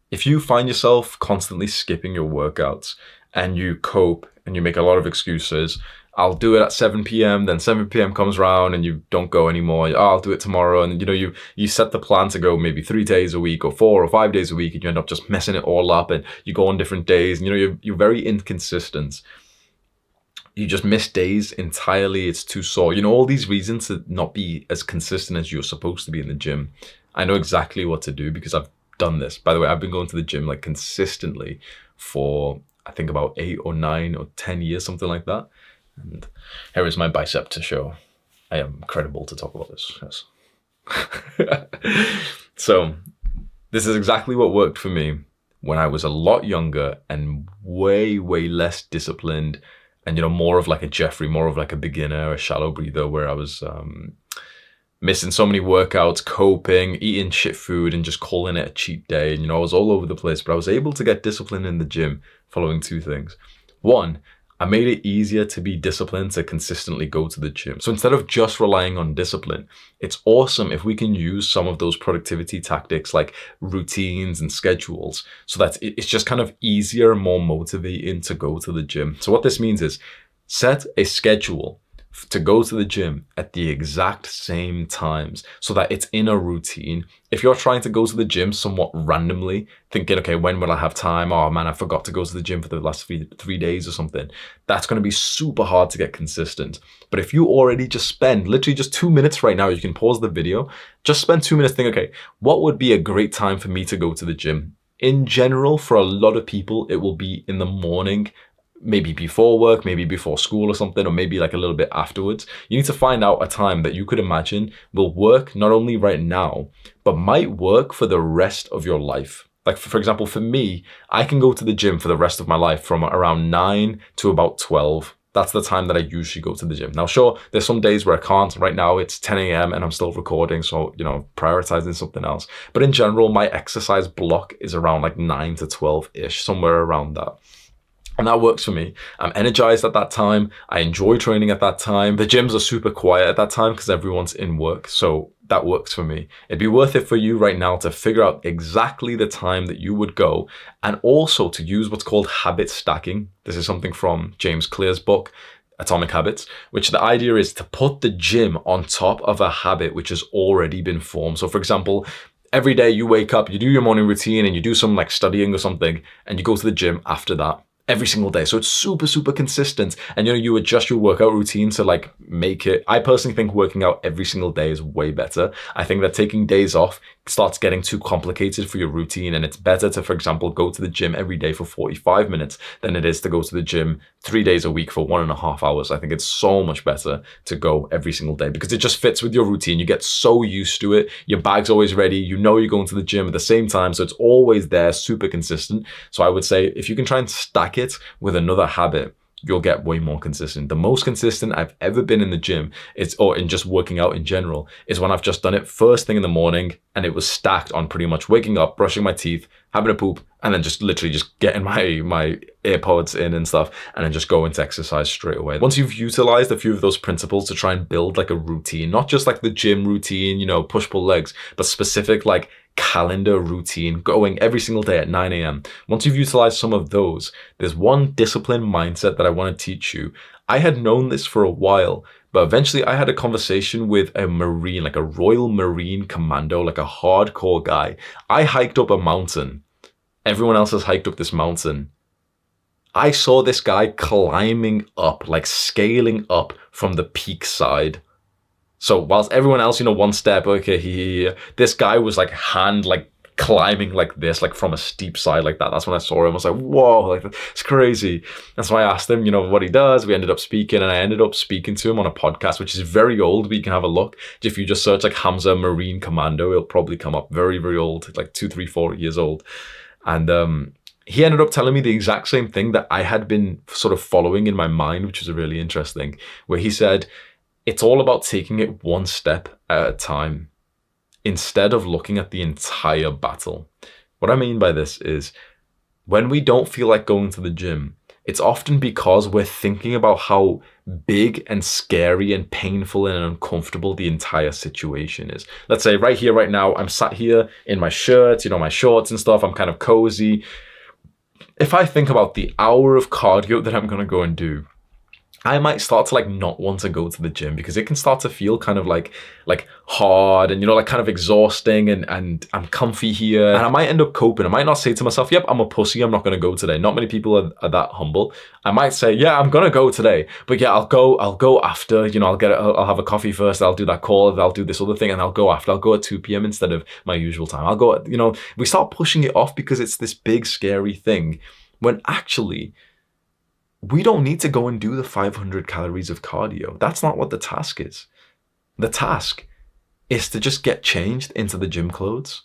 If you find yourself constantly skipping your workouts and you cope and you make a lot of excuses, I'll do it at 7 p.m. Then 7 p.m. comes around and you don't go anymore. I'll do it tomorrow. And you set the plan to go maybe 3 days a week or 4 or 5 days a week, and you end up just messing it all up, and you go on different days, and you're very inconsistent. You just miss days entirely. It's too sore. All these reasons to not be as consistent as you're supposed to be in the gym. I know exactly what to do because I've done this. By the way, I've been going to the gym consistently for I think about 8 or 9 or 10 years, something like that. And here is my bicep to show I am credible to talk about this. Yes. So this is exactly what worked for me when I was a lot younger and way, way less disciplined, and more of like a Jeffrey, more of like a beginner, a shallow breather, where I was missing so many workouts, coping, eating shit food, and just calling it a cheat day. And I was all over the place, but I was able to get disciplined in the gym following 2 things. 1, I made it easier to be disciplined to consistently go to the gym. So instead of just relying on discipline, it's awesome if we can use some of those productivity tactics like routines and schedules so that it's just kind of easier and more motivating to go to the gym. So what this means is set a schedule to go to the gym at the exact same times so that it's in a routine. If you're trying to go to the gym somewhat randomly, thinking, okay, when will I have time? Oh man, I forgot to go to the gym for the last 3 days or something. That's going to be super hard to get consistent. But if you already just spend literally just 2 minutes right now, you can pause the video, just spend 2 minutes thinking, okay, what would be a great time for me to go to the gym? In general, for a lot of people, it will be in the morning, maybe before work, maybe before school or something, or maybe like a little bit afterwards. You need to find out a time that you could imagine will work not only right now, but might work for the rest of your life. Like for example, for me, I can go to the gym for the rest of my life from around 9 to about 12. That's the time that I usually go to the gym. Now, sure, there's some days where I can't. Right now it's 10 a.m. and I'm still recording, so, prioritizing something else. But in general, my exercise block is around like 9 to 12-ish, somewhere around that. And that works for me. I'm energized at that time. I enjoy training at that time. The gyms are super quiet at that time because everyone's in work. So that works for me. It'd be worth it for you right now to figure out exactly the time that you would go, and also to use what's called habit stacking. This is something from James Clear's book, Atomic Habits, which the idea is to put the gym on top of a habit which has already been formed. So for example, every day you wake up, you do your morning routine and you do some like studying or something, and you go to the gym after that. Every single day. So it's super, super consistent. And you adjust your workout routine to like make it. I personally think working out every single day is way better. I think that taking days off starts getting too complicated for your routine, and it's better to, for example, go to the gym every day for 45 minutes than it is to go to the gym 3 days a week for 1.5 hours. I think it's so much better to go every single day because it just fits with your routine. You get so used to it. Your bag's always ready. You know you're going to the gym at the same time, so it's always there, super consistent. So I would say if you can try and stack it with another habit, you'll get way more consistent. The most consistent I've ever been in the gym or in just working out in general, is when I've just done it first thing in the morning and it was stacked on pretty much waking up, brushing my teeth, having a poop, and then just literally just getting my AirPods in and stuff, and then just going to exercise straight away. Once you've utilized a few of those principles to try and build like a routine, not just like the gym routine, you know, push pull legs, but specific like calendar routine going every single day at 9 a.m. Once you've utilized some of those, there's one discipline mindset that I want to teach you. I had known this for a while, but eventually I had a conversation with a Marine, like a Royal Marine Commando, like a hardcore guy. I hiked up a mountain. Everyone else has hiked up this mountain. I saw this guy climbing up, like scaling up from the peak side. So whilst everyone else, you know, one step, okay, this guy was like climbing like this, like from a steep side like that. That's when I saw him. I was like, whoa, like it's crazy. And so I asked him, you know, what he does. We ended up speaking, and I ended up speaking to him on a podcast, which is very old, but you can have a look. If you just search like Hamza Marine Commando, it'll probably come up. Very, very old, like 2, 3, 4 years old. And he ended up telling me the exact same thing that I had been sort of following in my mind, which was really interesting, where he said, it's all about taking it one step at a time instead of looking at the entire battle. What I mean by this is when we don't feel like going to the gym, it's often because we're thinking about how big and scary and painful and uncomfortable the entire situation is. Let's say right here, right now, I'm sat here in my shirt, you know, my shorts and stuff. I'm kind of cozy. If I think about the hour of cardio that I'm going to go and do, I might start to like not want to go to the gym because it can start to feel kind of like hard and, you know, like kind of exhausting, and I'm comfy here, and I might end up coping. I might not say to myself, yep, I'm a pussy, I'm not going to go today. Not many people are that humble. I might say, yeah, I'm going to go today, but yeah, I'll go after, you know, I'll have a coffee first. I'll do that call. I'll do this other thing, and I'll go after. I'll go at 2 p.m. instead of my usual time. I'll go, you know, we start pushing it off because it's this big, scary thing when actually we don't need to go and do the 500 calories of cardio. That's not what the task is. The task is to just get changed into the gym clothes.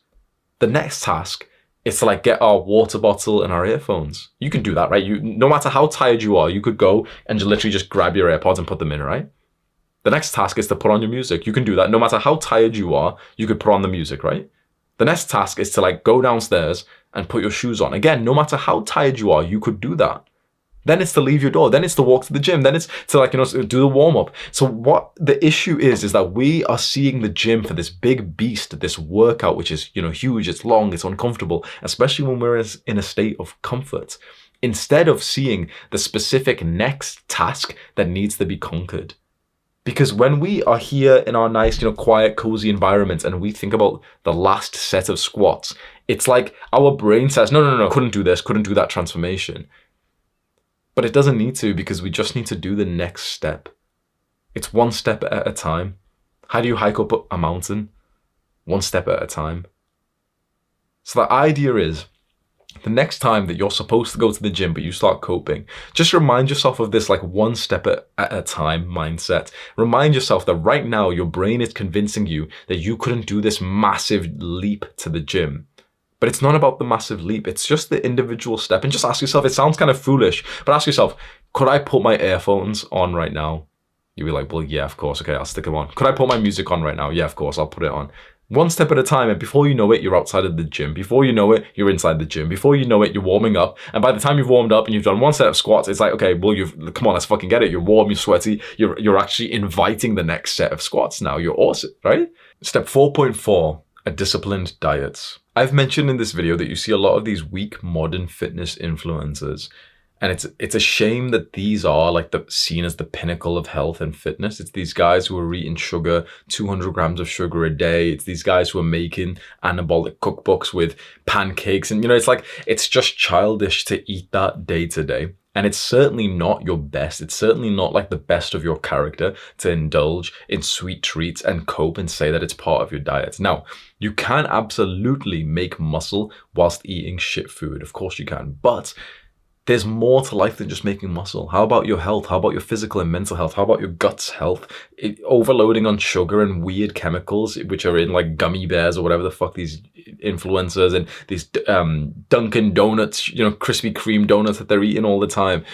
The next task is to like get our water bottle and our earphones. You can do that, right? No matter how tired you are, you could go and literally just grab your AirPods and put them in, right? The next task is to put on your music. You can do that. No matter how tired you are, you could put on the music, right? The next task is to like go downstairs and put your shoes on. Again, no matter how tired you are, you could do that. Then it's to leave your door. Then it's to walk to the gym. Then it's to like, you know, do the warm up. So what the issue is that we are seeing the gym for this big beast, this workout, which is, you know, huge. It's long, it's uncomfortable, especially when we're in a state of comfort, instead of seeing the specific next task that needs to be conquered. Because when we are here in our nice, you know, quiet, cozy environment and we think about the last set of squats, it's like our brain says, no, couldn't do this, couldn't do that transformation. But it doesn't need to, because we just need to do the next step. It's one step at a time. How do you hike up a mountain? One step at a time. So the idea is, the next time that you're supposed to go to the gym but you start coping, just remind yourself of this like one step at a time mindset. Remind yourself that right now your brain is convincing you that you couldn't do this massive leap to the gym. But it's not about the massive leap. It's just the individual step. And just ask yourself, it sounds kind of foolish, but ask yourself, could I put my earphones on right now? You'll be like, well, yeah, of course. Okay, I'll stick them on. Could I put my music on right now? Yeah, of course, I'll put it on. One step at a time, and before you know it, you're outside of the gym. Before you know it, you're inside the gym. Before you know it, you're warming up. And by the time you've warmed up and you've done one set of squats, it's like, okay, well, come on, let's fucking get it. You're warm, you're sweaty. You're actually inviting the next set of squats now. You're awesome, right? Step 4.4, a disciplined diet. I've mentioned in this video that you see a lot of these weak modern fitness influencers, and it's a shame that these are like seen as the pinnacle of health and fitness. It's these guys who are eating sugar, 200 grams of sugar a day. It's these guys who are making anabolic cookbooks with pancakes, and you know, it's just childish to eat that day to day. And it's certainly not your best. It's certainly not like the best of your character to indulge in sweet treats and cope and say that it's part of your diet. Now, you can absolutely make muscle whilst eating shit food. Of course you can. But there's more to life than just making muscle. How about your health? How about your physical and mental health? How about your gut's health? Overloading on sugar and weird chemicals, which are in like gummy bears or whatever the fuck these influencers and these Dunkin' Donuts, Krispy Kreme donuts that they're eating all the time.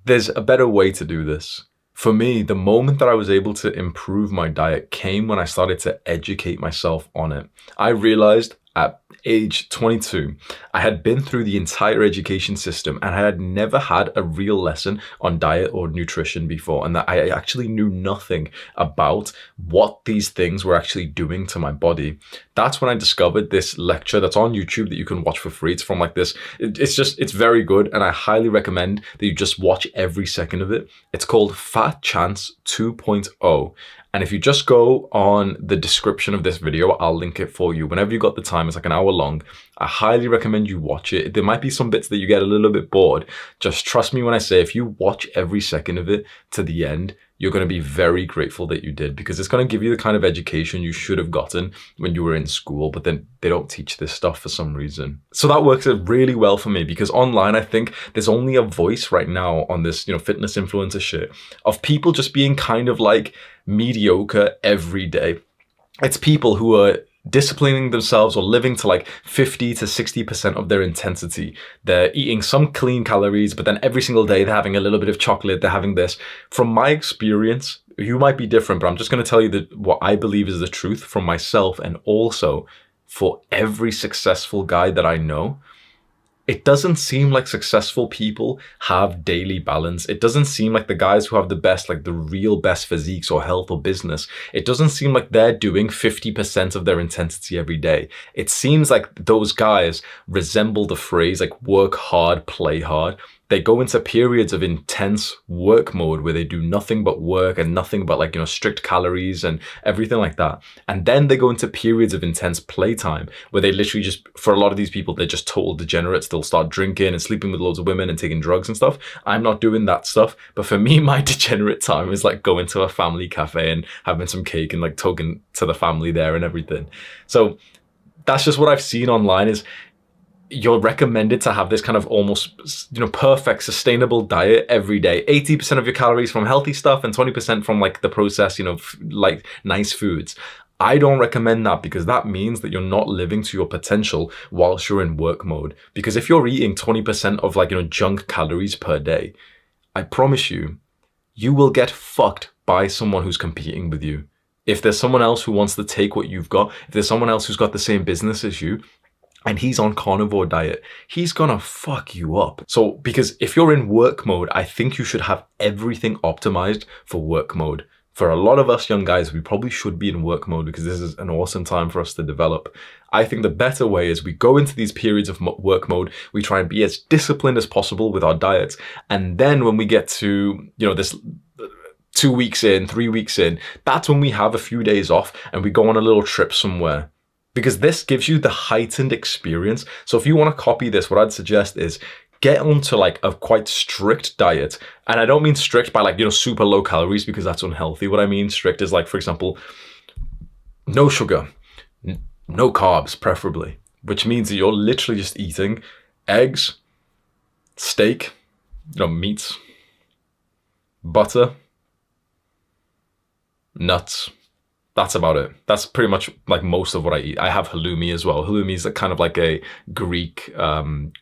There's a better way to do this. For me, the moment that I was able to improve my diet came when I started to educate myself on it. I realized at age 22, I had been through the entire education system and I had never had a real lesson on diet or nutrition before, and that I actually knew nothing about what these things were actually doing to my body. That's when I discovered this lecture that's on YouTube that you can watch for free. It's from like this, it's very good, and I highly recommend that you just watch every second of it. It's called Fat Chance 2.0. And if you just go on the description of this video, I'll link it for you. Whenever you got the time, it's like an hour long. I highly recommend you watch it. There might be some bits that you get a little bit bored. Just trust me when I say, if you watch every second of it to the end, you're going to be very grateful that you did, because it's going to give you the kind of education you should have gotten when you were in school, but then they don't teach this stuff for some reason. So that works really well for me, because online, I think there's only a voice right now on this, fitness influencer shit of people just being kind of like mediocre every day. It's people who are disciplining themselves or living to like 50 to 60% of their intensity. They're eating some clean calories, but then every single day they're having a little bit of chocolate, they're having this. From my experience, you might be different, but I'm just going to tell you that what I believe is the truth from myself, and also for every successful guy that I know. It doesn't seem like successful people have daily balance. It doesn't seem like the guys who have the best, like the real best physiques or health or business, it doesn't seem like they're doing 50% of their intensity every day. It seems like those guys resemble the phrase like work hard, play hard. They go into periods of intense work mode where they do nothing but work and nothing but like, strict calories and everything like that. And then they go into periods of intense playtime where they literally just, for a lot of these people, they're just total degenerates. They'll start drinking and sleeping with loads of women and taking drugs and stuff. I'm not doing that stuff. But for me, my degenerate time is like going to a family cafe and having some cake and like talking to the family there and everything. So that's just what I've seen online is, you're recommended to have this kind of almost, perfect, sustainable diet every day. 80% of your calories from healthy stuff and 20% from like the processed, like nice foods. I don't recommend that, because that means that you're not living to your potential whilst you're in work mode. Because if you're eating 20% of like, junk calories per day, I promise you, you will get fucked by someone who's competing with you. If there's someone else who wants to take what you've got, if there's someone else who's got the same business as you, and he's on carnivore diet, he's gonna fuck you up. So, because if you're in work mode, I think you should have everything optimized for work mode. For a lot of us young guys, we probably should be in work mode because this is an awesome time for us to develop. I think the better way is we go into these periods of work mode, we try and be as disciplined as possible with our diets. And then when we get to, this 2 weeks in, 3 weeks in, that's when we have a few days off and we go on a little trip somewhere. Because this gives you the heightened experience. So if you want to copy this, what I'd suggest is get onto like a quite strict diet. And I don't mean strict by like, super low calories, because that's unhealthy. What I mean strict is like, for example, no sugar, no carbs, preferably, which means that you're literally just eating eggs, steak, meats, butter, nuts. That's about it. That's pretty much like most of what I eat. I have halloumi as well. Halloumi is kind of like a Greek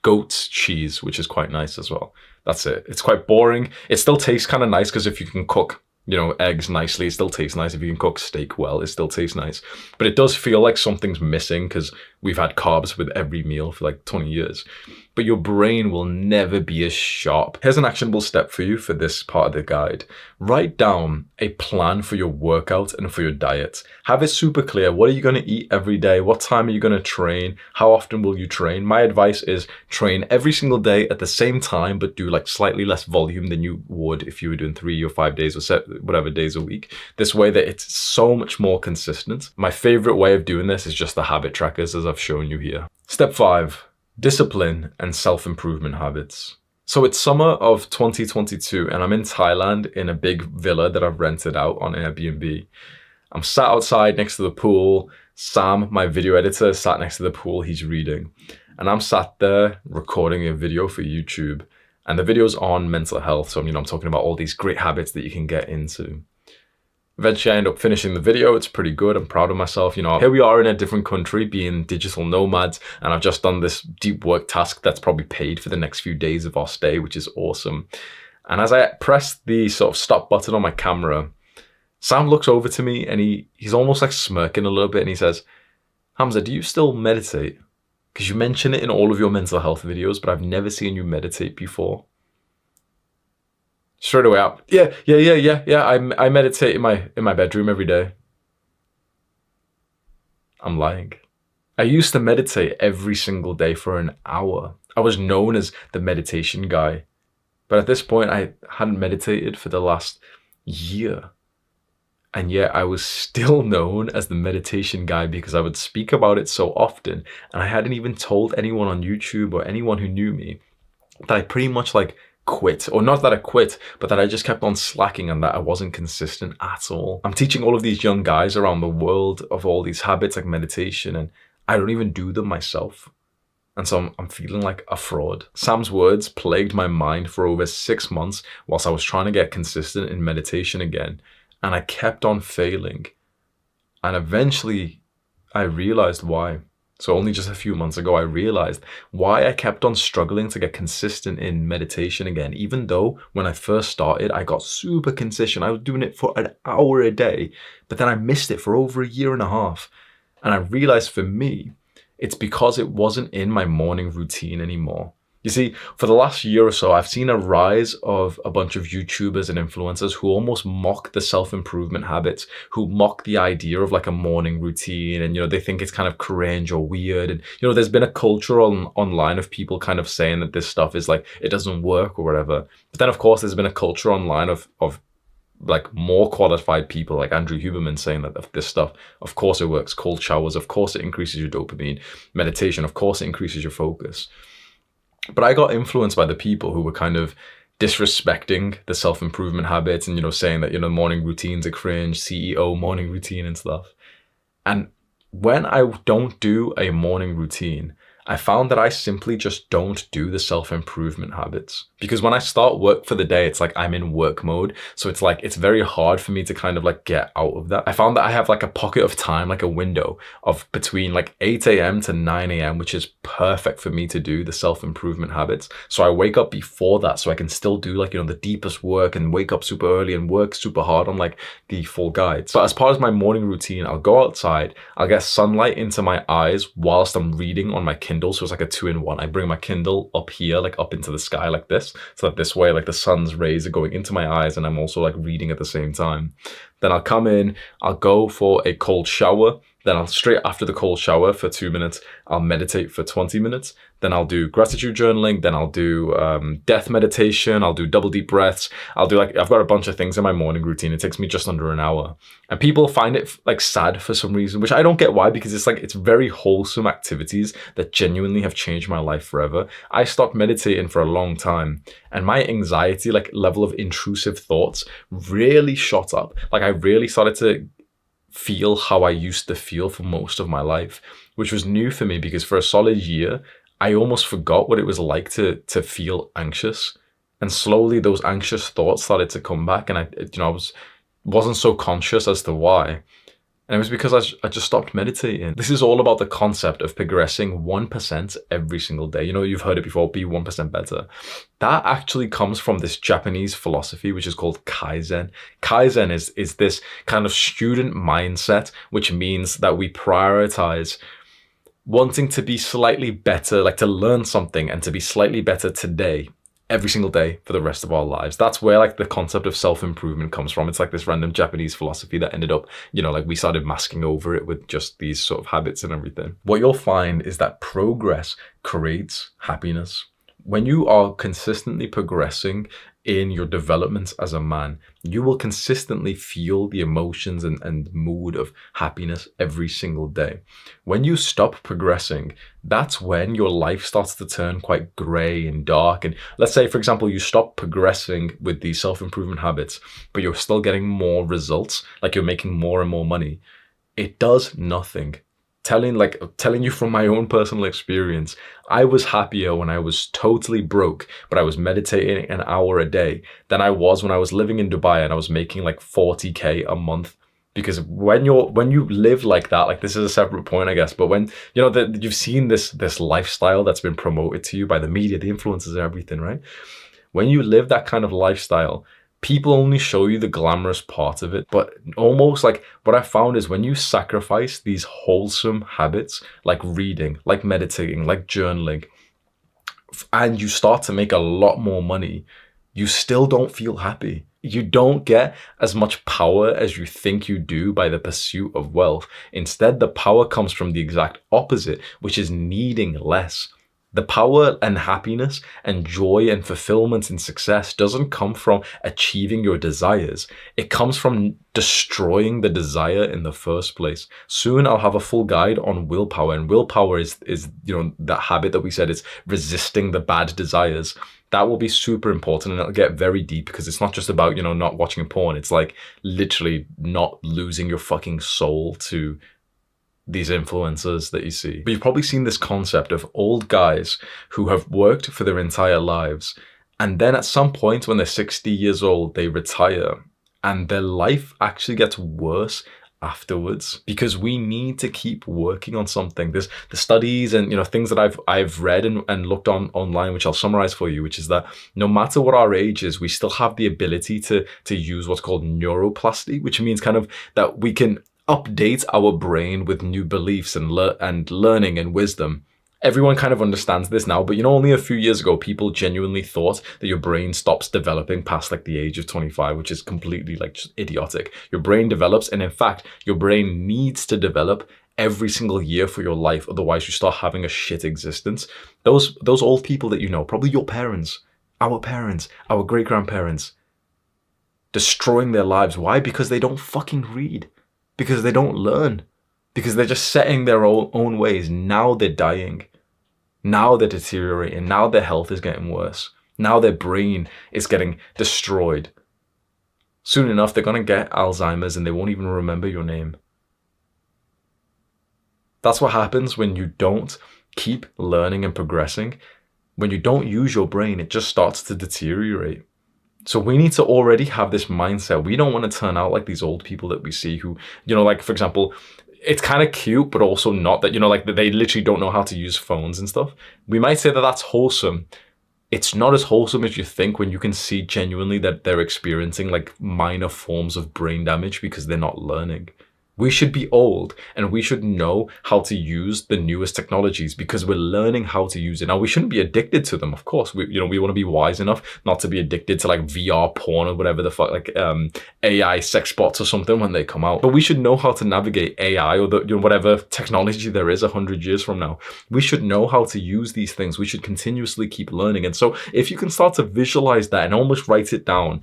goat's cheese, which is quite nice as well. That's it. It's quite boring. It still tastes kind of nice because if you can cook, eggs nicely, it still tastes nice. If you can cook steak well, it still tastes nice. But it does feel like something's missing because we've had carbs with every meal for like 20 years. But your brain will never be as sharp. Here's an actionable step for you for this part of the guide. Write down a plan for your workout and for your diet. Have it super clear. What are you going to eat every day? What time are you going to train? How often will you train? My advice is train every single day at the same time, but do like slightly less volume than you would if you were doing 3 or 5 days or whatever days a week. This way that it's so much more consistent. My favorite way of doing this is just the habit trackers, as I've shown you here. Step 5. Discipline and self-improvement habits. So it's summer of 2022 and I'm in Thailand in a big villa that I've rented out on Airbnb. I'm sat outside next to the pool. Sam, my video editor, sat next to the pool. He's reading. And I'm sat there recording a video for YouTube. And the video's on mental health. So, I'm talking about all these great habits that you can get into. Eventually, I end up finishing the video. It's pretty good. I'm proud of myself. Here we are in a different country being digital nomads. And I've just done this deep work task that's probably paid for the next few days of our stay, which is awesome. And as I press the sort of stop button on my camera, Sam looks over to me and he's almost like smirking a little bit. And he says, "Hamza, do you still meditate? Because you mention it in all of your mental health videos, but I've never seen you meditate before." Straight away up, yeah. I meditate in my bedroom every day. I'm lying. I used to meditate every single day for an hour. I was known as the meditation guy. But at this point, I hadn't meditated for the last year. And yet I was still known as the meditation guy because I would speak about it so often. And I hadn't even told anyone on YouTube or anyone who knew me that I pretty much quit, or not that I quit, but that I just kept on slacking and that I wasn't consistent at all. I'm teaching all of these young guys around the world of all these habits like meditation, and I don't even do them myself. And so I'm feeling like a fraud. Sam's words plagued my mind for over 6 months whilst I was trying to get consistent in meditation again. And I kept on failing. And eventually I realized why. So only just a few months ago, I realized why I kept on struggling to get consistent in meditation again, even though when I first started, I got super consistent. I was doing it for an hour a day, but then I missed it for over a year and a half. And I realized for me, it's because it wasn't in my morning routine anymore. You see, for the last year or so, I've seen a rise of a bunch of YouTubers and influencers who almost mock the self-improvement habits, who mock the idea of a morning routine. And, they think it's kind of cringe or weird. And, there's been a culture online of people kind of saying that this stuff is it doesn't work or whatever. But then, of course, there's been a culture online of more qualified people like Andrew Huberman saying that this stuff, of course it works. Cold showers, of course it increases your dopamine. Meditation, of course it increases your focus. But I got influenced by the people who were kind of disrespecting the self-improvement habits and, saying that, morning routines are cringe, CEO morning routine and stuff. And when I don't do a morning routine, I found that I simply just don't do the self-improvement habits. Because when I start work for the day, it's I'm in work mode. So it's very hard for me to kind of get out of that. I found that I have a pocket of time, a window of between 8 a.m. to 9 a.m., which is perfect for me to do the self-improvement habits. So I wake up before that so I can still do the deepest work and wake up super early and work super hard on the full guides. But as part of my morning routine, I'll go outside, I'll get sunlight into my eyes whilst I'm reading on my Kindle. So it's a 2-in-1. I bring my Kindle up here, up into the sky like this. So that this way, the sun's rays are going into my eyes and I'm also reading at the same time. Then I'll come in, I'll go for a cold shower. Then I'll straight after the cold shower for 2 minutes, I'll meditate for 20 minutes. Then I'll do gratitude journaling. Then I'll do death meditation. I'll do double deep breaths. I'll do I've got a bunch of things in my morning routine. It takes me just under an hour. And people find it sad for some reason, which I don't get why, because it's very wholesome activities that genuinely have changed my life forever. I stopped meditating for a long time and my anxiety, level of intrusive thoughts really shot up. I really started to feel how I used to feel for most of my life, which was new for me because for a solid year, I almost forgot what it was like to feel anxious. And slowly those anxious thoughts started to come back and I wasn't so conscious as to why. And it was because I just stopped meditating. This is all about the concept of progressing 1% every single day. You've heard it before, be 1% better. That actually comes from this Japanese philosophy, which is called Kaizen. Kaizen is this kind of student mindset, which means that we prioritize wanting to be slightly better, to learn something and to be slightly better today, every single day for the rest of our lives. That's where the concept of self-improvement comes from. It's this random Japanese philosophy that ended up, we started masking over it with just these sort of habits and everything. What you'll find is that progress creates happiness. When you are consistently progressing in your development as a man, you will consistently feel the emotions and mood of happiness every single day. When you stop progressing, that's when your life starts to turn quite gray and dark. And let's say, for example, you stop progressing with these self-improvement habits, but you're still getting more results, like you're making more and more money. It does nothing. Telling you from my own personal experience, I was happier when I was totally broke, but I was meditating an hour a day than I was when I was living in Dubai and I was making like 40K a month. Because when you live like that, like this is a separate point, I guess, but when you've seen this lifestyle that's been promoted to you by the media, the influencers and everything, right? When you live that kind of lifestyle, people only show you the glamorous part of it. But almost like what I found is when you sacrifice these wholesome habits, like reading, like meditating, like journaling, and you start to make a lot more money, you still don't feel happy. You don't get as much power as you think you do by the pursuit of wealth. Instead, the power comes from the exact opposite, which is needing less. The power and happiness and joy and fulfillment and success doesn't come from achieving your desires. It comes from destroying the desire in the first place. Soon I'll have a full guide on willpower, and willpower is that habit that we said is resisting the bad desires. That will be super important, and it'll get very deep because it's not just about, not watching porn. It's like literally not losing your fucking soul to these influencers that you see. But you've probably seen this concept of old guys who have worked for their entire lives, and then at some point when they're 60 years old, they retire, and their life actually gets worse afterwards because we need to keep working on something. There's the studies and things that I've read and looked on online, which I'll summarize for you, which is that no matter what our age is, we still have the ability to use what's called neuroplasty, which means kind of that we can update our brain with new beliefs and learning and wisdom. Everyone kind of understands this now, but only a few years ago, people genuinely thought that your brain stops developing past like the age of 25, which is completely like just idiotic. Your brain develops, and in fact, your brain needs to develop every single year for your life. Otherwise, you start having a shit existence. Those old people that probably your parents, our great-grandparents, destroying their lives. Why? Because they don't fucking read. Because they don't learn. Because they're just setting their own ways. Now they're dying. Now they're deteriorating. Now their health is getting worse. Now their brain is getting destroyed. Soon enough, they're going to get Alzheimer's and they won't even remember your name. That's what happens when you don't keep learning and progressing. When you don't use your brain, it just starts to deteriorate. So we need to already have this mindset. We don't want to turn out like these old people that we see who, like, for example, it's kind of cute, but also not that, like they literally don't know how to use phones and stuff. We might say that that's wholesome. It's not as wholesome as you think when you can see genuinely that they're experiencing like minor forms of brain damage because they're not learning. We should be old and we should know how to use the newest technologies because we're learning how to use it. Now, we shouldn't be addicted to them. Of course, we want to be wise enough not to be addicted to like VR porn or whatever the fuck, like AI sex bots or something when they come out. But we should know how to navigate AI or whatever technology there is 100 years from now. We should know how to use these things. We should continuously keep learning. And so if you can start to visualize that and almost write it down,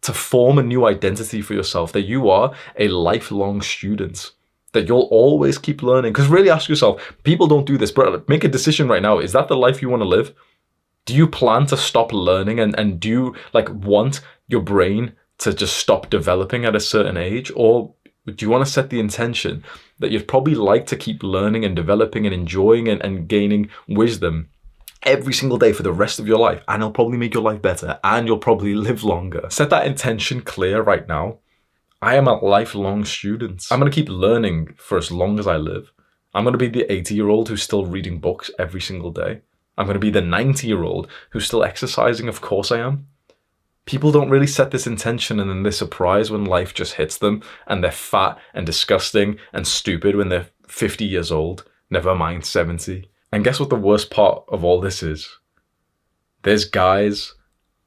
to form a new identity for yourself, that you are a lifelong student, that you'll always keep learning. Because really ask yourself, people don't do this, but make a decision right now. Is that the life you want to live? Do you plan to stop learning and do you like want your brain to just stop developing at a certain age? Or do you want to set the intention that you'd probably like to keep learning and developing and enjoying and gaining wisdom every single day for the rest of your life, and it'll probably make your life better and you'll probably live longer? Set that intention clear right now. I am a lifelong student. I'm going to keep learning for as long as I live. I'm going to be the 80-year-old who's still reading books every single day. I'm going to be the 90-year-old who's still exercising. Of course I am. People don't really set this intention and then they're surprised when life just hits them and they're fat and disgusting and stupid when they're 50 years old, never mind 70. And guess what the worst part of all this is? There's guys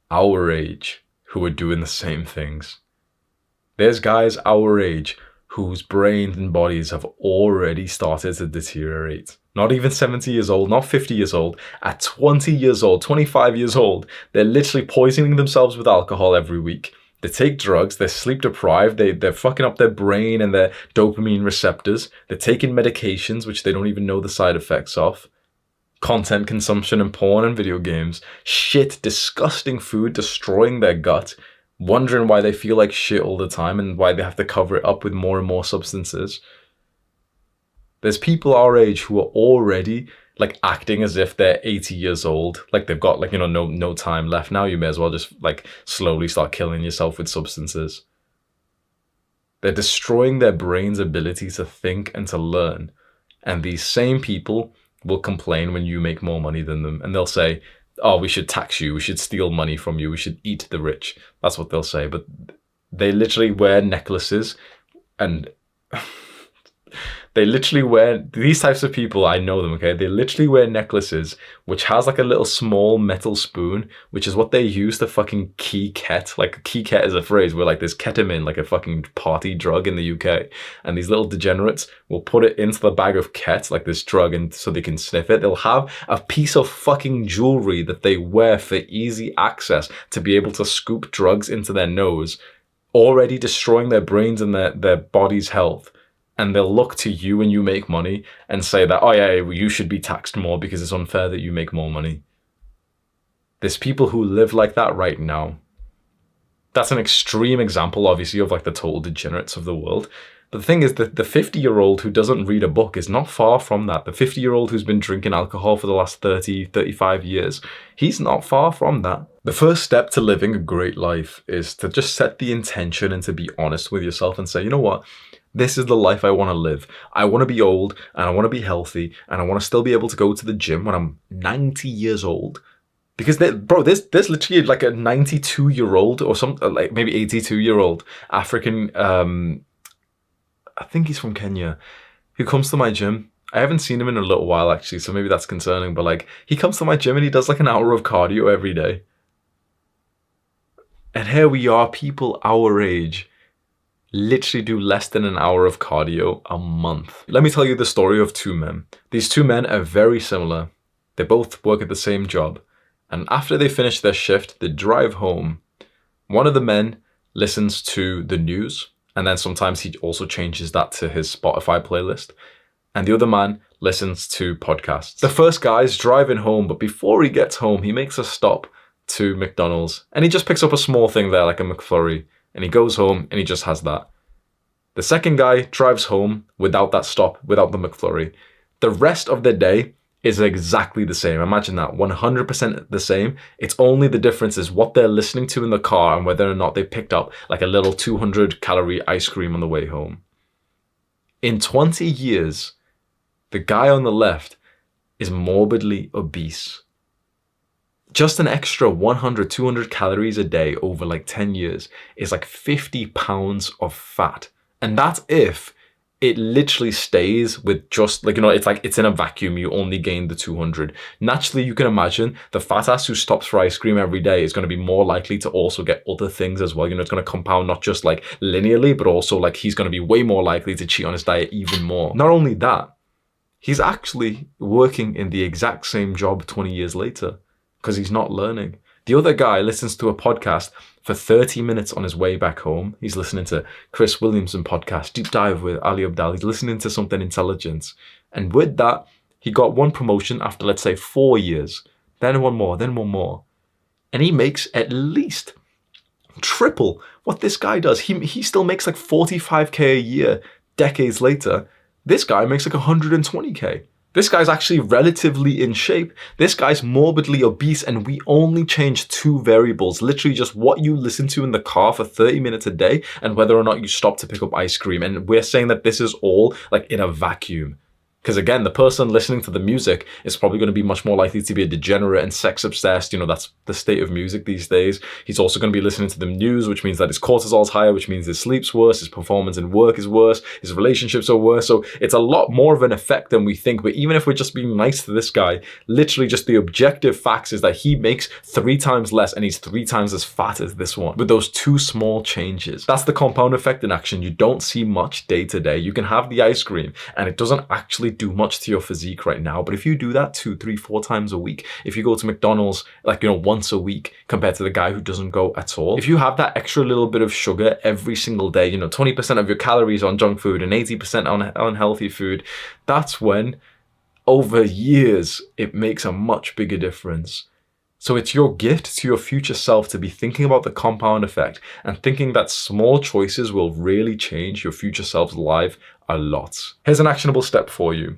our age who are doing the same things. There's guys our age whose brains and bodies have already started to deteriorate. Not even 70 years old, not 50 years old, at 20 years old, 25 years old, they're literally poisoning themselves with alcohol every week. They take drugs, they're sleep deprived, they're fucking up their brain and their dopamine receptors. They're taking medications, which they don't even know the side effects of. Content consumption and porn and video games. Shit, disgusting food destroying their gut. Wondering why they feel like shit all the time and why they have to cover it up with more and more substances. There's people our age who are already like acting as if they're 80 years old, like they've got like, you know, no time left. Now you may as well just like slowly start killing yourself with substances. They're destroying their brain's ability to think and to learn. And these same people will complain when you make more money than them. And they'll say, oh, we should tax you, we should steal money from you, we should eat the rich. That's what they'll say. But they literally wear necklaces and they literally wear, these types of people, I know them, okay? They literally wear necklaces which has like a little small metal spoon, which is what they use to fucking key ket. Like key ket is a phrase where like there's ketamine, like a fucking party drug in the UK. And these little degenerates will put it into the bag of ket, like this drug, and so they can sniff it. They'll have a piece of fucking jewelry that they wear for easy access to be able to scoop drugs into their nose, already destroying their brains and their body's health. And they'll look to you when you make money and say that, oh yeah, you should be taxed more because it's unfair that you make more money. There's people who live like that right now. That's an extreme example, obviously, of like the total degenerates of the world. But the thing is that the 50-year-old who doesn't read a book is not far from that. The 50-year-old who's been drinking alcohol for the last 30, 35 years, he's not far from that. The first step to living a great life is to just set the intention and to be honest with yourself and say, you know what? This is the life I want to live. I want to be old and I want to be healthy and I want to still be able to go to the gym when I'm 90 years old. Because there's literally like a 92-year-old or something, like maybe 82-year-old African, I think he's from Kenya, who comes to my gym. I haven't seen him in a little while actually, so maybe that's concerning, but like he comes to my gym and he does like an hour of cardio every day. And here we are, people our age, literally do less than an hour of cardio a month. Let me tell you the story of two men. These two men are very similar. They both work at the same job. And after they finish their shift, they drive home. One of the men listens to the news, and then sometimes he also changes that to his Spotify playlist. And the other man listens to podcasts. The first guy's driving home, but before he gets home, he makes a stop to McDonald's. And he just picks up a small thing there, like a McFlurry. And he goes home and he just has that. The second guy drives home without that stop, without the McFlurry. The rest of the day is exactly the same. Imagine that, 100% the same. It's only the difference is what they're listening to in the car and whether or not they picked up like a little 200-calorie ice cream on the way home. In 20 years, the guy on the left is morbidly obese. Just an extra 100, 200 calories a day over like 10 years is like 50 pounds of fat. And that's if it literally stays with just like, you know, it's like it's in a vacuum. You only gain the 200. Naturally, you can imagine the fat ass who stops for ice cream every day is going to be more likely to also get other things as well. You know, it's going to compound not just like linearly, but also like he's going to be way more likely to cheat on his diet even more. Not only that, he's actually working in the exact same job 20 years later. Because he's not learning. The other guy listens to a podcast for 30 minutes on his way back home. He's listening to Chris Williamson podcast, Deep Dive with Ali Abdal. He's listening to something intelligent. And with that, he got one promotion after, let's say, 4 years. Then one more, then one more. And he makes at least triple what this guy does. He still makes like 45K a year decades later. This guy makes like 120K. This guy's actually relatively in shape. This guy's morbidly obese, and we only change two variables, literally just what you listen to in the car for 30 minutes a day and whether or not you stop to pick up ice cream. And we're saying that this is all like in a vacuum. Because again, the person listening to the music is probably going to be much more likely to be a degenerate and sex obsessed. You know, that's the state of music these days. He's also going to be listening to the news, which means that his cortisol's higher, which means his sleep's worse, his performance in work is worse, his relationships are worse. So it's a lot more of an effect than we think. But even if we're just being nice to this guy, literally just the objective facts is that he makes 3 times less and he's 3 times as fat as this one with those 2 small changes. That's the compound effect in action. You don't see much day to day. You can have the ice cream and it doesn't actually do much to your physique right now, but if you do that 2, 3, 4 times a week, if you go to McDonald's like, you know, once a week compared to the guy who doesn't go at all, if you have that extra little bit of sugar every single day, you know, 20% of your calories on junk food and 80% on unhealthy food, that's when over years it makes a much bigger difference. So it's your gift to your future self to be thinking about the compound effect and thinking that small choices will really change your future self's life a lot. Here's an actionable step for you.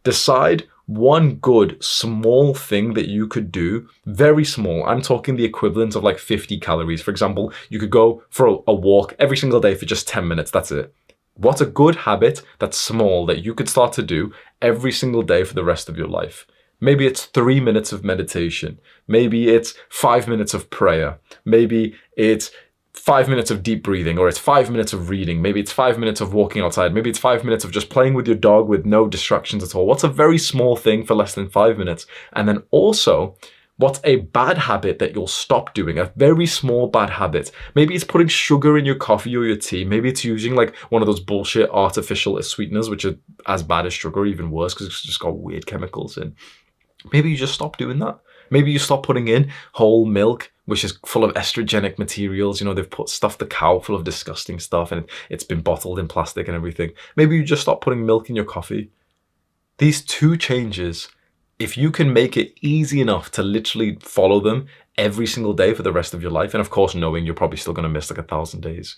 Decide one good small thing that you could do, very small. I'm talking the equivalent of like 50 calories. For example, you could go for a walk every single day for just 10 minutes. That's it. What's a good habit that's small that you could start to do every single day for the rest of your life? Maybe it's 3 minutes of meditation. Maybe it's 5 minutes of prayer. Maybe it's 5 minutes of deep breathing, or it's 5 minutes of reading. Maybe it's 5 minutes of walking outside. Maybe it's 5 minutes of just playing with your dog with no distractions at all. What's a very small thing for less than 5 minutes? And then also, what's a bad habit that you'll stop doing? A very small bad habit. Maybe it's putting sugar in your coffee or your tea. Maybe it's using like one of those bullshit artificial sweeteners, which are as bad as sugar, even worse, because it's just got weird chemicals in. Maybe you just stop doing that. Maybe you stop putting in whole milk, which is full of estrogenic materials. You know, they've stuffed the cow full of disgusting stuff and it's been bottled in plastic and everything. Maybe you just stop putting milk in your coffee. These 2 changes, if you can make it easy enough to literally follow them every single day for the rest of your life, and of course knowing you're probably still going to miss like 1,000 days,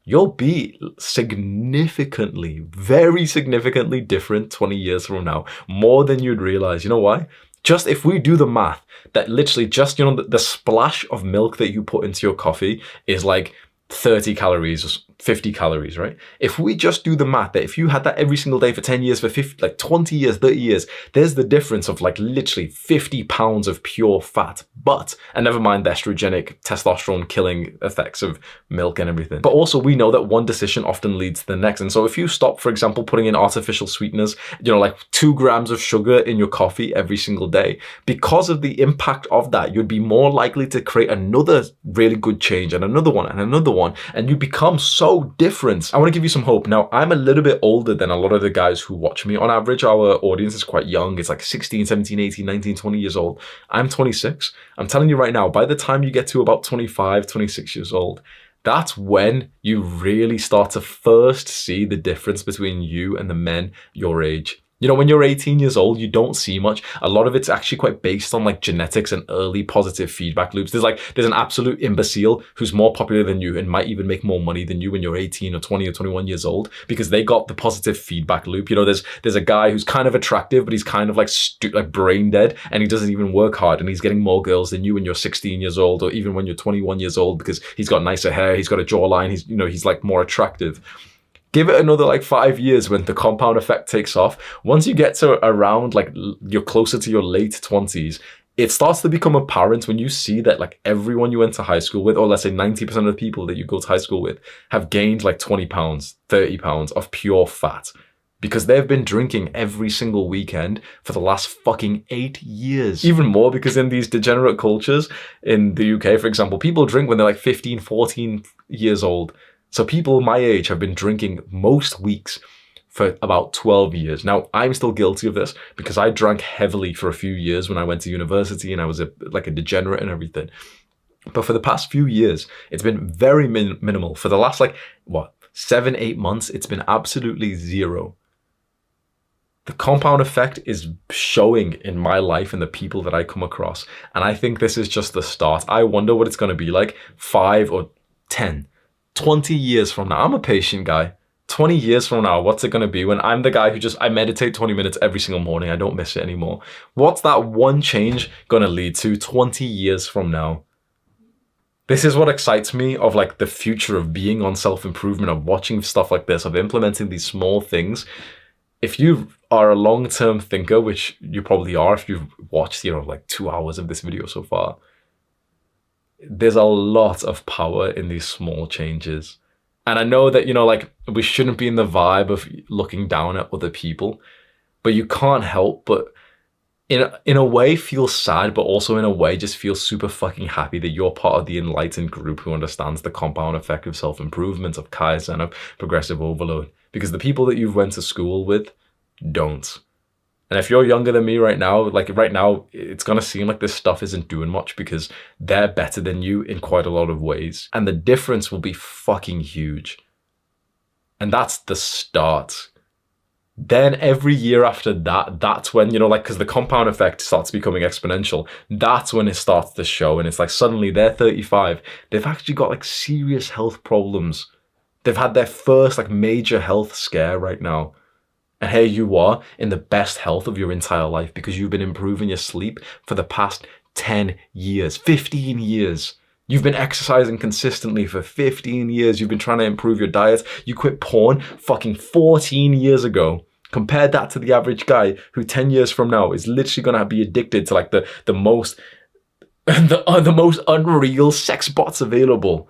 you'll be significantly, very significantly different 20 years from now, more than you'd realize. You know why? Just if we do the math that literally just, you know, the splash of milk that you put into your coffee is like 30 calories or 50 calories, right? If we just do the math that if you had that every single day for 10 years, for 50, like 20 years, 30 years, there's the difference of like literally 50 pounds of pure fat. But, and never mind the estrogenic, testosterone killing effects of milk and everything. But also we know that one decision often leads to the next. And so if you stop, for example, putting in artificial sweeteners, you know, like 2 grams of sugar in your coffee every single day, because of the impact of that, you'd be more likely to create another really good change and another one and another one. And you become so different. I want to give you some hope. Now, I'm a little bit older than a lot of the guys who watch me. On average, our audience is quite young. It's like 16, 17, 18, 19, 20 years old. I'm 26. I'm telling you right now, by the time you get to about 25, 26 years old, that's when you really start to first see the difference between you and the men your age. You know, when you're 18 years old, you don't see much. A lot of it's actually quite based on like genetics and early positive feedback loops. There's an absolute imbecile who's more popular than you and might even make more money than you when you're 18 or 20 or 21 years old because they got the positive feedback loop. You know, there's a guy who's kind of attractive, but he's kind of like brain dead and he doesn't even work hard and he's getting more girls than you when you're 16 years old or even when you're 21 years old because he's got nicer hair, he's got a jawline, he's like more attractive. Give it another like 5 years when the compound effect takes off. Once you get to around like you're closer to your late 20s, it starts to become apparent when you see that like everyone you went to high school with, or let's say 90% of the people that you go to high school with, have gained like 20 pounds, 30 pounds of pure fat because they've been drinking every single weekend for the last fucking 8 years. Even more because in these degenerate cultures in the UK, for example, people drink when they're like 15, 14 years old. So people my age have been drinking most weeks for about 12 years. Now, I'm still guilty of this because I drank heavily for a few years when I went to university and I was like a degenerate and everything. But for the past few years, it's been very minimal. For the last 7-8 months, it's been absolutely zero. The compound effect is showing in my life and the people that I come across. And I think this is just the start. I wonder what it's going to be like 5 or 10 20 years from now. I'm a patient guy. 20 years from now, what's it going to be when I'm the guy who I meditate 20 minutes every single morning. I don't miss it anymore. What's that one change going to lead to 20 years from now? This is what excites me of like the future of being on self-improvement, of watching stuff like this, of implementing these small things. If you are a long-term thinker, which you probably are if you've watched, like 2 hours of this video so far, there's a lot of power in these small changes. And I know that, like, we shouldn't be in the vibe of looking down at other people, but you can't help but in a way feel sad, but also in a way just feel super fucking happy that you're part of the enlightened group who understands the compound effect of self-improvement, of Kaizen, of progressive overload. Because the people that you've went to school with don't. And if you're younger than me right now, it's going to seem like this stuff isn't doing much because they're better than you in quite a lot of ways. And the difference will be fucking huge. And that's the start. Then every year after that, that's when, because the compound effect starts becoming exponential. That's when it starts to show. And it's like suddenly they're 35. They've actually got like serious health problems. They've had their first like major health scare right now. And here you are in the best health of your entire life because you've been improving your sleep for the past 10 years, 15 years. You've been exercising consistently for 15 years. You've been trying to improve your diet. You quit porn fucking 14 years ago. Compare that to the average guy who 10 years from now is literally going to be addicted to like the most the most unreal sex bots available.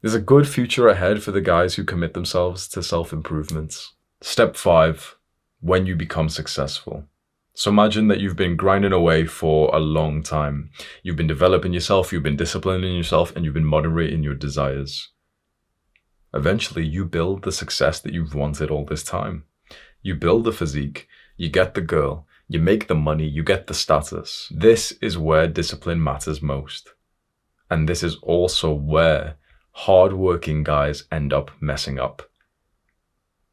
There's a good future ahead for the guys who commit themselves to self-improvements. Step 5, when you become successful. So imagine that you've been grinding away for a long time. You've been developing yourself, you've been disciplining yourself, and you've been moderating your desires. Eventually, you build the success that you've wanted all this time. You build the physique, you get the girl, you make the money, you get the status. This is where discipline matters most. And this is also where hardworking guys end up messing up.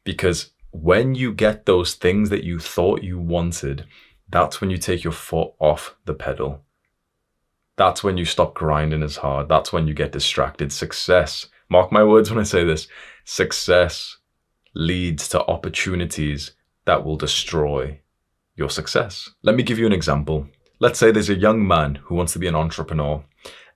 Because when you get those things that you thought you wanted, that's when you take your foot off the pedal. That's when you stop grinding as hard. That's when you get distracted. Success, mark my words when I say this, success leads to opportunities that will destroy your success. Let me give you an example. Let's say there's a young man who wants to be an entrepreneur.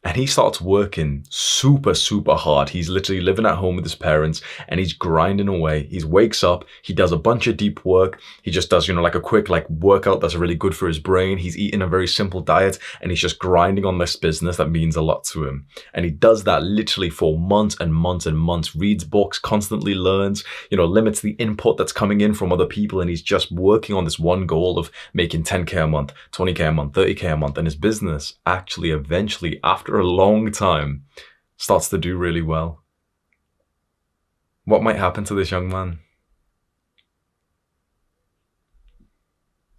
And he starts working super, super hard. He's literally living at home with his parents and he's grinding away. He wakes up, he does a bunch of deep work. He just does, like a quick workout that's really good for his brain. He's eating a very simple diet and he's just grinding on this business that means a lot to him. And he does that literally for months and months and months, reads books, constantly learns, limits the input that's coming in from other people. And he's just working on this one goal of making 10K a month, 20K a month, 30K a month. And his business actually eventually, after a long time, starts to do really well. What might happen to this young man?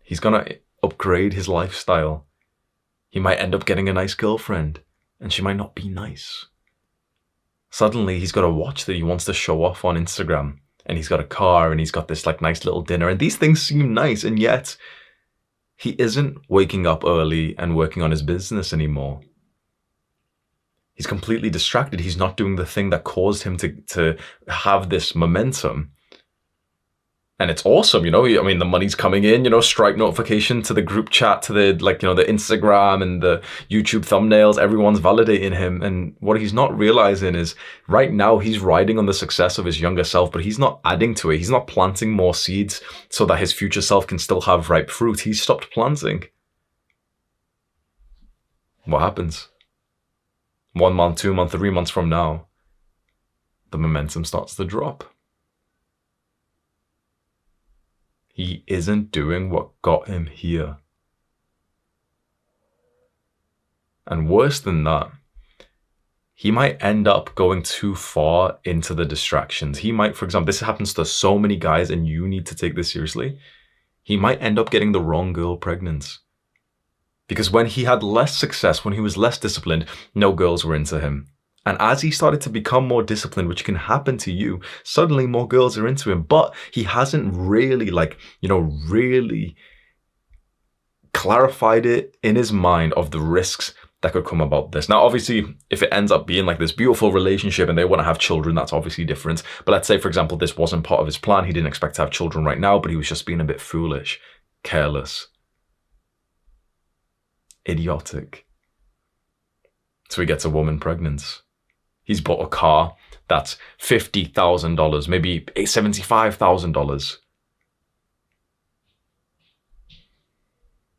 He's gonna upgrade his lifestyle. He might end up getting a nice girlfriend, and she might not be nice. Suddenly, he's got a watch that he wants to show off on Instagram, and he's got a car, and he's got this nice little dinner, and these things seem nice, and yet he isn't waking up early and working on his business anymore. He's completely distracted. He's not doing the thing that caused him to have this momentum. And it's awesome, the money's coming in, Stripe notification to the group chat, to the, the Instagram and the YouTube thumbnails, everyone's validating him. And what he's not realizing is right now he's riding on the success of his younger self, but he's not adding to it. He's not planting more seeds so that his future self can still have ripe fruit. He's stopped planting. What happens? 1 month, 2 months, 3 months from now, the momentum starts to drop. He isn't doing what got him here. And worse than that, he might end up going too far into the distractions. He might, for example, this happens to so many guys and you need to take this seriously. He might end up getting the wrong girl pregnant. Because when he had less success, when he was less disciplined, no girls were into him. And as he started to become more disciplined, which can happen to you, suddenly more girls are into him. But he hasn't really, really clarified it in his mind of the risks that could come about this. Now, obviously, if it ends up being this beautiful relationship and they want to have children, that's obviously different. But let's say, for example, this wasn't part of his plan. He didn't expect to have children right now, but he was just being a bit foolish, careless, idiotic. So he gets a woman pregnant. He's bought a car that's $50,000, maybe $75,000.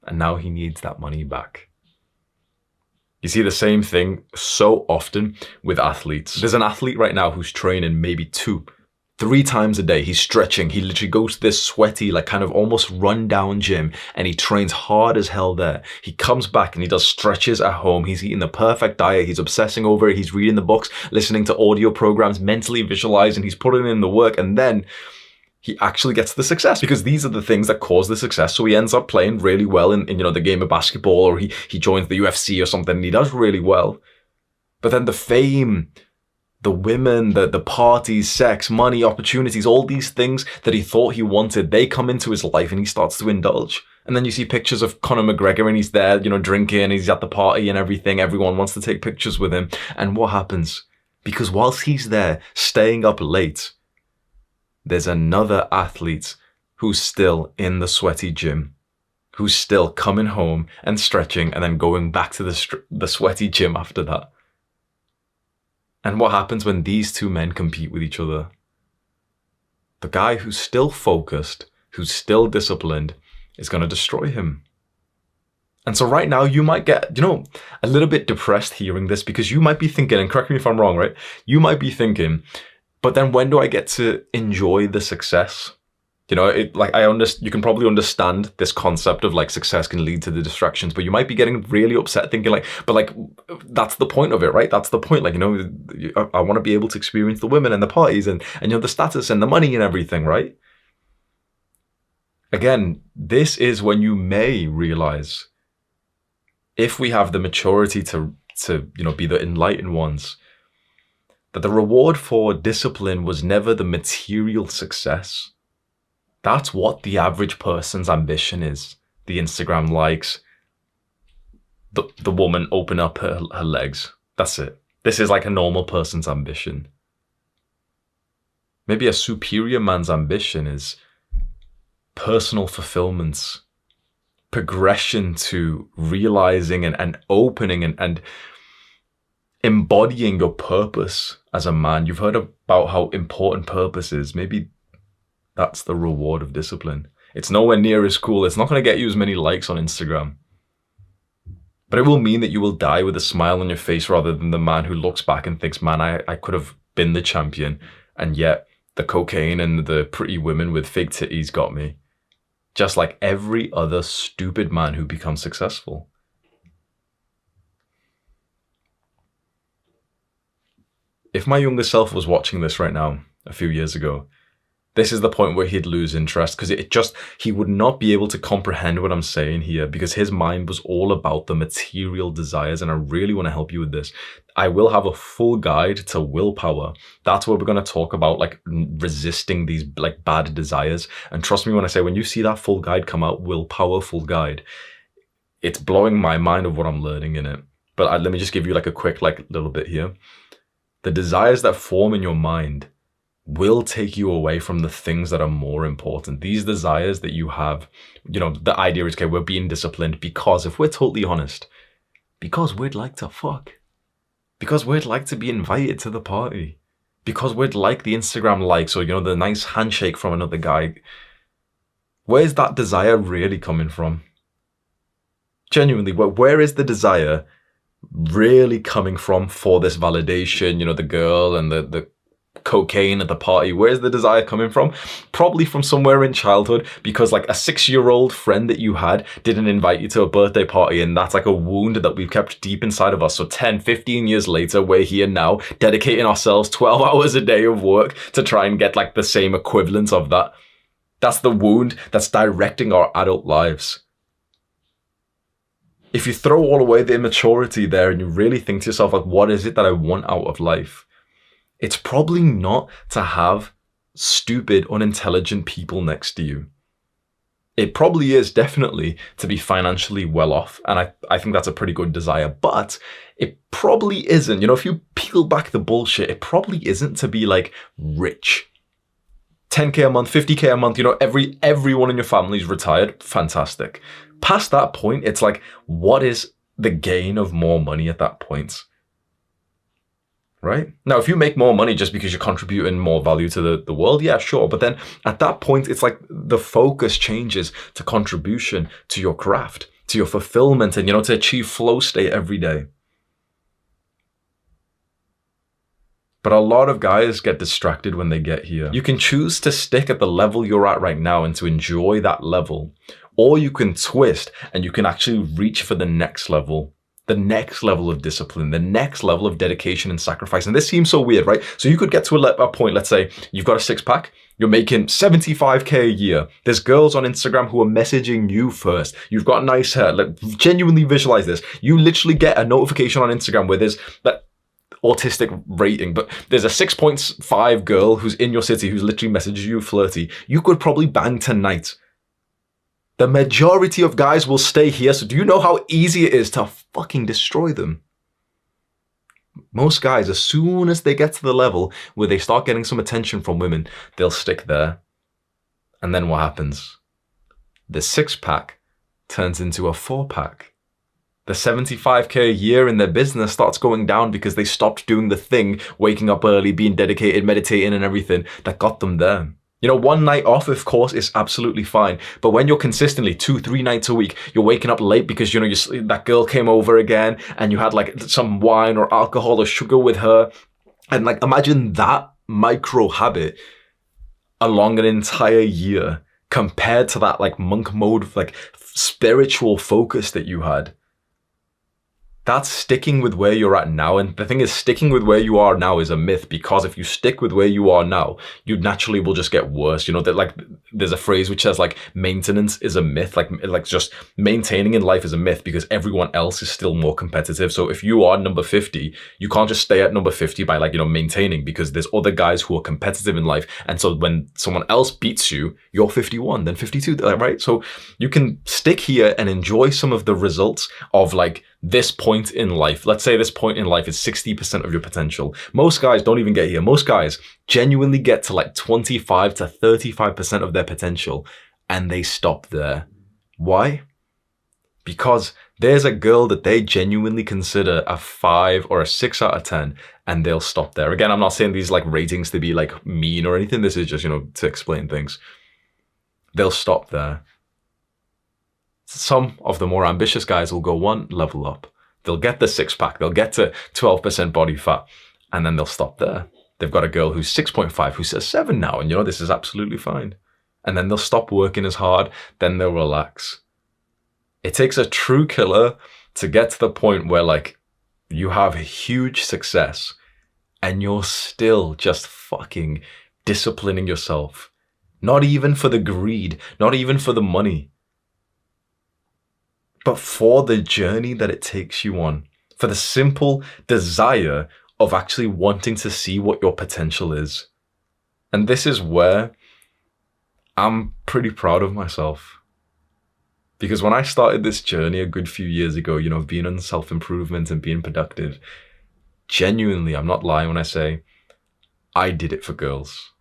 And now he needs that money back. You see the same thing so often with athletes. There's an athlete right now who's training maybe 2-3 times a day. He's stretching. He literally goes to this sweaty, like kind of almost run down gym, and he trains hard as hell there. He comes back and he does stretches at home. He's eating the perfect diet. He's obsessing over it. He's reading the books, listening to audio programs, mentally visualizing. He's putting in the work, and then he actually gets the success, because these are the things that cause the success. So he ends up playing really well in the game of basketball, or he joins the UFC or something, and he does really well. But then the fame, the women, the parties, sex, money, opportunities, all these things that he thought he wanted, they come into his life and he starts to indulge. And then you see pictures of Conor McGregor and he's there, drinking, he's at the party and everything. Everyone wants to take pictures with him. And what happens? Because whilst he's there staying up late, there's another athlete who's still in the sweaty gym, who's still coming home and stretching and then going back to the sweaty gym after that. And what happens when these two men compete with each other? The guy who's still focused, who's still disciplined, is going to destroy him. And so right now you might get, a little bit depressed hearing this, because you might be thinking, and correct me if I'm wrong, right? You might be thinking, but then when do I get to enjoy the success? You can probably understand this concept of like success can lead to the distractions, but you might be getting really upset thinking that's the point of it, right? That's the point. I want to be able to experience the women and the parties and the status and the money and everything, right? Again, this is when you may realize, if we have the maturity to be the enlightened ones, that the reward for discipline was never the material success. That's what the average person's ambition is. The Instagram likes, the woman open up her legs. That's it. This is like a normal person's ambition. Maybe a superior man's ambition is personal fulfillment, progression to realizing and opening and embodying your purpose as a man. You've heard about how important purpose is. Maybe that's the reward of discipline. It's nowhere near as cool. It's not going to get you as many likes on Instagram. But it will mean that you will die with a smile on your face, rather than the man who looks back and thinks, man, I could have been the champion, and yet the cocaine and the pretty women with fake titties got me. Just like every other stupid man who becomes successful. If my younger self was watching this right now, a few years ago, this is the point where he'd lose interest, because he would not be able to comprehend what I'm saying here, because his mind was all about the material desires. And I really want to help you with this. I will have a full guide to willpower. That's where we're going to talk about resisting these bad desires. And trust me when I say, when you see that full guide come out, willpower full guide, it's blowing my mind of what I'm learning in it. But let me just give you a quick little bit here. The desires that form in your mind will take you away from the things that are more important. These desires that you have, the idea is, okay, we're being disciplined because, if we're totally honest, because we'd like to fuck. Because we'd like to be invited to the party. Because we'd like the Instagram likes, or, the nice handshake from another guy. Where's that desire really coming from? Genuinely, where is the desire really coming from for this validation? The girl and the cocaine at the party. Where's the desire coming from? Probably from somewhere in childhood, because a 6-year-old friend that you had didn't invite you to a birthday party, and that's a wound that we've kept deep inside of us. So 10, 15 years later, we're here now dedicating ourselves 12 hours a day of work to try and get the same equivalent of that. That's the wound that's directing our adult lives. If you throw all away the immaturity there and you really think to yourself, what is it that I want out of life? It's probably not to have stupid, unintelligent people next to you. It probably is definitely to be financially well off. And I think that's a pretty good desire, but it probably isn't. If you peel back the bullshit, it probably isn't to be rich. 10K a month, 50K a month, everyone in your family is retired. Fantastic. Past that point, it's what is the gain of more money at that point? right? Now, if you make more money just because you're contributing more value to the world, yeah, sure. But then at that point, it's like the focus changes to contribution to your craft, to your fulfillment, and, to achieve flow state every day. But a lot of guys get distracted when they get here. You can choose to stick at the level you're at right now and to enjoy that level, or you can twist and you can actually reach for the next level of discipline, the next level of dedication and sacrifice. And this seems so weird, right? So you could get to a point, let's say you've got a 6-pack, you're making 75K a year. There's girls on Instagram who are messaging you first. You've got nice hair. Like, genuinely visualize this. You literally get a notification on Instagram where there's that autistic rating, but there's a 6.5 girl who's in your city who's literally messaging you flirty. You could probably bang tonight. The majority of guys will stay here. So do you know how easy it is to fucking destroy them? Most guys, as soon as they get to the level where they start getting some attention from women, they'll stick there. And then what happens? The 6-pack turns into a 4-pack. The 75K a year in their business starts going down because they stopped doing the thing, waking up early, being dedicated, meditating and everything that got them there. One night off, of course, is absolutely fine. But when you're consistently 2-3 nights a week, you're waking up late because, that girl came over again and you had like some wine or alcohol or sugar with her. And like, imagine that micro habit along an entire year compared to that like monk mode, like spiritual focus that you had. That's sticking with where you're at now. And the thing is, sticking with where you are now is a myth, because if you stick with where you are now, you naturally will just get worse. That like there's a phrase which says like maintenance is a myth, like just maintaining in life is a myth because everyone else is still more competitive. So if you are number 50, you can't just stay at number 50 by maintaining, because there's other guys who are competitive in life. And so when someone else beats you, you're 51, then 52, right? So you can stick here and enjoy some of the results of like this point in life. Let's say this point in life is 60% of your potential. Most guys don't even get here. Most guys genuinely get to like 25 to 35% of their potential and they stop there. Why? Because there's a girl that they genuinely consider a 5 or a 6 out of 10 and they'll stop there. Again, I'm not saying these like ratings to be like mean or anything. This is just, to explain things. They'll stop there. Some of the more ambitious guys will go one level up. They'll get the 6-pack, they'll get to 12% body fat, and then they'll stop there. They've got a girl who's 6.5 who says 7 now, and this is absolutely fine. And then they'll stop working as hard, then they'll relax. It takes a true killer to get to the point where like you have huge success and you're still just fucking disciplining yourself. Not even for the greed, not even for the money, but for the journey that it takes you on, for the simple desire of actually wanting to see what your potential is. And this is where I'm pretty proud of myself. Because when I started this journey a good few years ago, being on self-improvement and being productive, genuinely, I'm not lying when I say, I did it for girls.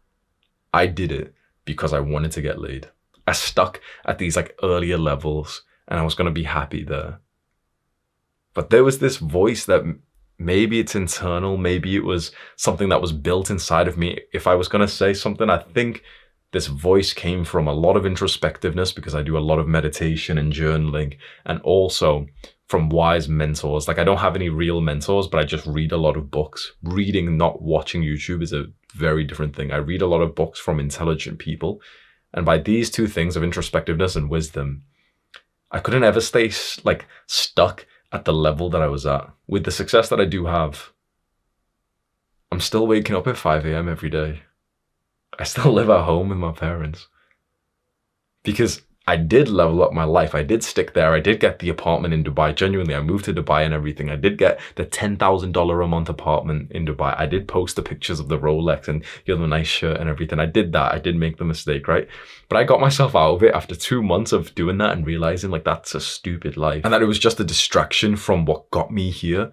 I did it because I wanted to get laid. I stuck at these like earlier levels and I was going to be happy there. But there was this voice that maybe it's internal, maybe it was something that was built inside of me. If I was going to say something, I think this voice came from a lot of introspectiveness, because I do a lot of meditation and journaling, and also from wise mentors. Like, I don't have any real mentors, but I just read a lot of books. Reading, not watching YouTube, is a very different thing. I read a lot of books from intelligent people. And by these two things of introspectiveness and wisdom, I couldn't ever stay like stuck at the level that I was at. With the success that I do have, I'm still waking up at 5 a.m. every day. I still live at home with my parents. Because I did level up my life. I did stick there. I did get the apartment in Dubai. Genuinely, I moved to Dubai and everything. I did get the $10,000 a month apartment in Dubai. I did post the pictures of the Rolex and the nice shirt and everything. I did that. I did make the mistake, right? But I got myself out of it after 2 months of doing that and realizing like that's a stupid life. And that it was just a distraction from what got me here.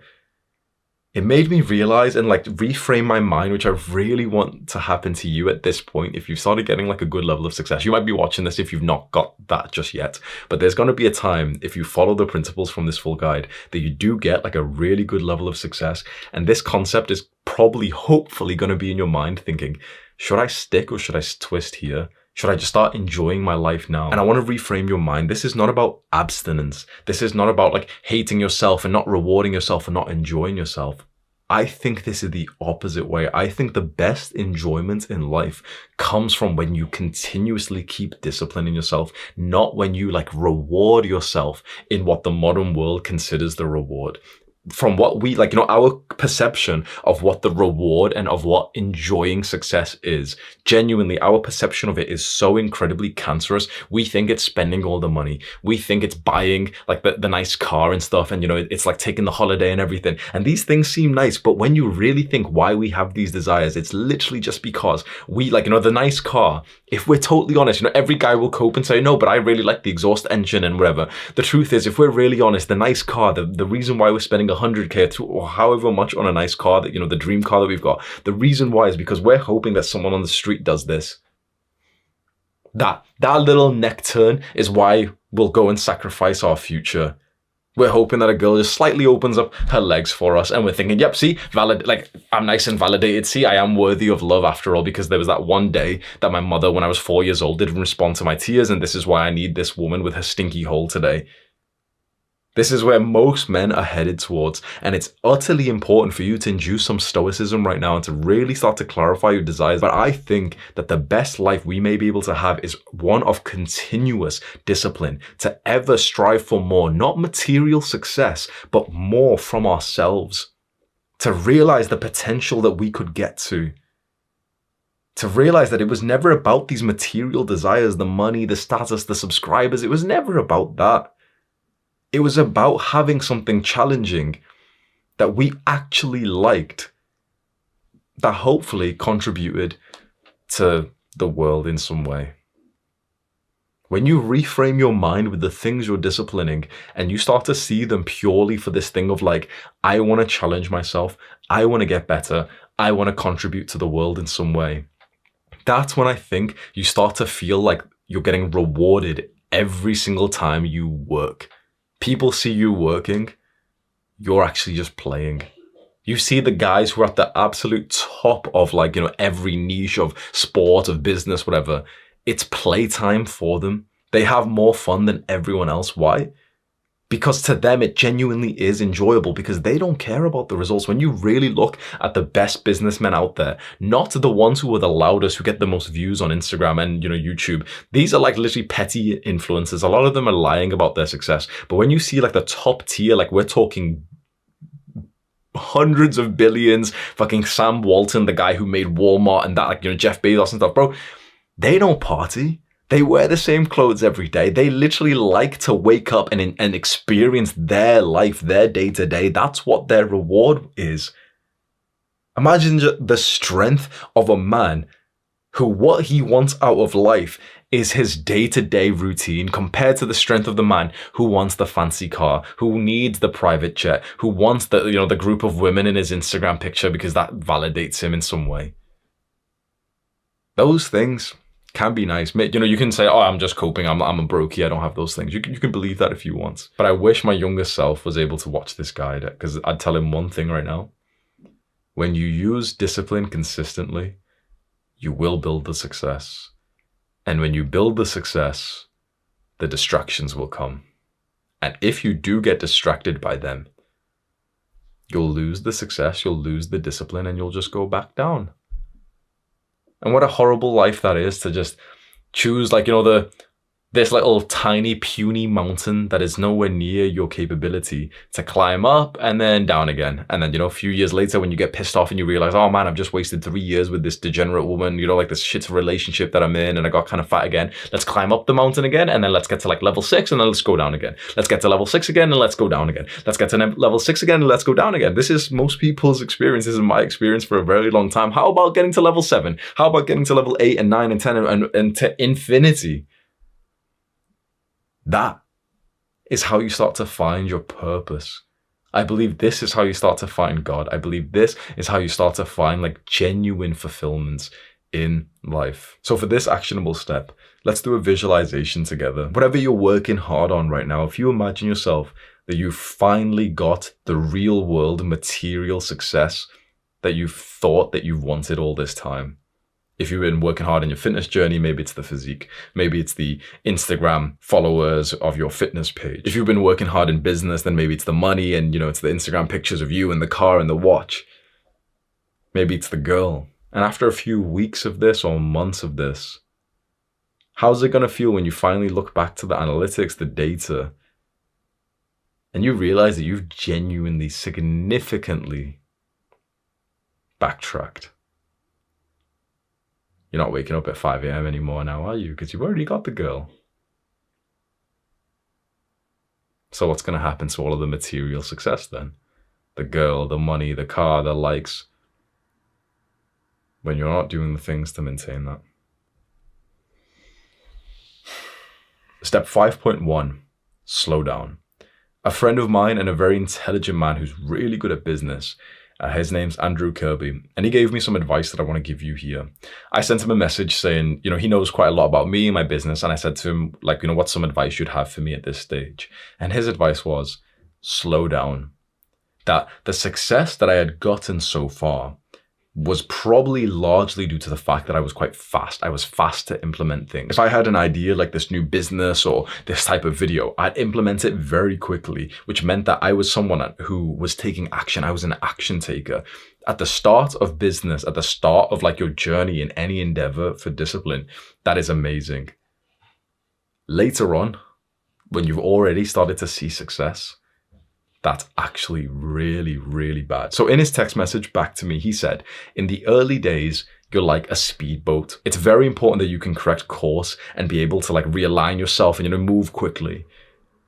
It made me realize and like reframe my mind, which I really want to happen to you at this point. If you've started getting like a good level of success, you might be watching this if you've not got that just yet, but there's going to be a time, if you follow the principles from this full guide, that you do get like a really good level of success. And this concept is probably, hopefully, going to be in your mind thinking, should I stick or should I twist here? Should I just start enjoying my life now? And I want to reframe your mind. This is not about abstinence. This is not about like hating yourself and not rewarding yourself and not enjoying yourself. I think this is the opposite way. I think the best enjoyment in life comes from when you continuously keep disciplining yourself, not when you like reward yourself in what the modern world considers the reward. From what we like, our perception of what the reward and of what enjoying success is, genuinely, our perception of it is so incredibly cancerous. We think it's spending all the money. We think it's buying like the nice car and stuff. And, it's like taking the holiday and everything. And these things seem nice. But when you really think why we have these desires, it's literally just because we like, the nice car. If we're totally honest, every guy will cope and say, no, but I really like the exhaust engine and whatever. The truth is, if we're really honest, the nice car, the reason why we're spending 100K or however much on a nice car that, the dream car that we've got, the reason why is because we're hoping that someone on the street does this. That little neck turn is why we'll go and sacrifice our future. We're hoping that a girl just slightly opens up her legs for us and we're thinking, yep, see, I'm nice and validated. See, I am worthy of love after all, because there was that one day that my mother, when I was 4 years old, didn't respond to my tears. And this is why I need this woman with her stinky hole today. This is where most men are headed towards, and it's utterly important for you to induce some stoicism right now and to really start to clarify your desires. But I think that the best life we may be able to have is one of continuous discipline, to ever strive for more, not material success, but more from ourselves, to realize the potential that we could get to realize that it was never about these material desires, the money, the status, the subscribers. It was never about that. It was about having something challenging that we actually liked, that hopefully contributed to the world in some way. When you reframe your mind with the things you're disciplining and you start to see them purely for this thing of like, I want to challenge myself, I want to get better, I want to contribute to the world in some way, that's when I think you start to feel like you're getting rewarded every single time you work. People see you working, you're actually just playing. You see the guys who are at the absolute top of like, every niche of sport, of business, whatever. It's playtime for them. They have more fun than everyone else. Why? Because to them, it genuinely is enjoyable because they don't care about the results. When you really look at the best businessmen out there, not the ones who are the loudest, who get the most views on Instagram and, YouTube, these are like literally petty influencers. A lot of them are lying about their success. But when you see like the top tier, like we're talking hundreds of billions, fucking Sam Walton, the guy who made Walmart and that, like, Jeff Bezos and stuff, bro, they don't party. They wear the same clothes every day. They literally like to wake up and experience their life, their day to day. That's what their reward is. Imagine the strength of a man who what he wants out of life is his day-to-day routine compared to the strength of the man who wants the fancy car, who needs the private jet, who wants the group of women in his Instagram picture because that validates him in some way. Those things can be nice. You can say, oh, I'm just coping. I'm a brokey. I don't have those things. You can believe that if you want. But I wish my younger self was able to watch this guide, because I'd tell him one thing right now. When you use discipline consistently, you will build the success. And when you build the success, the distractions will come. And if you do get distracted by them, you'll lose the success, you'll lose the discipline, and you'll just go back down. And what a horrible life that is, to just choose this little tiny puny mountain that is nowhere near your capability to climb up and then down again. And then, a few years later when you get pissed off and you realize, oh man, I've just wasted 3 years with this degenerate woman, like this shit relationship that I'm in, and I got kind of fat again. Let's climb up the mountain again, and then let's get to level 6 and then let's go down again. Let's get to level 6 again and let's go down again. Let's get to level 6 again and let's go down again. This is most people's experience. This is my experience for a very long time. How about getting to level 7? How about getting to level 8 and 9 and 10 and to infinity? That is how you start to find your purpose. I believe this is how you start to find God. I believe this is how you start to find like genuine fulfillment in life. So for this actionable step, let's do a visualization together. Whatever you're working hard on right now, if you imagine yourself that you finally got the real world material success that you thought that you wanted all this time. If you've been working hard in your fitness journey, maybe it's the physique, maybe it's the Instagram followers of your fitness page. If you've been working hard in business, then maybe it's the money and, it's the Instagram pictures of you and the car and the watch. Maybe it's the girl. And after a few weeks of this or months of this, how's it going to feel when you finally look back to the analytics, the data, and you realize that you've genuinely, significantly backtracked? You're not waking up at 5 a.m. anymore now, are you? Because you've already got the girl. So what's going to happen to all of the material success then? The girl, the money, the car, the likes, when you're not doing the things to maintain that. Step 5.1, slow down. A friend of mine and a very intelligent man who's really good at business, his name's Andrew Kirby, and he gave me some advice that I want to give you here. I sent him a message saying, he knows quite a lot about me and my business, and I said to him, what's some advice you'd have for me at this stage? And his advice was, slow down. That the success that I had gotten so far was probably largely due to the fact that I was quite fast. I was fast to implement things. If I had an idea like this new business or this type of video, I'd implement it very quickly, which meant that I was someone who was taking action. I was an action taker. At the start of business, at the start of your journey in any endeavor for discipline, that is amazing. Later on, when you've already started to see success, that's actually really, really bad. So in his text message back to me, he said, in the early days, you're like a speedboat. It's very important that you can correct course and be able to realign yourself and, move quickly.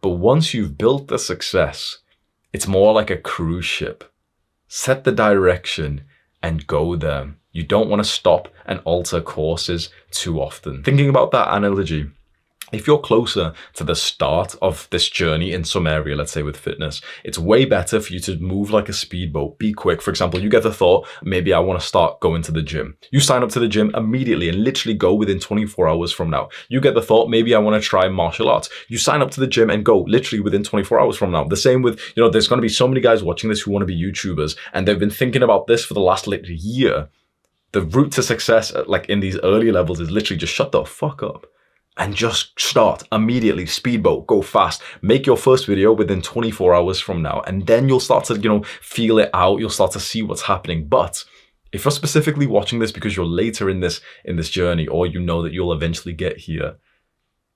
But once you've built the success, it's more like a cruise ship. Set the direction and go there. You don't want to stop and alter courses too often. Thinking about that analogy, if you're closer to the start of this journey in some area, let's say with fitness, it's way better for you to move like a speedboat, be quick. For example, you get the thought, maybe I want to start going to the gym. You sign up to the gym immediately and literally go within 24 hours from now. You get the thought, maybe I want to try martial arts. You sign up to the gym and go literally within 24 hours from now. The same with, there's going to be so many guys watching this who want to be YouTubers, and they've been thinking about this for the last year. The route to success, in these early levels, is literally just shut the fuck up. And just start immediately, speedboat, go fast, make your first video within 24 hours from now. And then you'll start to, feel it out. You'll start to see what's happening. But if you're specifically watching this because you're later in this journey, or that you'll eventually get here,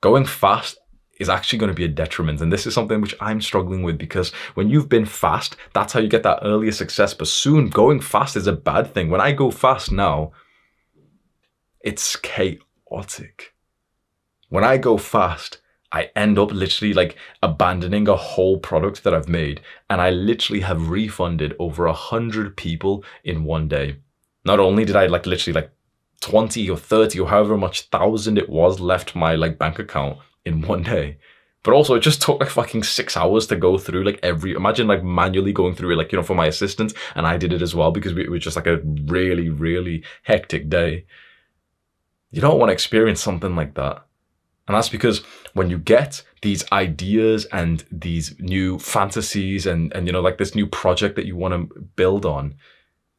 going fast is actually going to be a detriment. And this is something which I'm struggling with, because when you've been fast, that's how you get that earlier success. But soon going fast is a bad thing. When I go fast now, it's chaotic. When I go fast, I end up literally abandoning a whole product that I've made. And I literally have refunded over 100 people in one day. Not only did I literally 20 or 30 or however much thousand it was left my bank account in one day, but also it just took fucking 6 hours to go through imagine manually going through it, for my assistant. And I did it as well because it was just a really, really hectic day. You don't want to experience something like that. And that's because when you get these ideas and these new fantasies and this new project that you want to build on,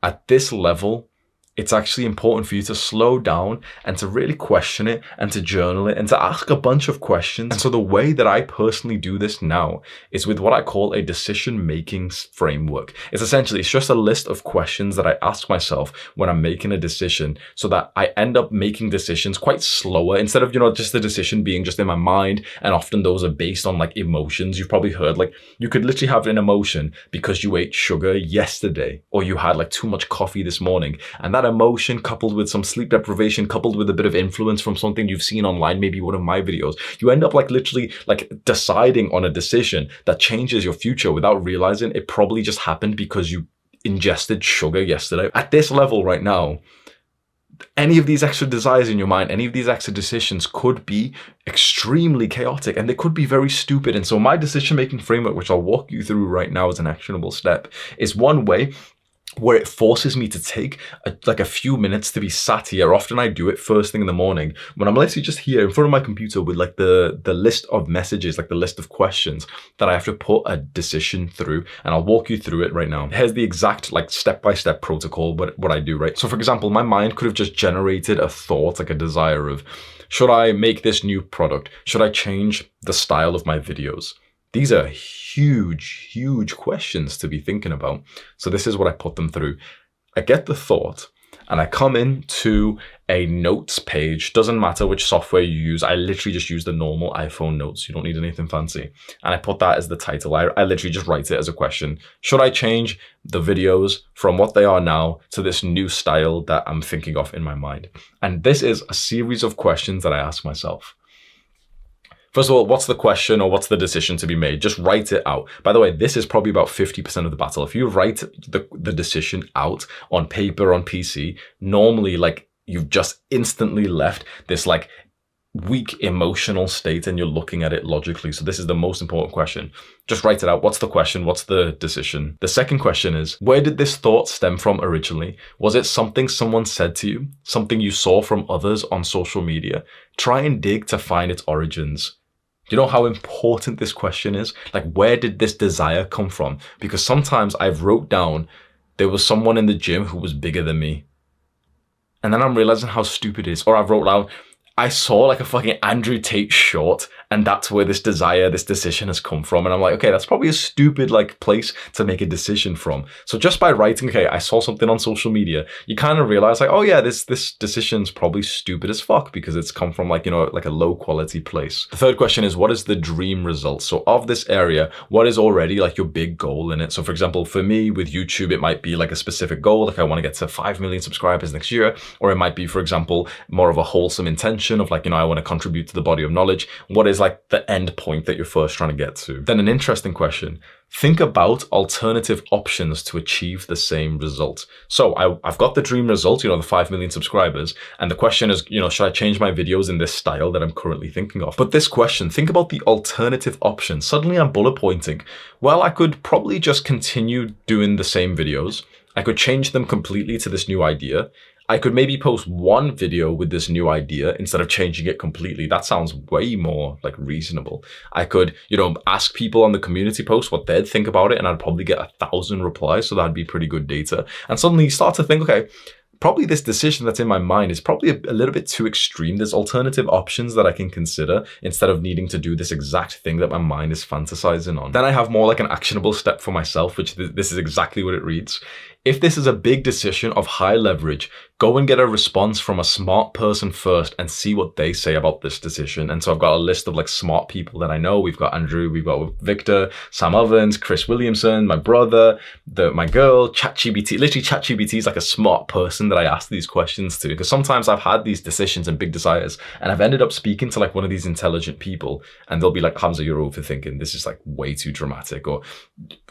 at this level, it's actually important for you to slow down and to really question it and to journal it and to ask a bunch of questions. And so the way that I personally do this now is with what I call a decision-making framework. It's just a list of questions that I ask myself when I'm making a decision, so that I end up making decisions quite slower instead of, just the decision being just in my mind. And often those are based on emotions. You've probably heard, you could literally have an emotion because you ate sugar yesterday, or you had too much coffee this morning. And that emotion coupled with some sleep deprivation, coupled with a bit of influence from something you've seen online, maybe one of my videos, you end up literally deciding on a decision that changes your future without realizing it probably just happened because you ingested sugar yesterday. At this level right now, any of these extra desires in your mind, any of these extra decisions could be extremely chaotic and they could be very stupid. And so my decision-making framework, which I'll walk you through right now as an actionable step, is one way where it forces me to take a few minutes to be sat here. Often I do it first thing in the morning when I'm literally just here in front of my computer with like the list of messages, like the list of questions that I have to put a decision through. And I'll walk you through it right now. Here's the exact like step-by-step protocol, what I do, right? So for example, my mind could have just generated a thought, like a desire of, should I make this new product? Should I change the style of my videos? These are huge, huge questions to be thinking about. So this is what I put them through. I get the thought and I come into a notes page. Doesn't matter which software you use. I literally just use the normal iPhone notes. You don't need anything fancy. And I put that as the title. I literally just write it as a question. Should I change the videos from what they are now to this new style that I'm thinking of in my mind? And this is a series of questions that I ask myself. First of all, what's the question or what's the decision to be made? Just write it out. By the way, this is probably about 50% of the battle. If you write the decision out on paper, on PC, normally like you've just instantly left this like weak emotional state and you're looking at it logically. So this is the most important question. Just write it out. What's the question? What's the decision? The second question is, where did this thought stem from originally? Was it something someone said to you? Something you saw from others on social media? Try and dig to find its origins. Do you know how important this question is? Like, where did this desire come from? Because sometimes I've wrote down, there was someone in the gym who was bigger than me. And then I'm realizing how stupid it is. Or I've wrote down, I saw like a fucking Andrew Tate short and that's where this desire, this decision has come from. And I'm like, okay, that's probably a stupid like place to make a decision from. So just by writing, okay, I saw something on social media, you kind of realize like, oh yeah, this decision's probably stupid as fuck because it's come from like, you know, like a low quality place. The third question is, what is the dream result? So of this area, what is already like your big goal in it? So for example, for me with YouTube, it might be like a specific goal. Like I want to get to 5 million subscribers next year. Or it might be, for example, more of a wholesome intention of like, you know, I want to contribute to the body of knowledge. What is like the end point that you're first trying to get to? Then an interesting question. Think about alternative options to achieve the same result. So I've got the dream result, you know, the 5 million subscribers. And the question is, you know, should I change my videos in this style that I'm currently thinking of? But this question, think about the alternative options. Suddenly I'm bullet pointing. Well, I could probably just continue doing the same videos. I could change them completely to this new idea. I could maybe post one video with this new idea instead of changing it completely. That sounds way more like reasonable. I could, you know, ask people on the community post what they'd think about it and I'd probably get 1,000 replies. So that'd be pretty good data. And suddenly you start to think, okay, probably this decision that's in my mind is probably a little bit too extreme. There's alternative options that I can consider instead of needing to do this exact thing that my mind is fantasizing on. Then I have more like an actionable step for myself, which this is exactly what it reads. If this is a big decision of high leverage, go and get a response from a smart person first and see what they say about this decision. And so I've got a list of like smart people that I know. We've got Andrew, we've got Victor, Sam Ovens, Chris Williamson, my brother, my girl, ChatGPT. Literally ChatGPT is like a smart person that I ask these questions to, because sometimes I've had these decisions and big desires and I've ended up speaking to like one of these intelligent people and they'll be like, Hamza, you're overthinking. This is like way too dramatic or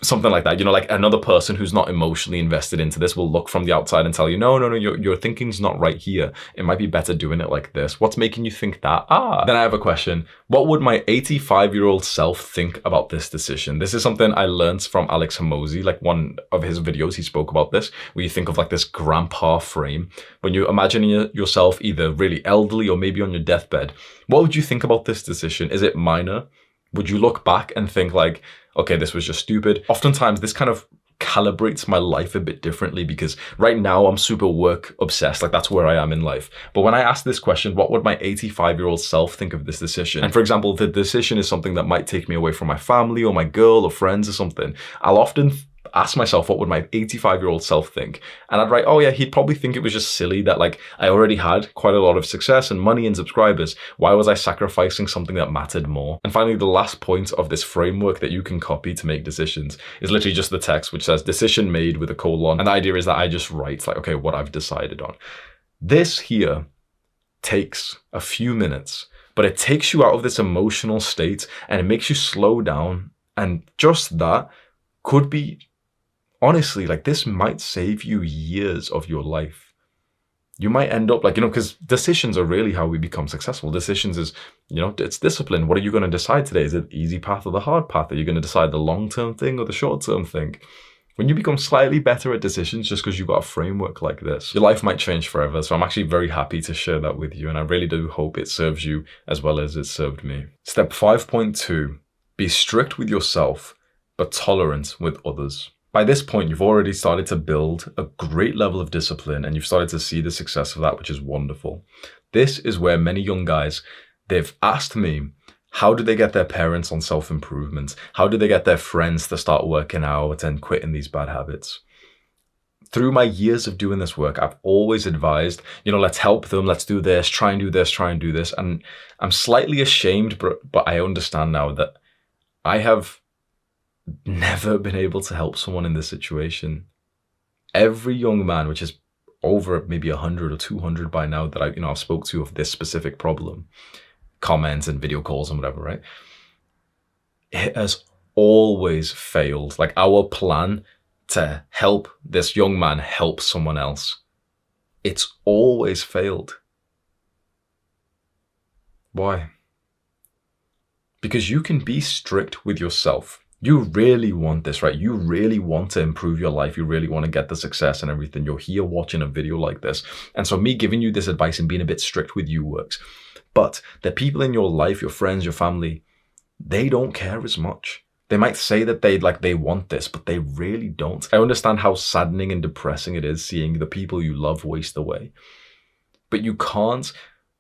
something like that. You know, like another person who's not emotionally invested into this will look from the outside and tell you, no, your thinking's not right here. It might be better doing it like this. What's making you think that? Then I have a question. What would my 85-year-old self think about this decision? This is something I learned from Alex Hormozi, like one of his videos, he spoke about this, where you think of like this grandpa frame. When you're imagining yourself either really elderly or maybe on your deathbed, what would you think about this decision? Is it minor? Would you look back and think like, okay, this was just stupid? Oftentimes this kind of calibrates my life a bit differently because right now I'm super work obsessed, like that's where I am in life. But when I ask this question, what would my 85-year-old self think of this decision? And for example, if the decision is something that might take me away from my family or my girl or friends or something, I'll often ask myself, what would my 85-year-old self think? And I'd write, oh yeah, he'd probably think it was just silly that like I already had quite a lot of success and money and subscribers. Why was I sacrificing something that mattered more? And finally, the last point of this framework that you can copy to make decisions is literally just the text, which says decision made with a colon. And the idea is that I just write like, okay, what I've decided on. This here takes a few minutes, but it takes you out of this emotional state and it makes you slow down. And just that could be, honestly, like this might save you years of your life. You might end up like, because decisions are really how we become successful. Decisions is, it's discipline. What are you going to decide today? Is it the easy path or the hard path? Are you going to decide the long-term thing or the short-term thing? When you become slightly better at decisions just because you've got a framework like this, your life might change forever. So I'm actually very happy to share that with you. And I really do hope it serves you as well as it served me. Step 5.2, be strict with yourself, but tolerant with others. By this point, you've already started to build a great level of discipline and you've started to see the success of that, which is wonderful. This is where many young guys, they've asked me, how do they get their parents on self-improvement? How do they get their friends to start working out and quitting these bad habits? Through my years of doing this work, I've always advised, let's help them, let's do this, try and do this, try and do this. And I'm slightly ashamed, but I understand now that I have never been able to help someone in this situation. Every young man, which is over maybe 100 or 200 by now that I've spoke to of this specific problem, comments and video calls and whatever, right? It has always failed. Like our plan to help this young man help someone else, it's always failed. Why? Because you can be strict with yourself. You really want this, right? You really want to improve your life. You really want to get the success and everything. You're here watching a video like this. And so me giving you this advice and being a bit strict with you works. But the people in your life, your friends, your family, they don't care as much. They might say that they want this, but they really don't. I understand how saddening and depressing it is seeing the people you love waste away. But you can't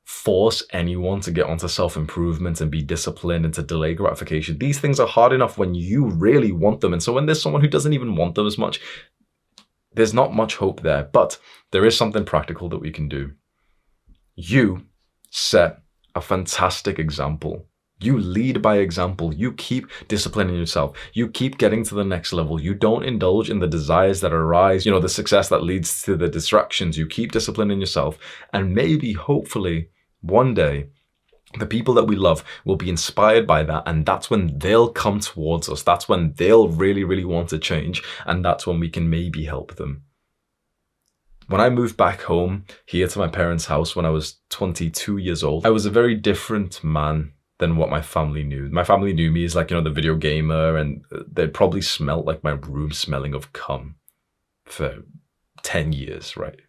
force anyone to get onto self-improvement and be disciplined and to delay gratification. These things are hard enough when you really want them. And so when there's someone who doesn't even want them as much, there's not much hope there. But there is something practical that we can do. You set a fantastic example. You lead by example. You keep disciplining yourself. You keep getting to the next level. You don't indulge in the desires that arise, the success that leads to the distractions. You keep disciplining yourself. And maybe, hopefully, one day, the people that we love will be inspired by that. And that's when they'll come towards us. That's when they'll really, really want to change. And that's when we can maybe help them. When I moved back home here to my parents' house when I was 22 years old, I was a very different man than what my family knew. My family knew me as the video gamer, and they'd probably smelt like my room smelling of cum for 10 years, right?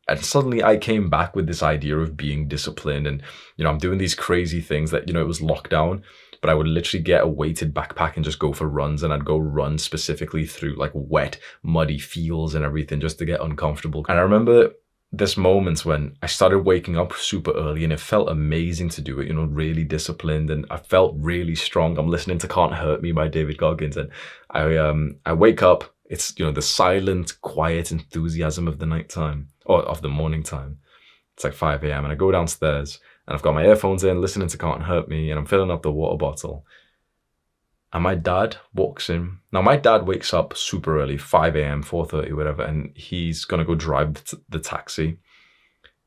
And suddenly I came back with this idea of being disciplined and, I'm doing these crazy things that, it was lockdown, but I would literally get a weighted backpack and just go for runs, and I'd go run specifically through wet, muddy fields and everything just to get uncomfortable. And I remember this moment when I started waking up super early and it felt amazing to do it, really disciplined, and I felt really strong. I'm listening to Can't Hurt Me by David Goggins, and I wake up. It's, the silent, quiet enthusiasm of the nighttime or of the morning time. It's like 5 a.m. and I go downstairs and I've got my earphones in, listening to Can't Hurt Me, and I'm filling up the water bottle. And my dad walks in. Now, my dad wakes up super early, 5 a.m., 4:30, whatever, and he's going to go drive the taxi.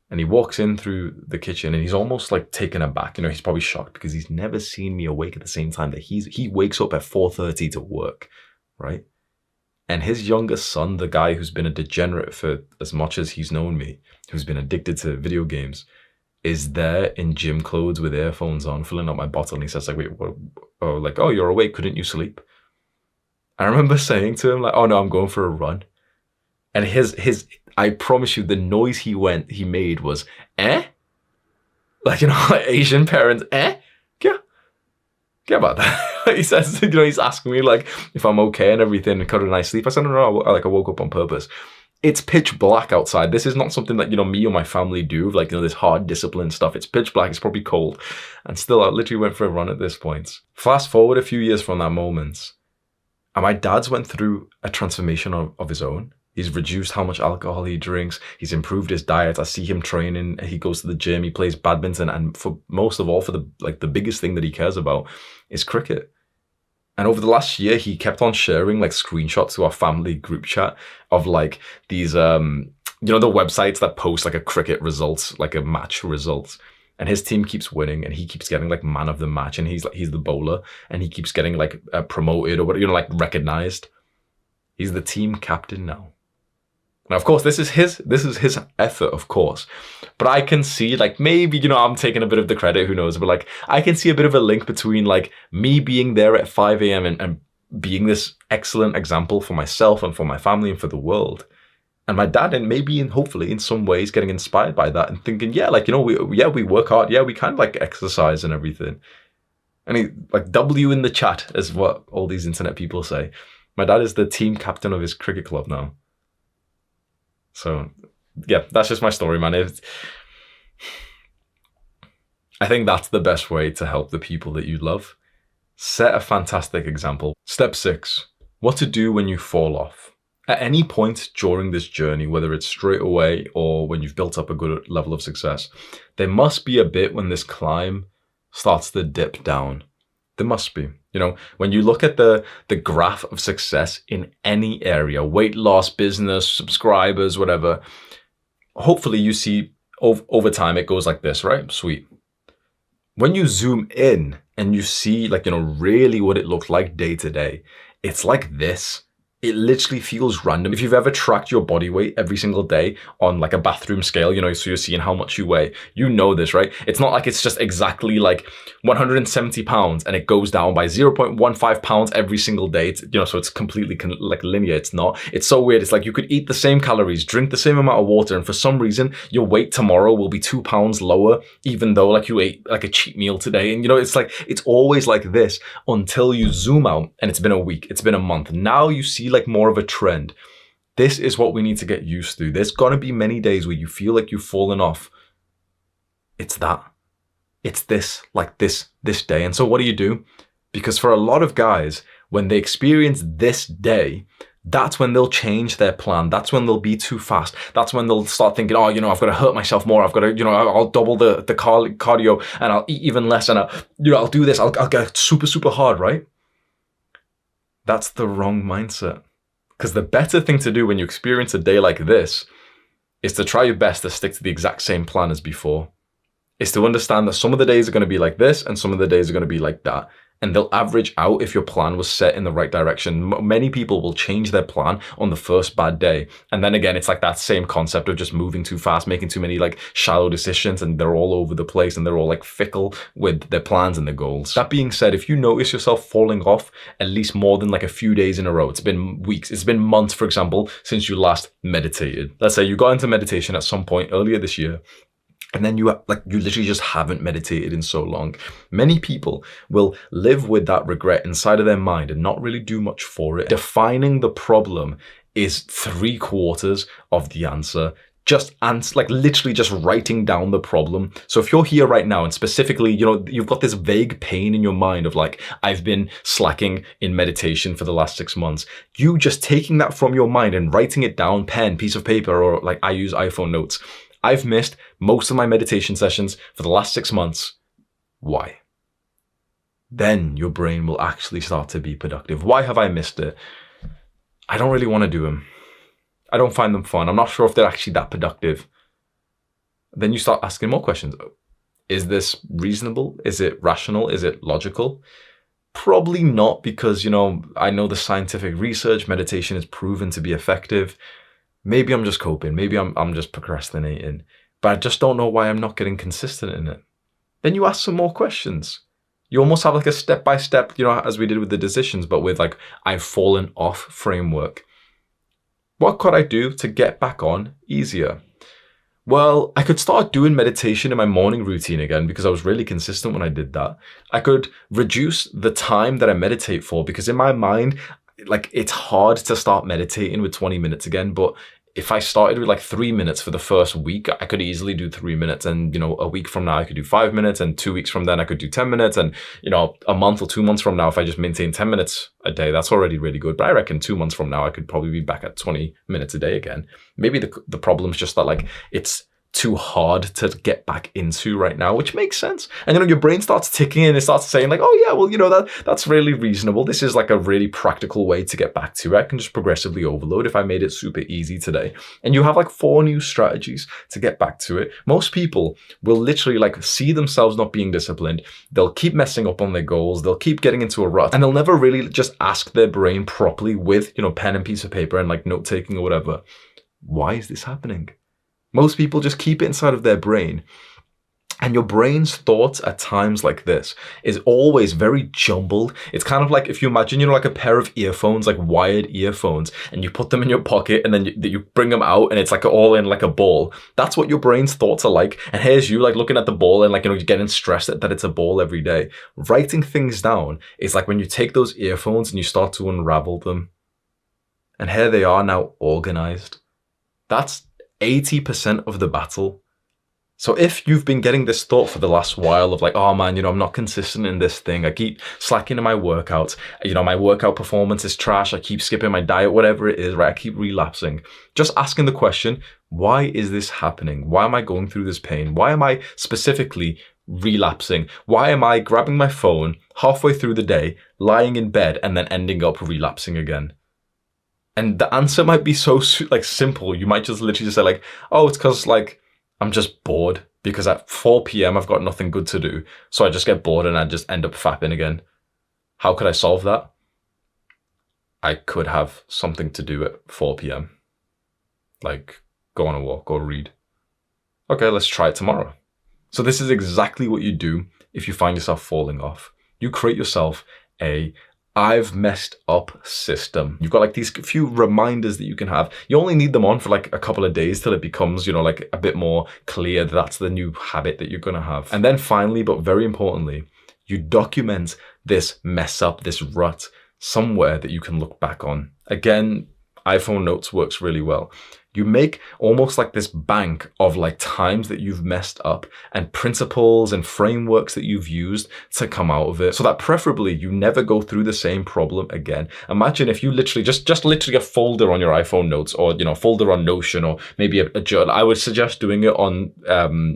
And he walks in through the kitchen and he's almost taken aback. He's probably shocked because he's never seen me awake at the same time that he wakes up at 4:30 to work, right? And his youngest son, the guy who's been a degenerate for as much as he's known me, who's been addicted to video games, is there in gym clothes with earphones on, filling up my bottle. And he says wait, what? Oh, you're awake, couldn't you sleep? I remember saying to him oh no, I'm going for a run. And I promise you, the noise he made was, eh? Asian parents, eh? Yeah, about that. He says, he's asking me if I'm okay and everything, and couldn't I sleep? I said, no, I woke up on purpose. It's pitch black outside. This is not something that, me or my family do, this hard discipline stuff. It's pitch black, it's probably cold. And still, I literally went for a run at this point. Fast forward a few years from that moment, and my dad's went through a transformation of his own. He's reduced how much alcohol he drinks. He's improved his diet. I see him training. He goes to the gym. He plays badminton. And for most of all, for the biggest thing that he cares about is cricket. And over the last year, he kept on sharing screenshots to our family group chat of these, the websites that post a cricket results, a match results. And his team keeps winning, and he keeps getting man of the match, and he's the bowler, and he keeps getting promoted or whatever, recognized. He's the team captain now. Now, of course, this is his effort, of course. But I can see, like, maybe, I'm taking a bit of the credit, who knows, but like, I can see a bit of a link between like me being there at 5 a.m. and being this excellent example for myself and for my family and for the world. And my dad, and maybe hopefully in some ways getting inspired by that and thinking, yeah, like, we work hard. Yeah, we kind of like exercise and everything. And he, like, W in the chat is what all these internet people say. My dad is the team captain of his cricket club now. So, yeah, that's just my story, man. I think that's the best way to help the people that you love. Set a fantastic example. Step 6, what to do when you fall off. At any point during this journey, whether it's straight away or when you've built up a good level of success, there must be a bit when this climb starts to dip down. There must be. When you look at the graph of success in any area, weight loss, business, subscribers, whatever, hopefully you see over time it goes like this, right? Sweet. When you zoom in and you see, like, really what it looked like day to day, it's like this. It literally feels random. If you've ever tracked your body weight every single day on like a bathroom scale, so you're seeing how much you weigh, this, right? It's not like it's just exactly like 170 pounds and it goes down by 0.15 pounds every single day. So it's completely like linear. It's not. It's so weird. It's like you could eat the same calories, drink the same amount of water, and for some reason your weight tomorrow will be 2 pounds lower, even though like you ate like a cheat meal today. And it's like, it's always like this until you zoom out and it's been a week, it's been a month. Now you see like more of a trend. This is what we need to get used to. There's gonna be many days where you feel like you've fallen off. It's this day. And so what do? Because for a lot of guys, when they experience this day, that's when they'll change their plan. That's when they'll be too fast. That's when they'll start thinking, I've got to hurt myself more. I've got to, I'll double the cardio and I'll eat even less and I'll do this. I'll get super, super hard, right? That's the wrong mindset. Because the better thing to do when you experience a day like this is to try your best to stick to the exact same plan as before. Is to understand that some of the days are going to be like this and some of the days are going to be like that. And they'll average out if your plan was set in the right direction. Many people will change their plan on the first bad day. And then again, it's like that same concept of just moving too fast, making too many like shallow decisions, and they're all over the place and they're all like fickle with their plans and their goals. That being said, if you notice yourself falling off at least more than like a few days in a row, it's been weeks, it's been months, for example, since you last meditated. Let's say you got into meditation at some point earlier this year, and then you literally just haven't meditated in so long. Many people will live with that regret inside of their mind and not really do much for it. Defining the problem is 3/4 of the answer. Literally just writing down the problem. So if you're here right now and specifically, you've got this vague pain in your mind of like, I've been slacking in meditation for the last 6 months. You just taking that from your mind and writing it down, pen, piece of paper, or like I use iPhone notes. I've missed most of my meditation sessions for the last 6 months. Why? Then your brain will actually start to be productive. Why have I missed it? I don't really want to do them. I don't find them fun. I'm not sure if they're actually that productive. Then you start asking more questions. Is this reasonable? Is it rational? Is it logical? Probably not, because, I know the scientific research, meditation is proven to be effective. Maybe I'm just coping. Maybe I'm just procrastinating. But I just don't know why I'm not getting consistent in it. Then you ask some more questions. You almost have like a step-by-step, as we did with the decisions, but with like, I've fallen off framework. What could I do to get back on easier? Well, I could start doing meditation in my morning routine again, because I was really consistent when I did that. I could reduce the time that I meditate for, because in my mind, like, it's hard to start meditating with 20 minutes again. But if I started with like 3 minutes for the first week, I could easily do 3 minutes. And, a week from now, I could do 5 minutes. And 2 weeks from then, I could do 10 minutes. And, a month or 2 months from now, if I just maintain 10 minutes a day, that's already really good. But I reckon 2 months from now, I could probably be back at 20 minutes a day again. Maybe the problem's just that, like, it's too hard to get back into right now, which makes sense. And your brain starts ticking and it starts saying like, oh yeah, well, that's really reasonable. This is like a really practical way to get back to it. I can just progressively overload if I made it super easy today. And you have like 4 new strategies to get back to it. Most people will literally like see themselves not being disciplined. They'll keep messing up on their goals. They'll keep getting into a rut, and they'll never really just ask their brain properly with, pen and piece of paper and like note taking or whatever. why is this happening? Most people just keep it inside of their brain. And your brain's thoughts at times like this is always very jumbled. It's kind of like if you imagine, like a pair of earphones, like wired earphones, and you put them in your pocket and then you bring them out and it's like all in like a ball. That's what your brain's thoughts are like. And here's you like looking at the ball and like, you're getting stressed that it's a ball every day. Writing things down is like when you take those earphones and you start to unravel them. And here they are now organized. That's 80% of the battle. So if you've been getting this thought for the last while of like, oh man, I'm not consistent in this thing. I keep slacking in my workouts. My workout performance is trash. I keep skipping my diet, whatever it is, right? I keep relapsing. Just asking the question, why is this happening? Why am I going through this pain? Why am I specifically relapsing? Why am I grabbing my phone halfway through the day, lying in bed, and then ending up relapsing again? And the answer might be so like simple. You might just literally just say like, oh, it's because like, I'm just bored because at 4 p.m. I've got nothing good to do. So I just get bored and I just end up fapping again. How could I solve that? I could have something to do at 4 p.m. Like go on a walk or read. Okay, let's try it tomorrow. So this is exactly what you do if you find yourself falling off. You create yourself a I've messed up system. You've got like these few reminders that you can have. You only need them on for like a couple of days till it becomes, like a bit more clear that that's the new habit that you're going to have. And then finally, but very importantly, you document this mess up, this rut somewhere that you can look back on. Again, iPhone Notes works really well. You make almost like this bank of like times that you've messed up and principles and frameworks that you've used to come out of it, so that preferably you never go through the same problem again. Imagine if you literally just literally a folder on your iPhone Notes, or folder on Notion, or maybe a journal. I would suggest doing it on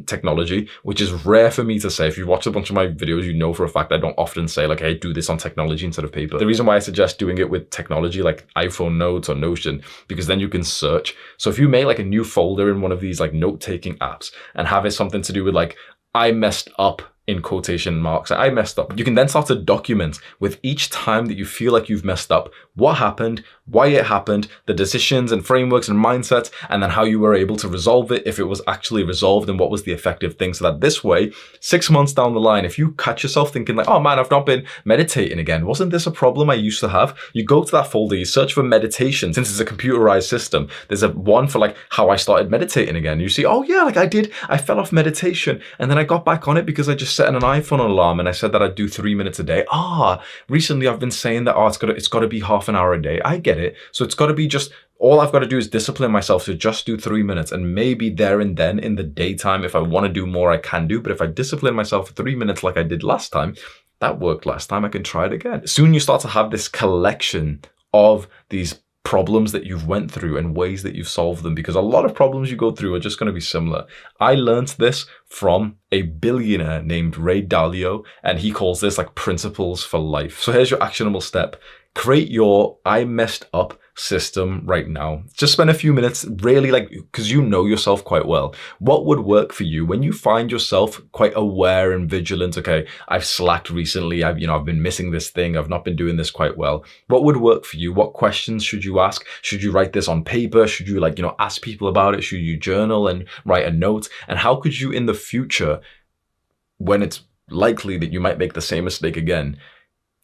technology, which is rare for me to say. If you've watched a bunch of my videos, you know for a fact I don't often say like, hey, do this on technology instead of paper. The reason why I suggest doing it with technology like iPhone Notes or Notion, because then you can search. So if you make like a new folder in one of these like note-taking apps and have it something to do with like, I messed up in quotation marks, I messed up. You can then start to document with each time that you feel like you've messed up, what happened, why it happened, the decisions and frameworks and mindsets, and then how you were able to resolve it, if it was actually resolved, and what was the effective thing. So that this way, 6 months down the line, if you catch yourself thinking like, oh man, I've not been meditating again. Wasn't this a problem I used to have? You go to that folder, you search for meditation. Since it's a computerized system, there's a one for like how I started meditating again. You see, oh yeah, like I fell off meditation and then I got back on it because I just set an iPhone alarm and I said that I'd do 3 minutes a day. Recently I've been saying that, it's got to be half an hour a day. I get it. So it's got to be just, all I've got to do is discipline myself to just do 3 minutes, and maybe there and then in the daytime, if I want to do more, I can do. But if I discipline myself for 3 minutes like I did last time, that worked last time, I can try it again. Soon you start to have this collection of these problems that you've went through and ways that you've solved them, because a lot of problems you go through are just going to be similar. I learned this from a billionaire named Ray Dalio, and he calls this like principles for life. So here's your actionable step. Create your I messed up system right now. Just spend a few minutes really because you know yourself quite well. What would work for you when you find yourself quite aware and vigilant? Okay, I've slacked recently. I've been missing this thing. I've not been doing this quite well. What would work for you? What questions should you ask? Should you write this on paper? Should you ask people about it? Should you journal and write a note? And how could you in the future, when it's likely that you might make the same mistake again,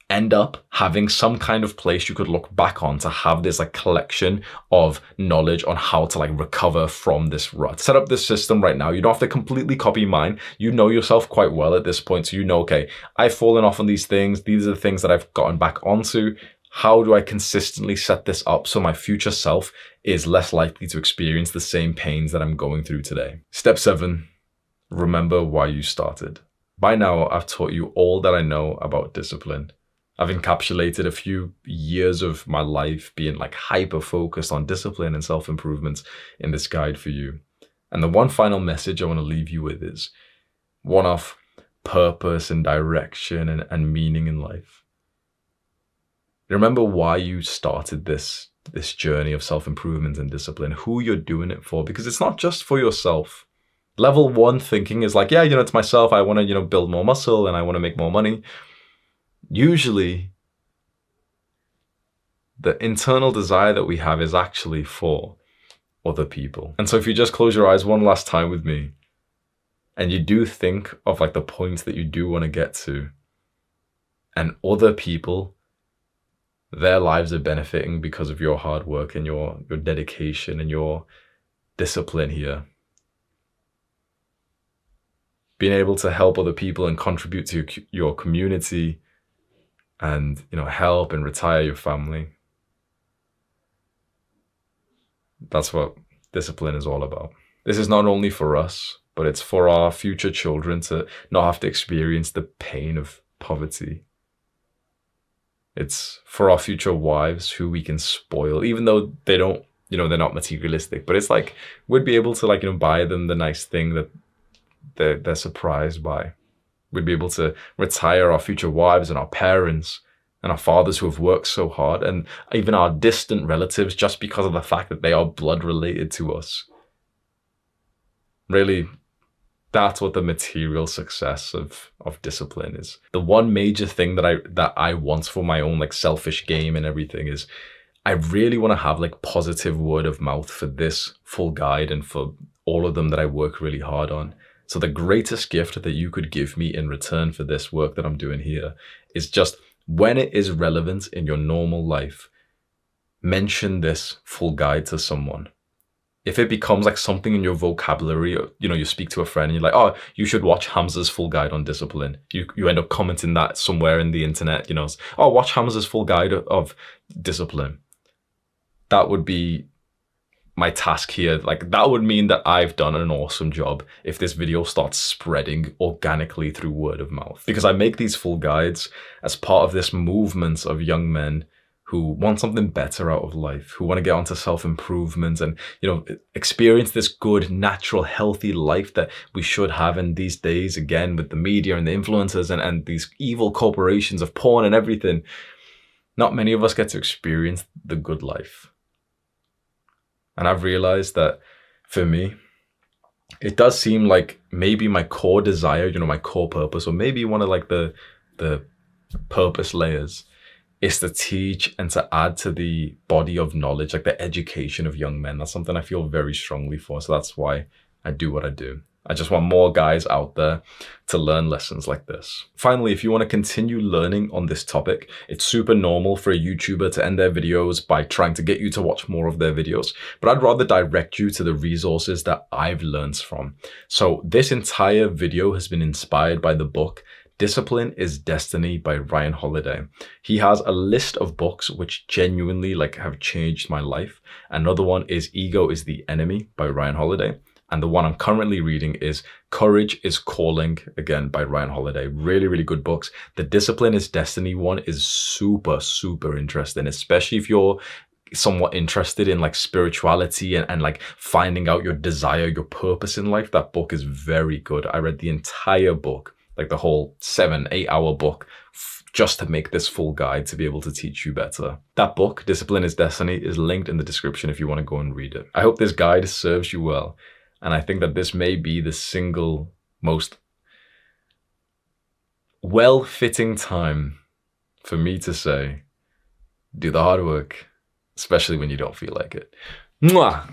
end up having some kind of place you could look back on to have this collection of knowledge on how to recover from this rut? Set up this system right now. You don't have to completely copy mine. You know yourself quite well at this point. So you know, okay, I've fallen off on these things. These are the things that I've gotten back onto. How do I consistently set this up so my future self is less likely to experience the same pains that I'm going through today? Step 7, remember why you started. By now, I've taught you all that I know about discipline. I've encapsulated a few years of my life being hyper focused on discipline and self-improvement in this guide for you. And the one final message I want to leave you with is one of purpose and direction and meaning in life. Remember why you started this journey of self-improvement and discipline, who you're doing it for, because it's not just for yourself. Level 1 thinking is it's myself. I want to, build more muscle and I want to make more money. Usually, the internal desire that we have is actually for other people. And so if you just close your eyes one last time with me, and you do think of like the points that you do want to get to, and other people, their lives are benefiting because of your hard work and your dedication and your discipline here. Being able to help other people and contribute to your community and, help and retire your family. That's what discipline is all about. This is not only for us, but it's for our future children to not have to experience the pain of poverty. It's for our future wives who we can spoil, even though they don't, they're not materialistic. But it's like, we'd be able to buy them the nice thing that they're surprised by. We'd be able to retire our future wives and our parents and our fathers who have worked so hard, and even our distant relatives, just because of the fact that they are blood related to us. Really, that's what the material success of discipline is. The one major thing that I want for my own selfish game and everything is I really want to have positive word of mouth for this full guide and for all of them that I work really hard on. So the greatest gift that you could give me in return for this work that I'm doing here is just, when it is relevant in your normal life, mention this full guide to someone. If it becomes something in your vocabulary, or, you speak to a friend and you're like, oh, you should watch Hamza's full guide on discipline. You end up commenting that somewhere in the internet, oh, watch Hamza's full guide of discipline. That would be my task here. That would mean that I've done an awesome job if this video starts spreading organically through word of mouth. Because I make these full guides as part of this movement of young men who want something better out of life, who want to get onto self-improvement and, experience this good, natural, healthy life that we should have in these days, again, with the media and the influencers and these evil corporations of porn and everything. Not many of us get to experience the good life. And I've realized that for me, it does seem like maybe my core desire, my core purpose, or maybe one of the purpose layers is to teach and to add to the body of knowledge, the education of young men. That's something I feel very strongly for. So that's why I do what I do. I just want more guys out there to learn lessons like this. Finally, if you want to continue learning on this topic, it's super normal for a YouTuber to end their videos by trying to get you to watch more of their videos. But I'd rather direct you to the resources that I've learned from. So this entire video has been inspired by the book Discipline is Destiny by Ryan Holiday. He has a list of books which genuinely have changed my life. Another one is Ego is the Enemy by Ryan Holiday. And the one I'm currently reading is Courage is Calling, again, by Ryan Holiday. Really, really good books. The Discipline is Destiny one is super, super interesting, especially if you're somewhat interested in spirituality and finding out your desire, your purpose in life. That book is very good. I read the entire book, the whole 7-8 hour book, just to make this full guide to be able to teach you better. That book, Discipline is Destiny, is linked in the description if you want to go and read it. I hope this guide serves you well. And I think that this may be the single most well-fitting time for me to say, do the hard work, especially when you don't feel like it. Mwah!